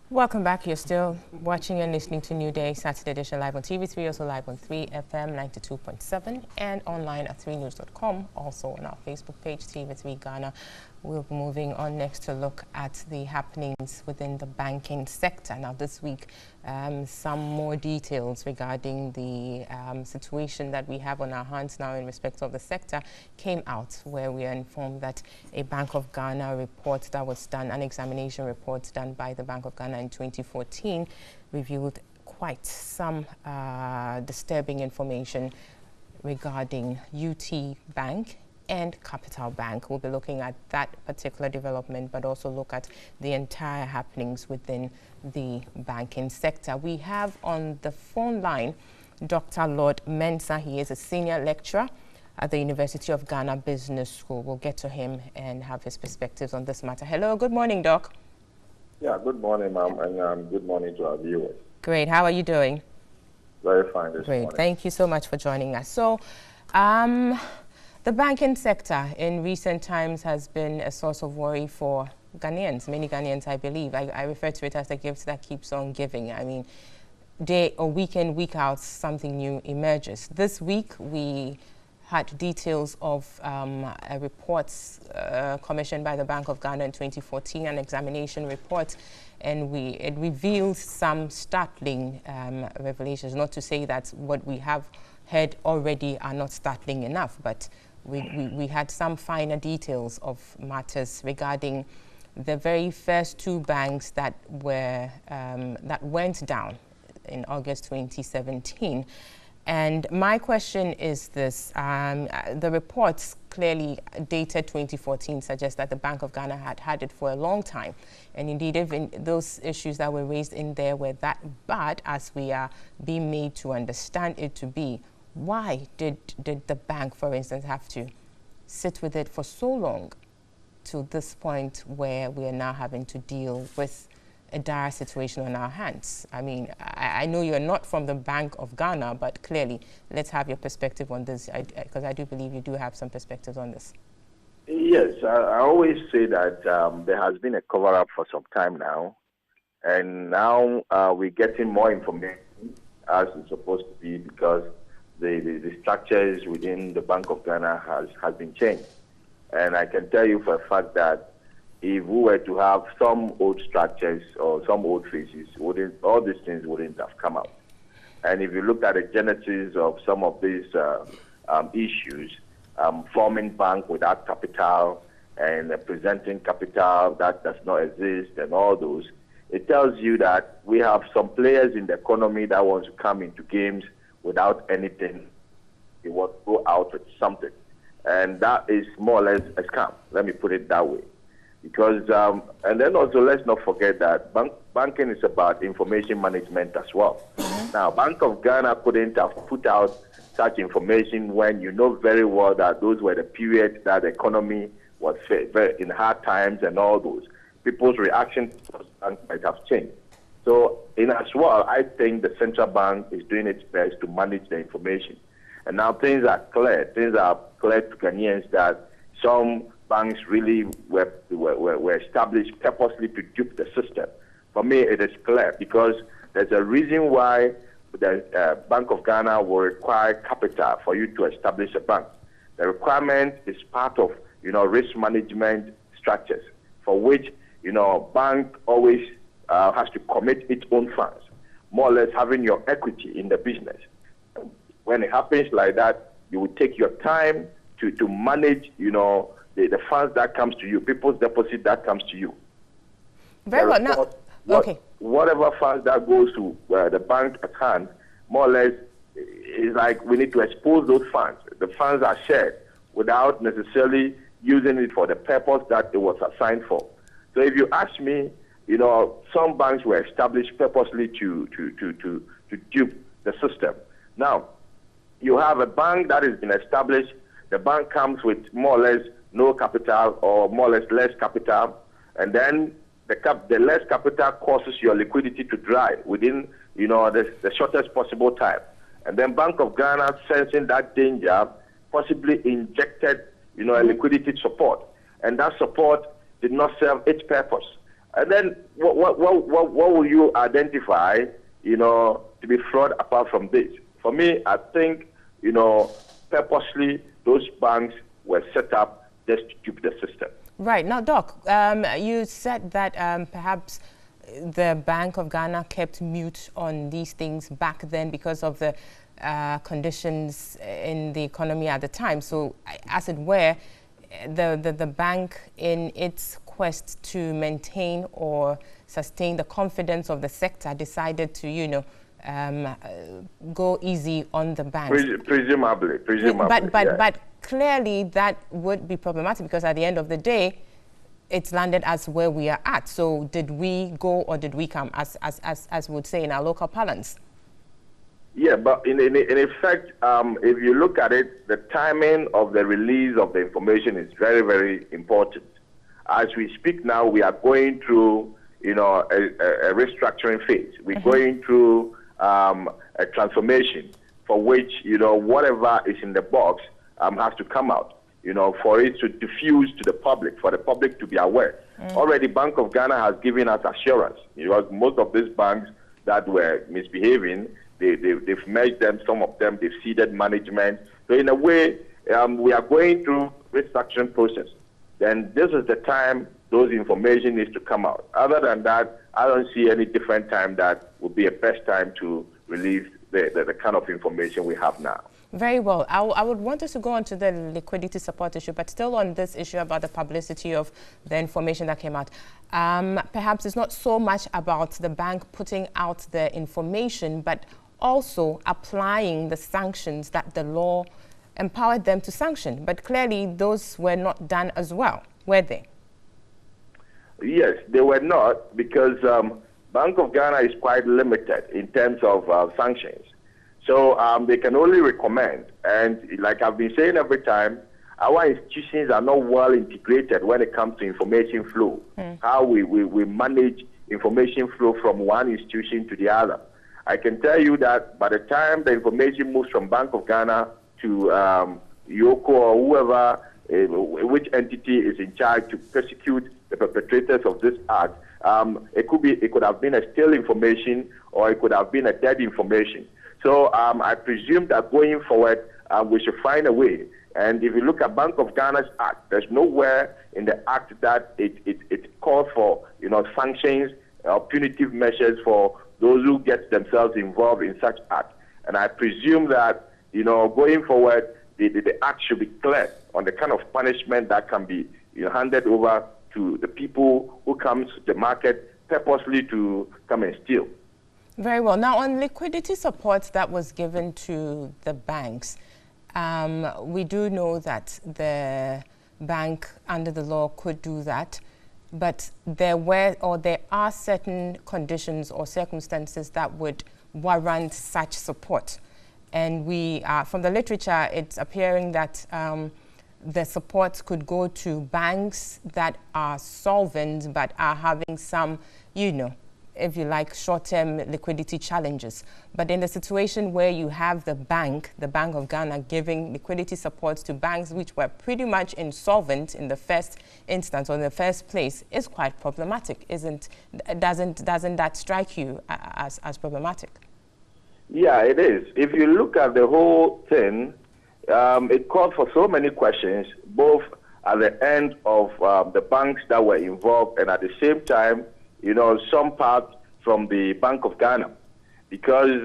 Speaker 1: Welcome back. You're still watching and listening to New Day, Saturday edition, live on TV3, also live on 3FM 92.7 and online at 3news.com, also on our Facebook page, TV3 Ghana. We'll be moving on next to look at the happenings within the banking sector. Now this week, some more details regarding the situation that we have on our hands now in respect of the sector came out, where we are informed that a Bank of Ghana report that was done, an examination report done by the Bank of Ghana in 2014, revealed quite some disturbing information regarding UT Bank and Capital Bank. We'll be looking at that particular development, but also look at the entire happenings within the banking sector. We have on the phone line Dr. Lord Mensah. He is a senior lecturer at the University of Ghana Business School. We'll get to him and have his perspectives on this matter. Hello, good morning, Doc.
Speaker 8: Yeah, good morning, ma'am, and good morning to our viewers.
Speaker 1: Great, how are you doing?
Speaker 8: Very fine this
Speaker 1: Great,
Speaker 8: morning.
Speaker 1: thank you so much for joining us. So, the banking sector in recent times has been a source of worry for Ghanaians, many Ghanaians, I believe. I refer to it as the gift that keeps on giving. I mean, day or week in, week out, something new emerges. This week, we had details of a report commissioned by the Bank of Ghana in 2014, an examination report, and it revealed some startling revelations. Not to say that what we have heard already are not startling enough, but we had some finer details of matters regarding the very first two banks that were that went down in August 2017. And my question is this: the reports clearly dated 2014 suggest that the Bank of Ghana had it for a long time, and indeed even those issues that were raised in there were that bad as we are being made to understand it to be. Why did the bank, for instance, have to sit with it for so long to this point where we are now having to deal with a dire situation on our hands? I mean, I know you're not from the Bank of Ghana, but clearly, let's have your perspective on this, because I do believe you do have some perspectives on this.
Speaker 8: Yes, I always say that there has been a cover-up for some time now, and now we're getting more information as it's supposed to be, because the structures within the Bank of Ghana has been changed. And I can tell you for a fact that if we were to have some old structures or some old faces, all these things wouldn't have come out. And if you look at the genesis of some of these issues, forming bank without capital and presenting capital that does not exist and all those, it tells you that we have some players in the economy that want to come into games without anything. They want to go out with something. And that is more or less a scam. Let me put it that way. Because, and then also let's not forget that banking is about information management as well. Now, Bank of Ghana couldn't have put out such information when you know very well that those were the periods that the economy was very in hard times and all those. People's reaction to the bank might have changed. So, in as well, I think the central bank is doing its best to manage the information. And now things are clear. Things are clear to Ghanaians that some banks really were established purposely to dupe the system. For me, it is clear, because there's a reason why the Bank of Ghana will require capital for you to establish a bank. The requirement is part of, risk management structures, for which, bank always has to commit its own funds, more or less having your equity in the business. When it happens like that, you will take your time to manage, the funds that comes to you, people's deposit that comes to you.
Speaker 1: Very well. Now, okay.
Speaker 8: Whatever funds that goes to the bank at hand, more or less, is like we need to expose those funds. The funds are shared without necessarily using it for the purpose that it was assigned for. So if you ask me, some banks were established purposely to dupe the system. Now, you have a bank that has been established. The bank comes with more or less no capital, or more or less less capital, and then the less capital causes your liquidity to dry within the shortest possible time. And then Bank of Ghana, sensing that danger, possibly injected a liquidity support, and that support did not serve its purpose. And then what will you identify to be fraud apart from this? For me, I think purposely those banks were set up just to dupe the system.
Speaker 1: Right. Now, Doc, you said that perhaps the Bank of Ghana kept mute on these things back then because of the conditions in the economy at the time. So, as it were, the bank, in its quest to maintain or sustain the confidence of the sector, decided to, you know, go easy on the banks.
Speaker 8: Presumably.
Speaker 1: But clearly that would be problematic, because at the end of the day, it's landed as where we are at. So did we go or did we come, as we would say in our local parlance?
Speaker 8: Yeah, but in effect, if you look at it, the timing of the release of the information is very, very important. As we speak now, we are going through, you know, a restructuring phase. We're going through a transformation for which, you know, whatever is in the box has to come out, you know, for it to diffuse to the public, for the public to be aware. Already, Bank of Ghana has given us assurance, because most of these banks that were misbehaving, they've merged them, some of them, they've ceded management. So in a way, we are going through restructuring process. Then this is the time those information needs to come out. Other than that, I don't see any different time that would be a best time to release the kind of information we have now.
Speaker 1: Very well. I would want us to go on to the liquidity support issue, but still on this issue about the publicity of the information that came out. Perhaps it's not so much about the bank putting out the information, but also applying the sanctions that the law empowered them to sanction. But clearly those were not done as well, were they?
Speaker 8: Yes, they were not, because Bank of Ghana is quite limited in terms of sanctions. So they can only recommend. And like I've been saying every time, our institutions are not well integrated when it comes to information flow, how we manage information flow from one institution to the other. I can tell you that by the time the information moves from Bank of Ghana to Yoko or whoever, which entity is in charge to prosecute the perpetrators of this act, it could have been a stale information, or it could have been a dead information. So I presume that going forward, we should find a way. And if you look at Bank of Ghana's act, there's nowhere in the act that it calls for, you know, sanctions or punitive measures for those who get themselves involved in such act. And I presume that, you know, going forward, the act should be clear on the kind of punishment that can be, you know, handed over to the people who come to the market purposely to come and steal.
Speaker 1: Very well. Now, on liquidity support that was given to the banks, we do know that the bank under the law could do that, but there are certain conditions or circumstances that would warrant such support. And from the literature, it's appearing that the support could go to banks that are solvent but are having some, you know, if you like, short-term liquidity challenges. But in the situation where you have the Bank of Ghana, giving liquidity support to banks which were pretty much insolvent in the first instance or in the first place, is quite problematic, doesn't that strike you as problematic?
Speaker 8: Yeah, it is. If you look at the whole thing, it calls for so many questions, both at the end of the banks that were involved and at the same time, you know, some part from the Bank of Ghana. Because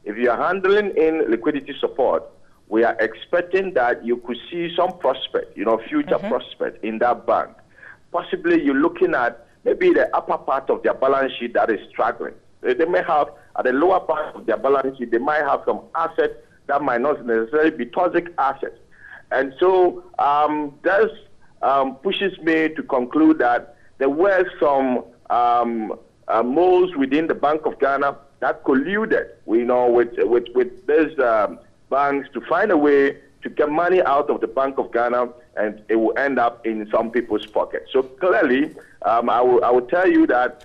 Speaker 8: if you are handling in liquidity support, we are expecting that you could see some prospect, you know, future prospect in that bank. Possibly you're looking at maybe the upper part of their balance sheet that is struggling. They may have, at the lower part of their balance sheet, they might have some assets that might not necessarily be toxic assets. And so this pushes me to conclude that there were some moles within the Bank of Ghana that colluded, you know, with these banks to find a way to get money out of the Bank of Ghana, and it will end up in some people's pockets. So clearly, I will tell you that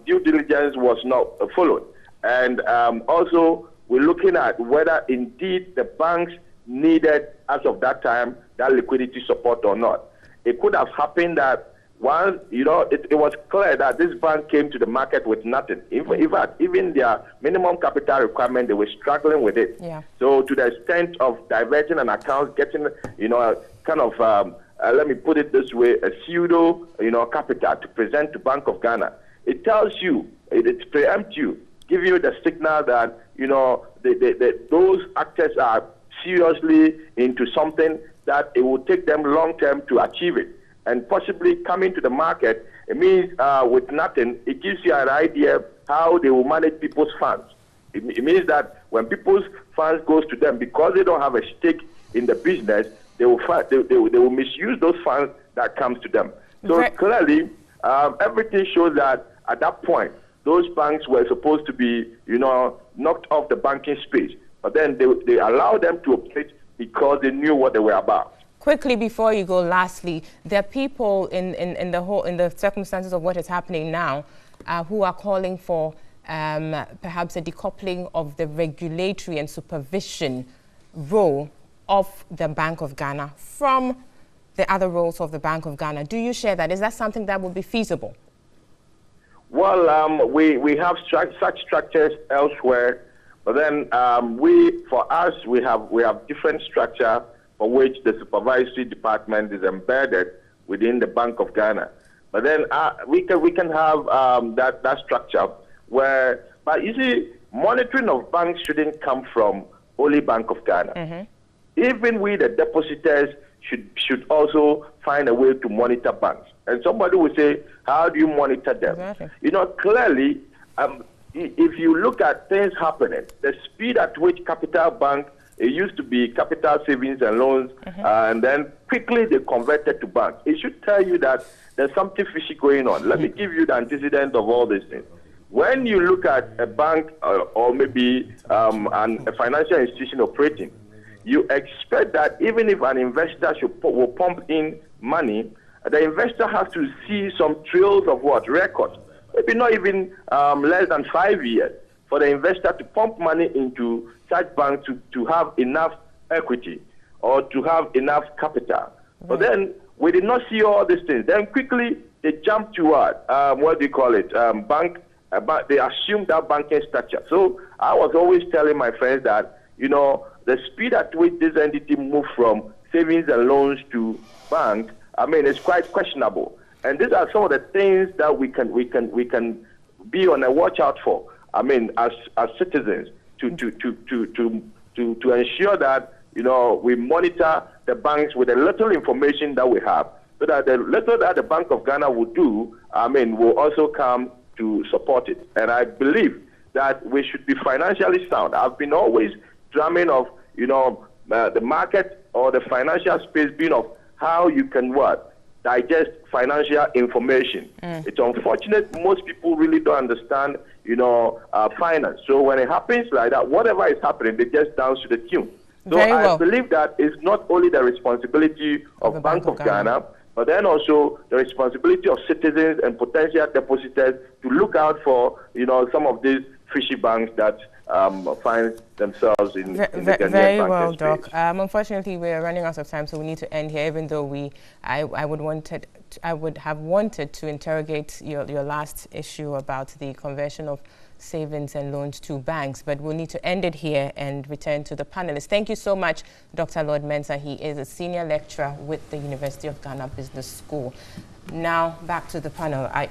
Speaker 8: due diligence was not followed. And also, we're looking at whether indeed the banks needed, as of that time, that liquidity support or not. It could have happened that once, you know, it was clear that this bank came to the market with nothing. In fact, even their minimum capital requirement, they were struggling with it.
Speaker 1: Yeah.
Speaker 8: So to the extent of diverting an account, getting, you know, kind of let me put it this way, a pseudo, capital to present to Bank of Ghana. It tells you, it preempts you, give you the signal that, those actors are seriously into something that it will take them long term to achieve it. And possibly coming to the market, it means with nothing, it gives you an idea how they will manage people's funds. It means that when people's funds goes to them, because they don't have a stake in the business, they will misuse those funds that comes to them. So clearly, everything shows that at that point, those banks were supposed to be, knocked off the banking space. But then they allowed them to operate because they knew what they were about.
Speaker 1: Quickly before you go, lastly, there are people in the circumstances of what is happening now who are calling for perhaps a decoupling of the regulatory and supervision role of the Bank of Ghana from the other roles of the Bank of Ghana. Do you share that? Is that something that would be feasible?
Speaker 8: Well, we have such structures elsewhere, but then for us, we have different structure for which the supervisory department is embedded within the Bank of Ghana. But then we can have that structure where, but you see, monitoring of banks shouldn't come from only Bank of Ghana. Even we, the depositors, should also find a way to monitor banks. And somebody will say, how do you monitor them? Exactly. Clearly, if you look at things happening, the speed at which Capital Bank, it used to be Capital Savings and Loans, and then quickly they converted to bank. It should tell you that there's something fishy going on. Let me give you the antecedent of all these things. When you look at a bank or maybe a financial institution operating, you expect that even if an investor will pump in money, the investor has to see some trails of records. Maybe not even less than 5 years for the investor to pump money into such bank to have enough equity or to have enough capital. But then we did not see all these things. Then quickly they jumped to what do you call it? Bank. They assumed that banking structure. So I was always telling my friends that the speed at which this entity moved from savings and loans to bank, it's quite questionable. And these are some of the things that we can be on a watch out for. As citizens, to ensure that we monitor the banks with the little information that we have, so that the little that the Bank of Ghana will do, will also come to support it. And I believe that we should be financially sound. I've been always drumming of the market or the financial space being of how you can digest financial information. It's unfortunate most people really don't understand finance. So when it happens like that, whatever is happening, they just dance to the tune. So I believe that it's not only the responsibility of Bank of Ghana, but then also the responsibility of citizens and potential depositors to look out for some of these fishy banks that find themselves in the Ghanaian
Speaker 1: very well,
Speaker 8: space.
Speaker 1: Doc. Unfortunately, we are running out of time, so we need to end here. Even though I would have wanted to interrogate your last issue about the conversion of savings and loans to banks, but we'll need to end it here and return to the panelists. Thank you so much, Dr. Lord Mensah. He is a senior lecturer with the University of Ghana Business School. Now, back to the panel. I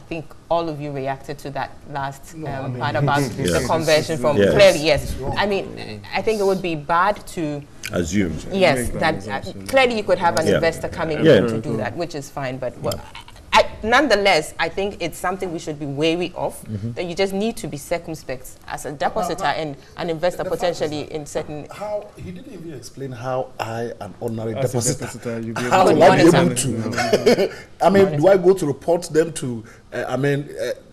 Speaker 1: think all of you reacted to that last part about the conversion from clearly, yes. I think it would be bad to
Speaker 4: assume.
Speaker 1: Yes, that clearly you could have an investor coming in to do that, which is fine, but nonetheless, I think it's something we should be wary of, that you just need to be circumspect as a depositor and an investor potentially in certain...
Speaker 2: He didn't even explain how an ordinary depositor
Speaker 1: how would I be able
Speaker 2: to... do I go to report them to,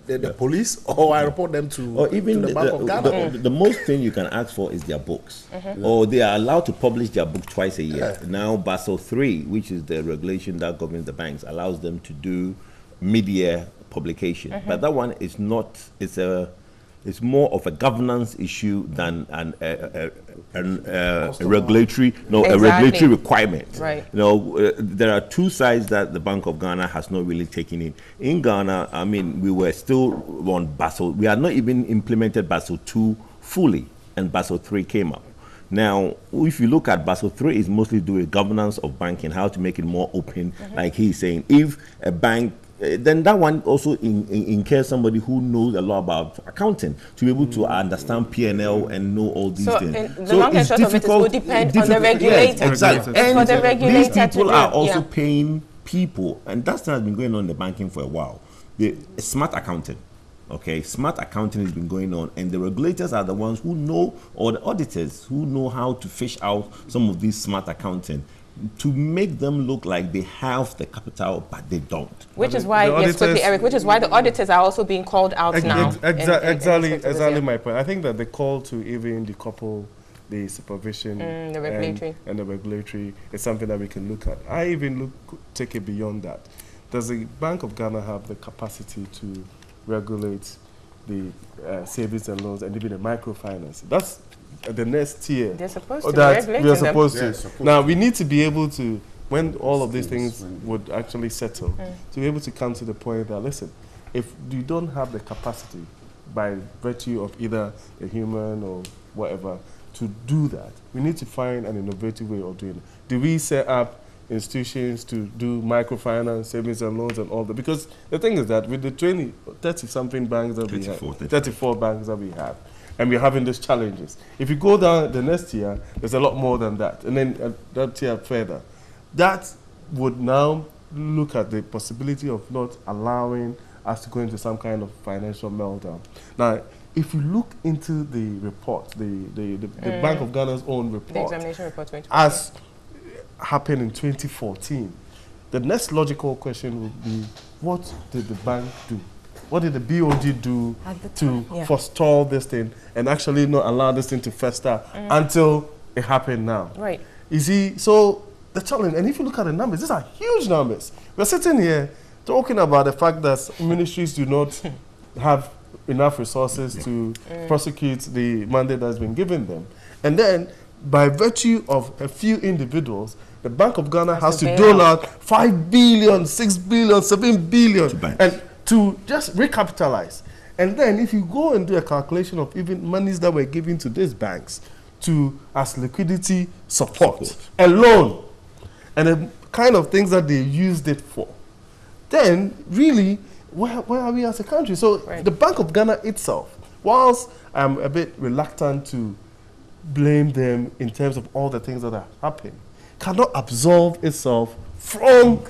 Speaker 2: the police, or I report them to,
Speaker 4: even
Speaker 2: to the Bank of Ghana?
Speaker 4: The most thing you can ask for is their books. Or they are allowed to publish their book twice a year. Now, Basel III, which is the regulation that governs the banks, allows them to do mid-year publication. But that one is not, it's more of a governance issue than a regulatory requirement.
Speaker 1: Right.
Speaker 4: There are two sides that the Bank of Ghana has not really taken in. In Ghana, we were still on Basel. We had not even implemented Basel II fully, and Basel III came up. Now, if you look at Basel III, is mostly do with governance of banking, how to make it more open, like he's saying. If a bank, then that one also incurs somebody who knows a lot about accounting to be able to understand P&L and know all these things.
Speaker 1: The long and short of it will depend on the regulator.
Speaker 4: Yes, exactly.
Speaker 1: And for the regulator
Speaker 4: these people
Speaker 1: to
Speaker 4: are also paying people, and that has been going on in the banking for a while. The smart accounting. Okay, smart accounting has been going on, and the regulators are the ones who know, or the auditors who know how to fish out some of these smart accounting to make them look like they have the capital, but they don't.
Speaker 1: Which is why, yes, quickly, Eric, which is why the auditors are also being called out now.
Speaker 5: Exactly my point. I think that the call to even decouple the supervision
Speaker 1: the regulatory
Speaker 5: and the regulatory is something that we can look at. I even take it beyond that. Does the Bank of Ghana have the capacity to regulate the savings and loans and even the microfinance? That's the next tier.
Speaker 1: They're supposed to regulate them.
Speaker 5: Now, we need to be able to, when all of these things would actually settle, to be able to come to the point that, listen, if you don't have the capacity by virtue of either a human or whatever to do that, we need to find an innovative way of doing it. Do we set up institutions to do microfinance, savings and loans and all that? Because the thing is that with the 30-something banks that we have, 34 banks that we have, and we're having these challenges. If you go down the next year, there's a lot more than that. And then that year further. That would now look at the possibility of not allowing us to go into some kind of financial meltdown. Now, if you look into the report, the Bank of Ghana's own report,
Speaker 1: the examination report 2014,
Speaker 5: as happened in 2014, the next logical question would be, what did the bank do? What did the BOG do to forestall this thing and actually not allow this thing to fester until it happened now?
Speaker 1: Right.
Speaker 5: You see, so the challenge, and if you look at the numbers, these are huge numbers. We're sitting here talking about the fact that ministries do not have enough resources to prosecute the mandate that's been given them. And then, by virtue of a few individuals, the Bank of Ghana has to dole out 5 billion, 6 billion, 7 billion, and to just recapitalize. And then if you go and do a calculation of even monies that were given to these banks as liquidity support alone, and the kind of things that they used it for, then really, where are we as a country? So the Bank of Ghana itself, whilst I'm a bit reluctant to blame them in terms of all the things that are happening, cannot absolve itself from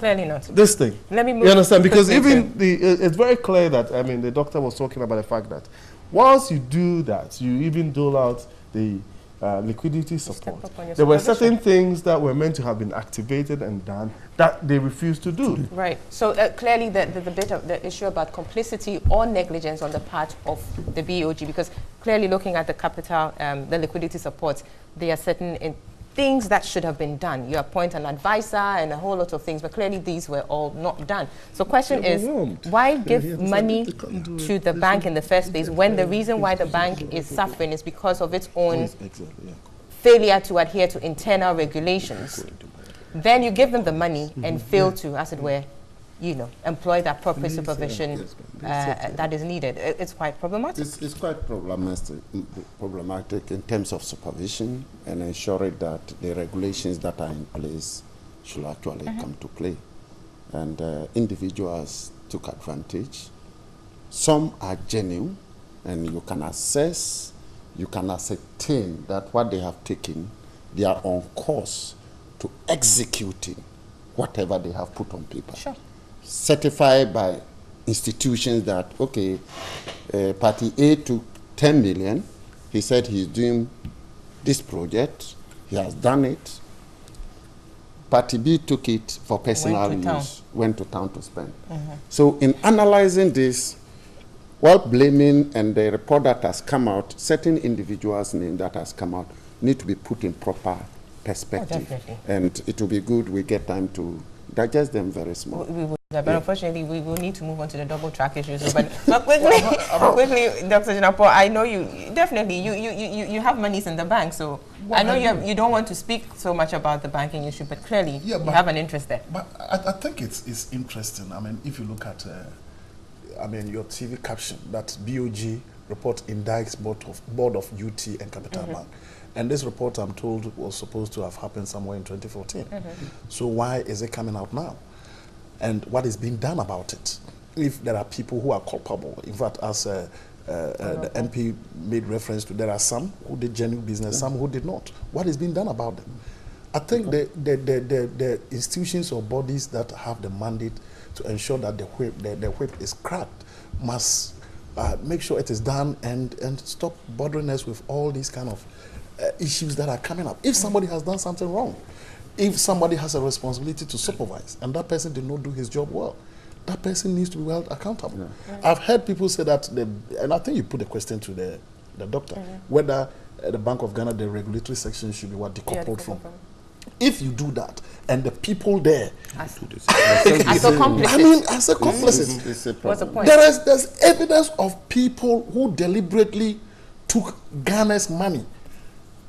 Speaker 5: this thing.
Speaker 1: Let me move.
Speaker 5: You understand? Because even it's very clear that, I mean, the doctor was talking about the fact that once you do that, you even dole out the liquidity support. There were certain things that were meant to have been activated and done that they refused to do.
Speaker 1: Right. So clearly the bit of the issue about complicity or negligence on the part of the BOG, because clearly looking at the capital, the liquidity support, there are certain things that should have been done. You appoint an advisor and a whole lot of things, but clearly these were all not done. So question is, why give money to the bank in the first place when the reason why the bank is suffering is because of its own failure to adhere to internal regulations? Then you give them the money and fail to, as it were, employ that proper supervision that is needed. It's quite problematic.
Speaker 3: It's quite problematic in terms of supervision and ensuring that the regulations that are in place should actually come to play. And individuals took advantage. Some are genuine, and you can assess, you can ascertain that what they have taken, they are on course to executing whatever they have put on paper.
Speaker 1: Sure.
Speaker 3: Certified by institutions that, okay, Party A took 10 million. He said he's doing this project. He has done it. Party B took it for personal use, went to town to spend. So in analyzing this, while blaming and the report that has come out, certain individuals' name that has come out need to be put in proper perspective. And it will be good we get time to digest them very small.
Speaker 1: But unfortunately, we will need to move on to the double track issues. But quickly, Dr. Jinapor, I know you have monies in the bank, so I know you don't want to speak so much about the banking issue, but clearly you have an interest there.
Speaker 2: But I think it's interesting. I mean, if you look at, your TV caption, that BOG report indicts board of UT and Capital Bank. And this report, I'm told, was supposed to have happened somewhere in 2014. So why is it coming out now? And what is being done about it? If there are people who are culpable, in fact, as the MP made reference to, there are some who did genuine business, some who did not. What is being done about them? I think the institutions or bodies that have the mandate to ensure that the whip is cracked must make sure it is done and stop bothering us with all these kind of issues that are coming up. If somebody has done something wrong, if somebody has a responsibility to supervise and that person did not do his job well, that person needs to be held accountable. I've heard people say that, and I think you put the question to the doctor, whether the Bank of Ghana, the regulatory section should be decoupled from. If you do that, and the people there
Speaker 1: as accomplices.
Speaker 2: I mean, as accomplices.
Speaker 1: What's the point?
Speaker 2: There's evidence of people who deliberately took Ghana's money.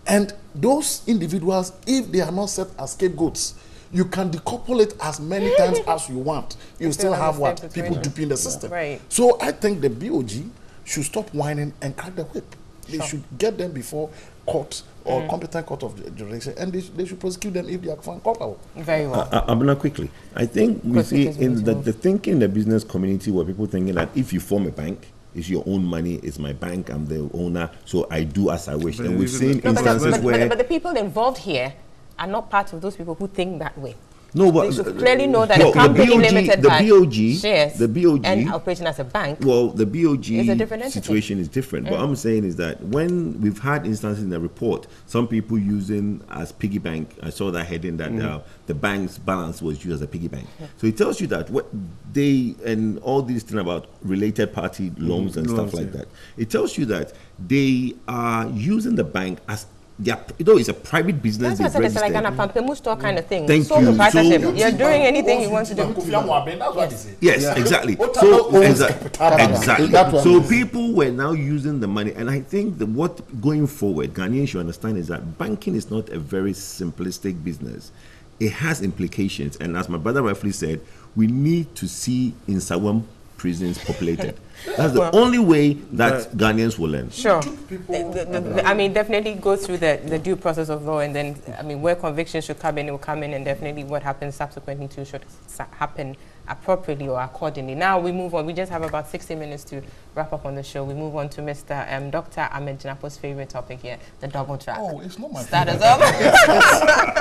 Speaker 2: And those individuals, if they are not set as scapegoats, you can decouple it as many times as you want. You still have what? People duping the system.
Speaker 1: Right.
Speaker 2: So I think the BOG should stop whining and crack the whip. They should get them before court or competent court of jurisdiction, and they should prosecute them if they are found culpable.
Speaker 1: Very well.
Speaker 4: Abuna, quickly. I think we see in the thinking in the business community where people thinking that if you form a bank, it's your own money, it's my bank, I'm the owner, so I do as I wish. And we've seen instances where...
Speaker 1: But the people involved here are not part of those people who think that way.
Speaker 4: No, but
Speaker 1: they should clearly know that a company limited by shares
Speaker 4: the BOG,
Speaker 1: and operating as a bank.
Speaker 4: Well, the BOG
Speaker 1: is a different
Speaker 4: situation is different. What I'm saying is that when we've had instances in the report, some people using as piggy bank, I saw that heading that the bank's balance was used as a piggy bank. So it tells you that what they, and all these things about related party loans and stuff like that, it tells you that they are using the bank as it's a private business.
Speaker 1: That's what I said, it's like an Apampemu store kind of thing.
Speaker 4: Thank you.
Speaker 1: So you're doing anything you want to do.
Speaker 4: Yes, exactly. So exactly. So people were now using the money, and I think that what going forward, Ghanaians should understand is that banking is not a very simplistic business. It has implications, and as my brother rightfully said, we need to see in Sawam prisons populated. That's the only way that Ghanaians will learn.
Speaker 1: Sure. I mean, definitely go through the due process of law, and then, I mean, where convictions should come in, it will come in, and definitely what happens subsequently to should happen appropriately or accordingly. Now we move on. We just have about 60 minutes to wrap up on the show. We move on to Mr. Dr. Ahmed Jinapo's favorite topic here, the double track.
Speaker 2: Oh, it's not my
Speaker 1: favorite.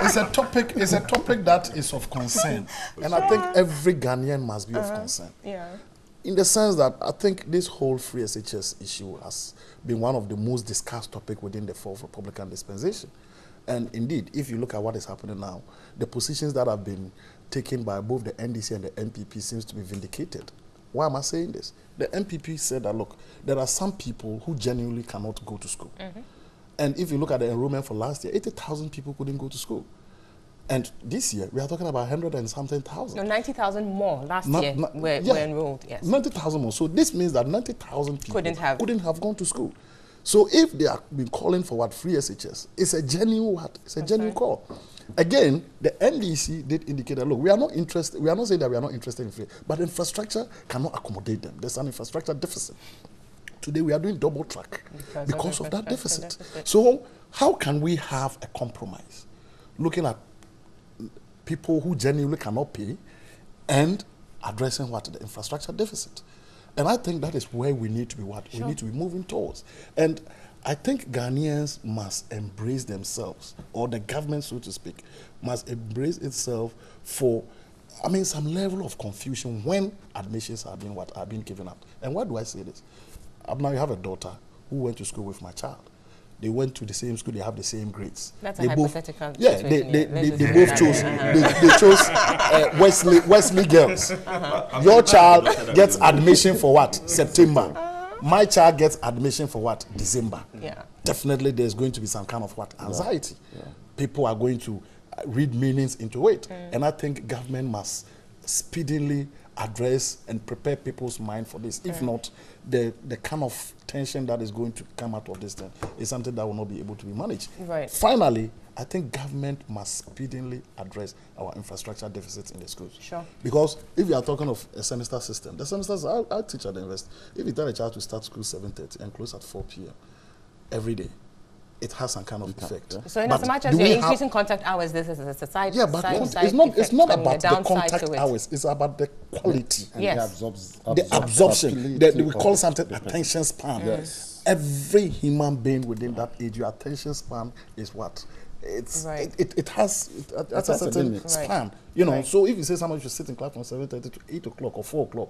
Speaker 2: It's a topic. It's a topic that is of concern, and I think every Ghanaian must be of concern.
Speaker 1: Yeah.
Speaker 2: In the sense that I think this whole free SHS issue has been one of the most discussed topics within the Fourth Republican dispensation. And indeed, if you look at what is happening now, the positions that have been taken by both the NDC and the NPP seems to be vindicated. Why am I saying this? The NPP said that, look, there are some people who genuinely cannot go to school. And if you look at the enrollment for last year, 80,000 people couldn't go to school. And this year, we are talking about 100 and something thousand.
Speaker 1: No, 90,000 more last year were enrolled, yes.
Speaker 2: 90,000 more. So this means that 90,000 people couldn't have gone to school. So if they have been calling for free SHS, it's a genuine It's a genuine call. Again, the NDC did indicate that, look, we are not interested, we are not saying that we are not interested in free, but infrastructure cannot accommodate them. There's an infrastructure deficit. Today we are doing double track because of that deficit. So how can we have a compromise? Looking at people who genuinely cannot pay and addressing the infrastructure deficit. And I think that is where we need to be we need to be moving towards. And I think Ghanaians must embrace themselves, or the government, so to speak, must embrace itself for, I mean, some level of confusion when admissions are being given out. And why do I say this? Now you have a daughter who went to school with my child. They went to the same school, they have the same grades.
Speaker 1: That's
Speaker 2: they
Speaker 1: a hypothetical
Speaker 2: situation. They both chose, they chose Wesley girls. Your child gets admission for what? September. My child gets admission for what? December.
Speaker 1: Yeah.
Speaker 2: Definitely there's going to be some kind of anxiety. People are going to read meanings into it. And I think government must speedily address and prepare people's mind for this. If not, the kind of tension that is going to come out of this thing is something that will not be able to be managed.
Speaker 1: Right.
Speaker 2: Finally, I think government must speedily address our infrastructure deficits in the schools.
Speaker 1: Sure.
Speaker 2: Because if you are talking of a semester system, the semesters I teach at the university, if you tell a child to start school 7:30 and close at 4 p.m. every day, it has some kind of effect.
Speaker 1: So in
Speaker 2: But
Speaker 1: as much as
Speaker 2: do we
Speaker 1: you're
Speaker 2: have-
Speaker 1: increasing contact hours, this is a side
Speaker 2: Yeah, but
Speaker 1: side
Speaker 2: it's
Speaker 1: effect.
Speaker 2: not
Speaker 1: I mean,
Speaker 2: about the
Speaker 1: downside
Speaker 2: contact
Speaker 1: to it.
Speaker 2: hours. It's about the quality.
Speaker 3: And
Speaker 1: Yes.
Speaker 2: The absorption. We call something attention span.
Speaker 3: Yes.
Speaker 2: Every human being within that age, your attention span is what? It's
Speaker 1: Right.
Speaker 2: it has a
Speaker 3: has a
Speaker 2: certain
Speaker 3: limit.
Speaker 2: span. You know,
Speaker 1: Right.
Speaker 2: so if you say someone should sit in class from 7:30 to 8 o'clock or 4 o'clock,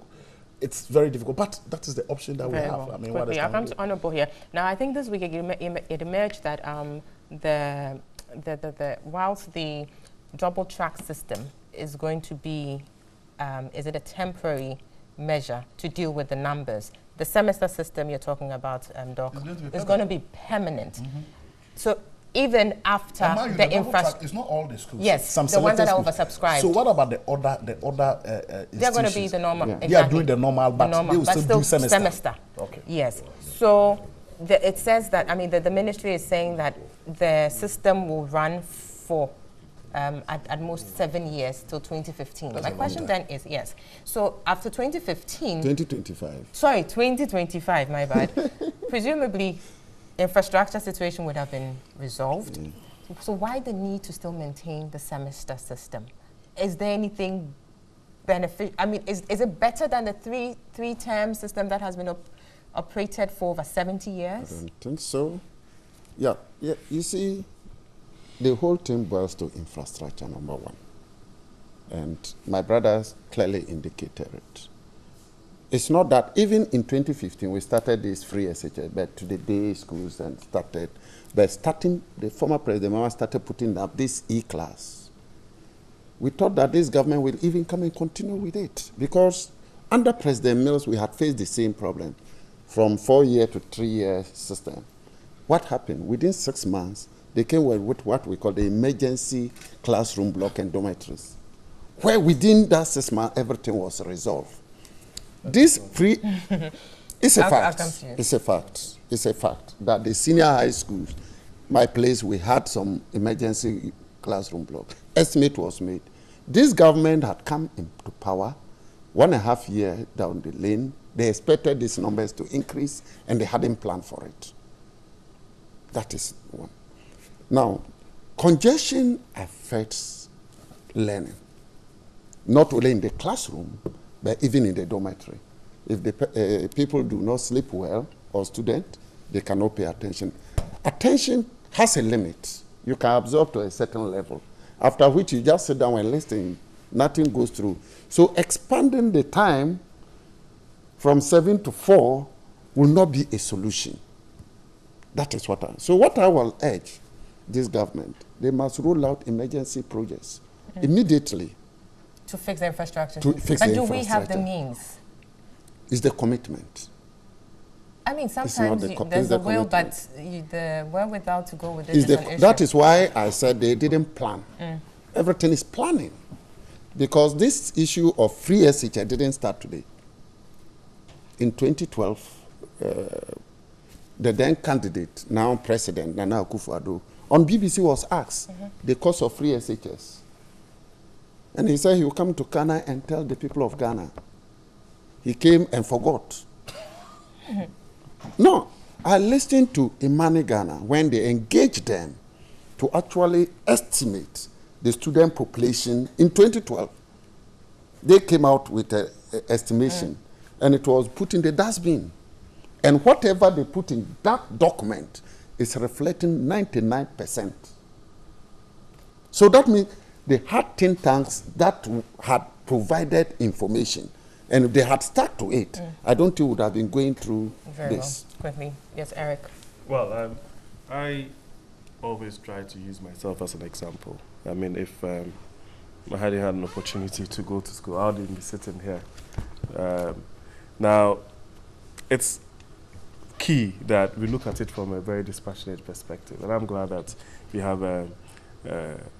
Speaker 2: it's very difficult. But that is the option that we
Speaker 1: Very
Speaker 2: have.
Speaker 1: well.
Speaker 2: I mean,
Speaker 1: Quickly,
Speaker 2: what
Speaker 1: I'll
Speaker 2: else
Speaker 1: come
Speaker 2: can
Speaker 1: to
Speaker 2: we do?
Speaker 1: Honorable here. Now, I think this week it emerged that the whilst the double track system is going to be, is it a temporary measure to deal with the numbers? The semester system you're talking about, Doc, is going to be permanent. So even after
Speaker 2: And mind you,
Speaker 1: the
Speaker 2: double track
Speaker 1: infrastructure,
Speaker 2: is not all the schools.
Speaker 1: Yes,
Speaker 2: Some
Speaker 1: the ones that are
Speaker 2: selected schools.
Speaker 1: oversubscribed.
Speaker 2: So what about the other
Speaker 1: they're going to be
Speaker 2: institutions?
Speaker 1: the normal.
Speaker 3: Yeah.
Speaker 1: Exactly.
Speaker 2: They are doing the normal, but they will still do semester. Okay.
Speaker 1: Yes. So it says that, I mean, the ministry is saying that the system will run for at most 7 years till 2015. My question then is, yes. So after 2015,
Speaker 3: 2025.
Speaker 1: sorry, 2025, my bad. Presumably, infrastructure situation would have been resolved. So why the need to still maintain the semester system? Is there anything benefit? I mean, is it better than the three-term system that has been operated for over 70
Speaker 3: I
Speaker 1: years?
Speaker 3: don't think so. Yeah. You see, the whole thing boils to infrastructure, number one. And my brothers clearly indicated it. It's not that even in 2015 we started this free SHS, but to the day schools and started, but starting the former president Mama started putting up this E-class. We thought that this government will even come and continue with it because under President Mills we had faced the same problem from 4-year to 3-year system. What happened? Within 6 months, they came with what we call the emergency classroom block and dormitories, where within that 6 months everything was resolved. This free, it's a fact. It's a fact. It's a fact that the senior high schools, my place, we had some emergency classroom block. Estimate was made. This government had come into power 1.5 years down the lane. They expected these numbers to increase, and they hadn't planned for it. That is one. Now, congestion affects learning, not only in the classroom, but even in the dormitory. If the people do not sleep well, or students, they cannot pay attention. Attention has a limit. You can absorb to a certain level, after which you just sit down and listen. Nothing goes through. So expanding the time from 7 to 4 will not be a solution. That is what so what I will urge this government, they must roll out emergency projects immediately.
Speaker 1: To fix the infrastructure.
Speaker 3: To fix
Speaker 1: but
Speaker 3: the
Speaker 1: do we have the
Speaker 3: infrastructure.
Speaker 1: means?
Speaker 3: Is the commitment.
Speaker 1: I mean,
Speaker 3: not
Speaker 1: sometimes
Speaker 3: the
Speaker 1: there's
Speaker 3: the
Speaker 1: a will, but
Speaker 3: commitment.
Speaker 1: the wherewithal to go with it is an issue.
Speaker 3: That is why I said they didn't plan. Everything is planning. Because this issue of free SHS didn't start today. In 2012, the then candidate, now President, Nana Akufo-Addo, on BBC was asked the cost of free SHS. And he said he will come to Ghana and tell the people of Ghana. He came and forgot. No, I listened to Imani Ghana when they engaged them to actually estimate the student population in 2012. They came out with an estimation, and it was put in the dustbin. And whatever they put in that document is reflecting 99%. So that means they had think tanks that had provided information. And if they had stuck to it, I don't think we would have been going through
Speaker 1: Very
Speaker 3: this.
Speaker 1: well. Quickly. Yes, Eric.
Speaker 5: Well, I always try to use myself as an example. I mean, if I hadn't had an opportunity to go to school, I wouldn't be sitting here. Now, it's key that we look at it from a very dispassionate perspective, and I'm glad that we have an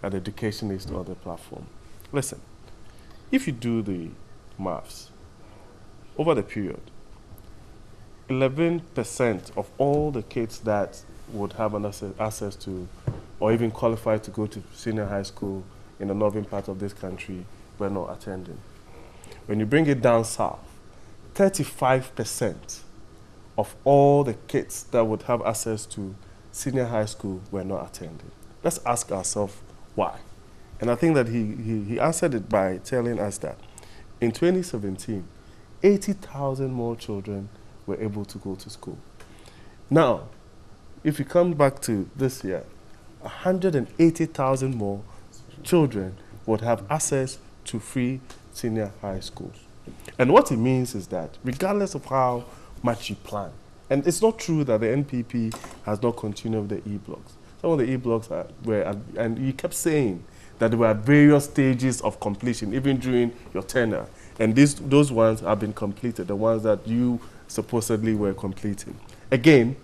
Speaker 5: educationist on the platform. Listen, if you do the maths, over the period, 11% of all the kids that would have an access to or even qualify to go to senior high school in the northern part of this country were not attending. When you bring it down south, 35% of all the kids that would have access to senior high school were not attending. Let's ask ourselves why. And I think that he answered it by telling us that in 2017, 80,000 more children were able to go to school. Now, if you come back to this year, 180,000 more children would have access to free senior high schools. And what it means is that regardless of how much you plan, and it's not true that the NPP has not continued with the e-blocks. Some of the e-blocks were, and you kept saying that there were at various stages of completion, even during your tenure. And those ones have been completed, the ones that you supposedly were completing. Again,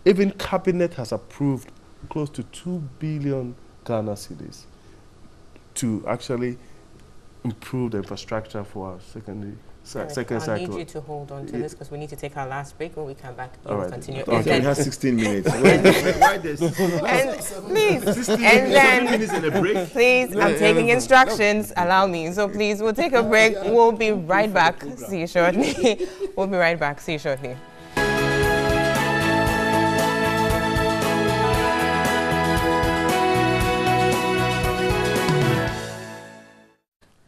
Speaker 5: even Cabinet has approved close to 2 billion Ghana cedis to actually improve the infrastructure for our second cycle.
Speaker 1: I need you to hold on to this because we need to take our last break. When we come back, we will continue.
Speaker 4: Okay, we have 16 minutes. Why this?
Speaker 1: And please, and then, please, I'm taking instructions. Allow me. So please, we'll take a break. We'll be right back. See you shortly. We'll be right back. See you shortly.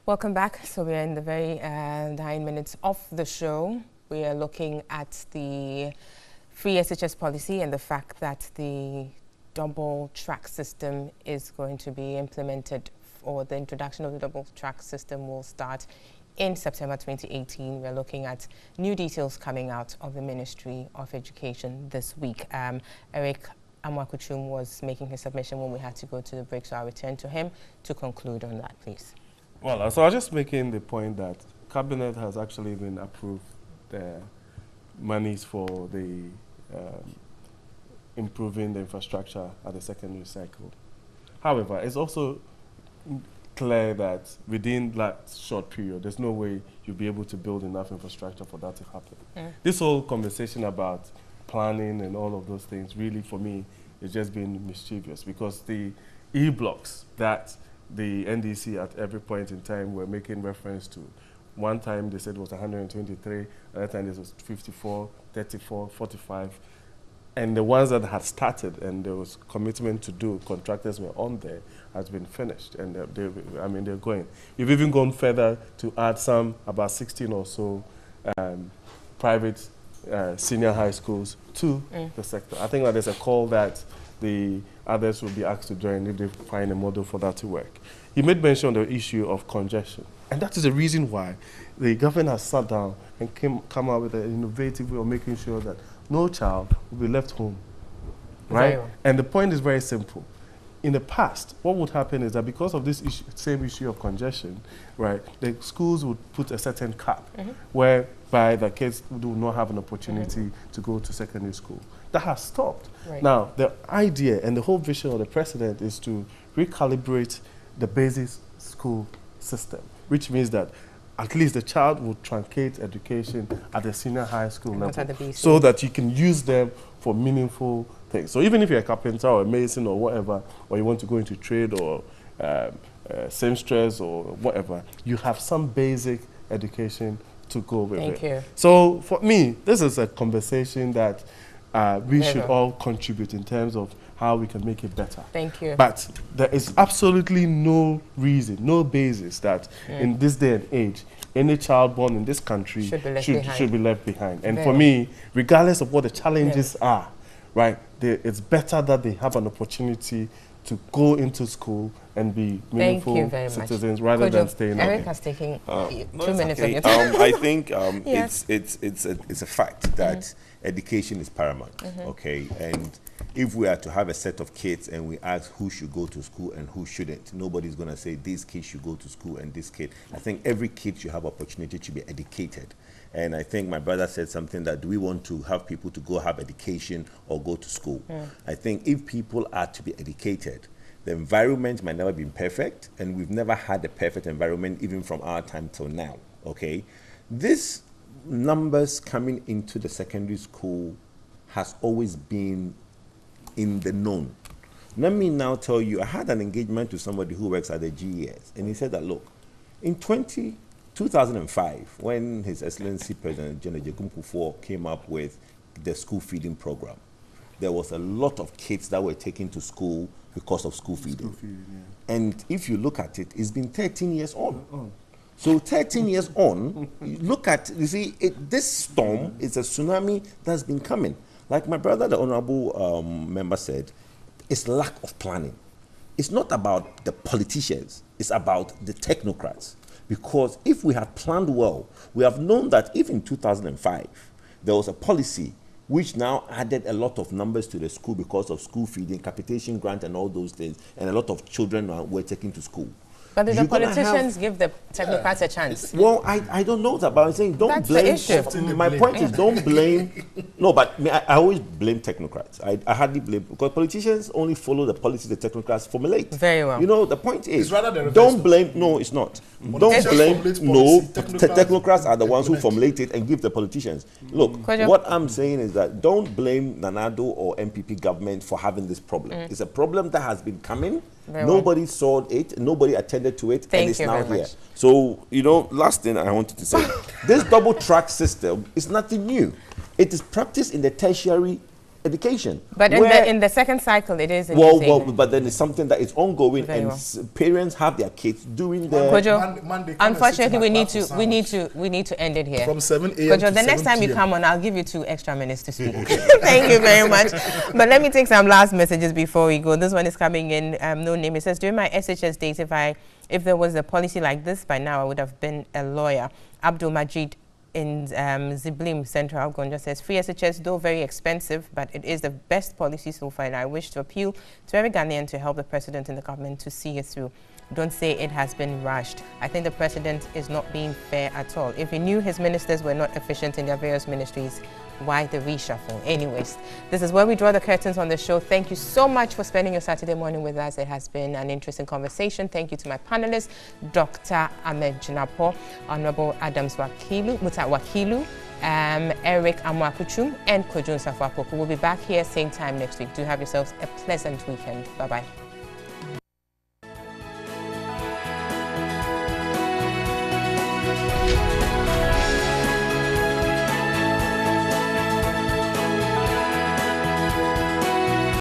Speaker 1: Welcome back. So we are in the very 9 minutes of the show. We are looking at the free SHS policy and the fact that the double track system is going to be implemented, or the introduction of the double track system will start in September 2018. We're looking at new details coming out of the Ministry of Education this week. Eric Amwakuchum was making his submission when we had to go to the break, so I'll return to him to conclude on that, please.
Speaker 5: Well, so I was just making the point that Cabinet has actually been approved the monies for the improving the infrastructure at the secondary cycle. However, it's also clear that within that short period, there's no way you'll be able to build enough infrastructure for that to happen. This whole conversation about planning and all of those things, really, for me, is just being mischievous, because the e-blocks that the NDC at every point in time were making reference to. One time they said it was 123, another time it was 54, 34, 45. And the ones that had started and there was commitment to do, contractors were on there, has been finished. And they're going. We've even gone further to add some, about 16 or so private senior high schools to the sector. I think that there's a call that the others will be asked to join if they find a model for that to work. He made mention of the issue of congestion. And that is the reason why the government has sat down and come out with an innovative way of making sure that no child will be left home, right? And the point is very simple. In the past, what would happen is that because of this issue, same issue of congestion, right, the schools would put a certain cap whereby the kids do not have an opportunity to go to secondary school. That has stopped. Now, the idea and the whole vision of the president is to recalibrate the basic school system, which means that at least the child will truncate education at the senior high school level so that you can use them for meaningful things. So even if you're a carpenter or a mason or whatever, or you want to go into trade or seamstress or whatever, you have some basic education to go with it. Thank you. So for me, this is a conversation that we should all contribute in terms of how we can make it better.
Speaker 1: Thank you.
Speaker 5: But there is absolutely no reason, no basis that in this day and age, any child born in this country should be left behind. And for me, regardless of what the challenges are, right, it's better that they have an opportunity to go into school and be meaningful citizens rather than staying home.
Speaker 1: Eric has taken 2 minutes of your
Speaker 4: time. I think it's a fact that education is paramount, okay? And if we are to have a set of kids and we ask who should go to school and who shouldn't, nobody's going to say this kid should go to school and this kid. I think every kid should have opportunity to be educated. And I think my brother said something that, do we want to have people to go have education or go to school? I think if people are to be educated, the environment might never be perfect, and we've never had a perfect environment even from our time till now, okay? This numbers coming into the secondary school has always been in the known. Let me now tell you, I had an engagement with somebody who works at the GES, and he said that, look, in 2005, when His Excellency President General Jacob Kufuor came up with the school feeding program, there was a lot of kids that were taken to school because of school feeding. And if you look at it, it's been 13 years on. So 13 years on, you see, this storm is a tsunami that's been coming. Like my brother, the honorable member said, it's lack of planning. It's not about the politicians, it's about the technocrats. Because if we had planned well, we have known that if in 2005, there was a policy which now added a lot of numbers to the school because of school feeding, capitation grant and all those things, and a lot of children were taken to school.
Speaker 1: But did the politicians give the technocrats a chance?
Speaker 4: Well, I don't know that, but I'm saying don't blame. My point is don't blame. No, but I always blame technocrats. I hardly blame, because politicians only follow the policies the technocrats formulate.
Speaker 1: Very well.
Speaker 4: You know, the point is,
Speaker 2: rather
Speaker 4: don't blame. No, it's not. Don't blame. No, technocrats are the ones who formulate it and give the politicians. Look, what I'm saying is that don't blame Nanado or MPP government for having this problem. It's a problem that has been coming. Nobody saw it, nobody attended to it, and it's now here. So, you know, last thing I wanted to say, this double track system is nothing new. It is practiced in the tertiary education.
Speaker 1: But in the second cycle, it is.
Speaker 4: Well, but then it's something that is ongoing, and parents have their kids doing their.
Speaker 1: Unfortunately, we need to end it here.
Speaker 2: From 7 a.m. to
Speaker 1: the next time you come on, I'll give you 2 extra minutes to speak. Thank you very much. But let me take some last messages before we go. This one is coming in. No name. It says, during my SHS days, if there was a policy like this, by now I would have been a lawyer. Abdul Majid in Ziblim Central Gonja says, free SHS, though very expensive, but it is the best policy so far, and I wish to appeal to every Ghanaian to help the president and the government to see it through. Don't say it has been rushed. I think the president is not being fair at all. If he knew his ministers were not efficient in their various ministries, why the reshuffle? Anyways, this is where we draw the curtains on the show. Thank you so much for spending your Saturday morning with us. It has been an interesting conversation. Thank you to my panelists, Dr. Ahmed Jinapo, Honorable Adams Muta Wakilu, Eric Amwakuchum, and Kojun Safwapoku. We'll be back here same time next week. Do have yourselves a pleasant weekend. Bye-bye.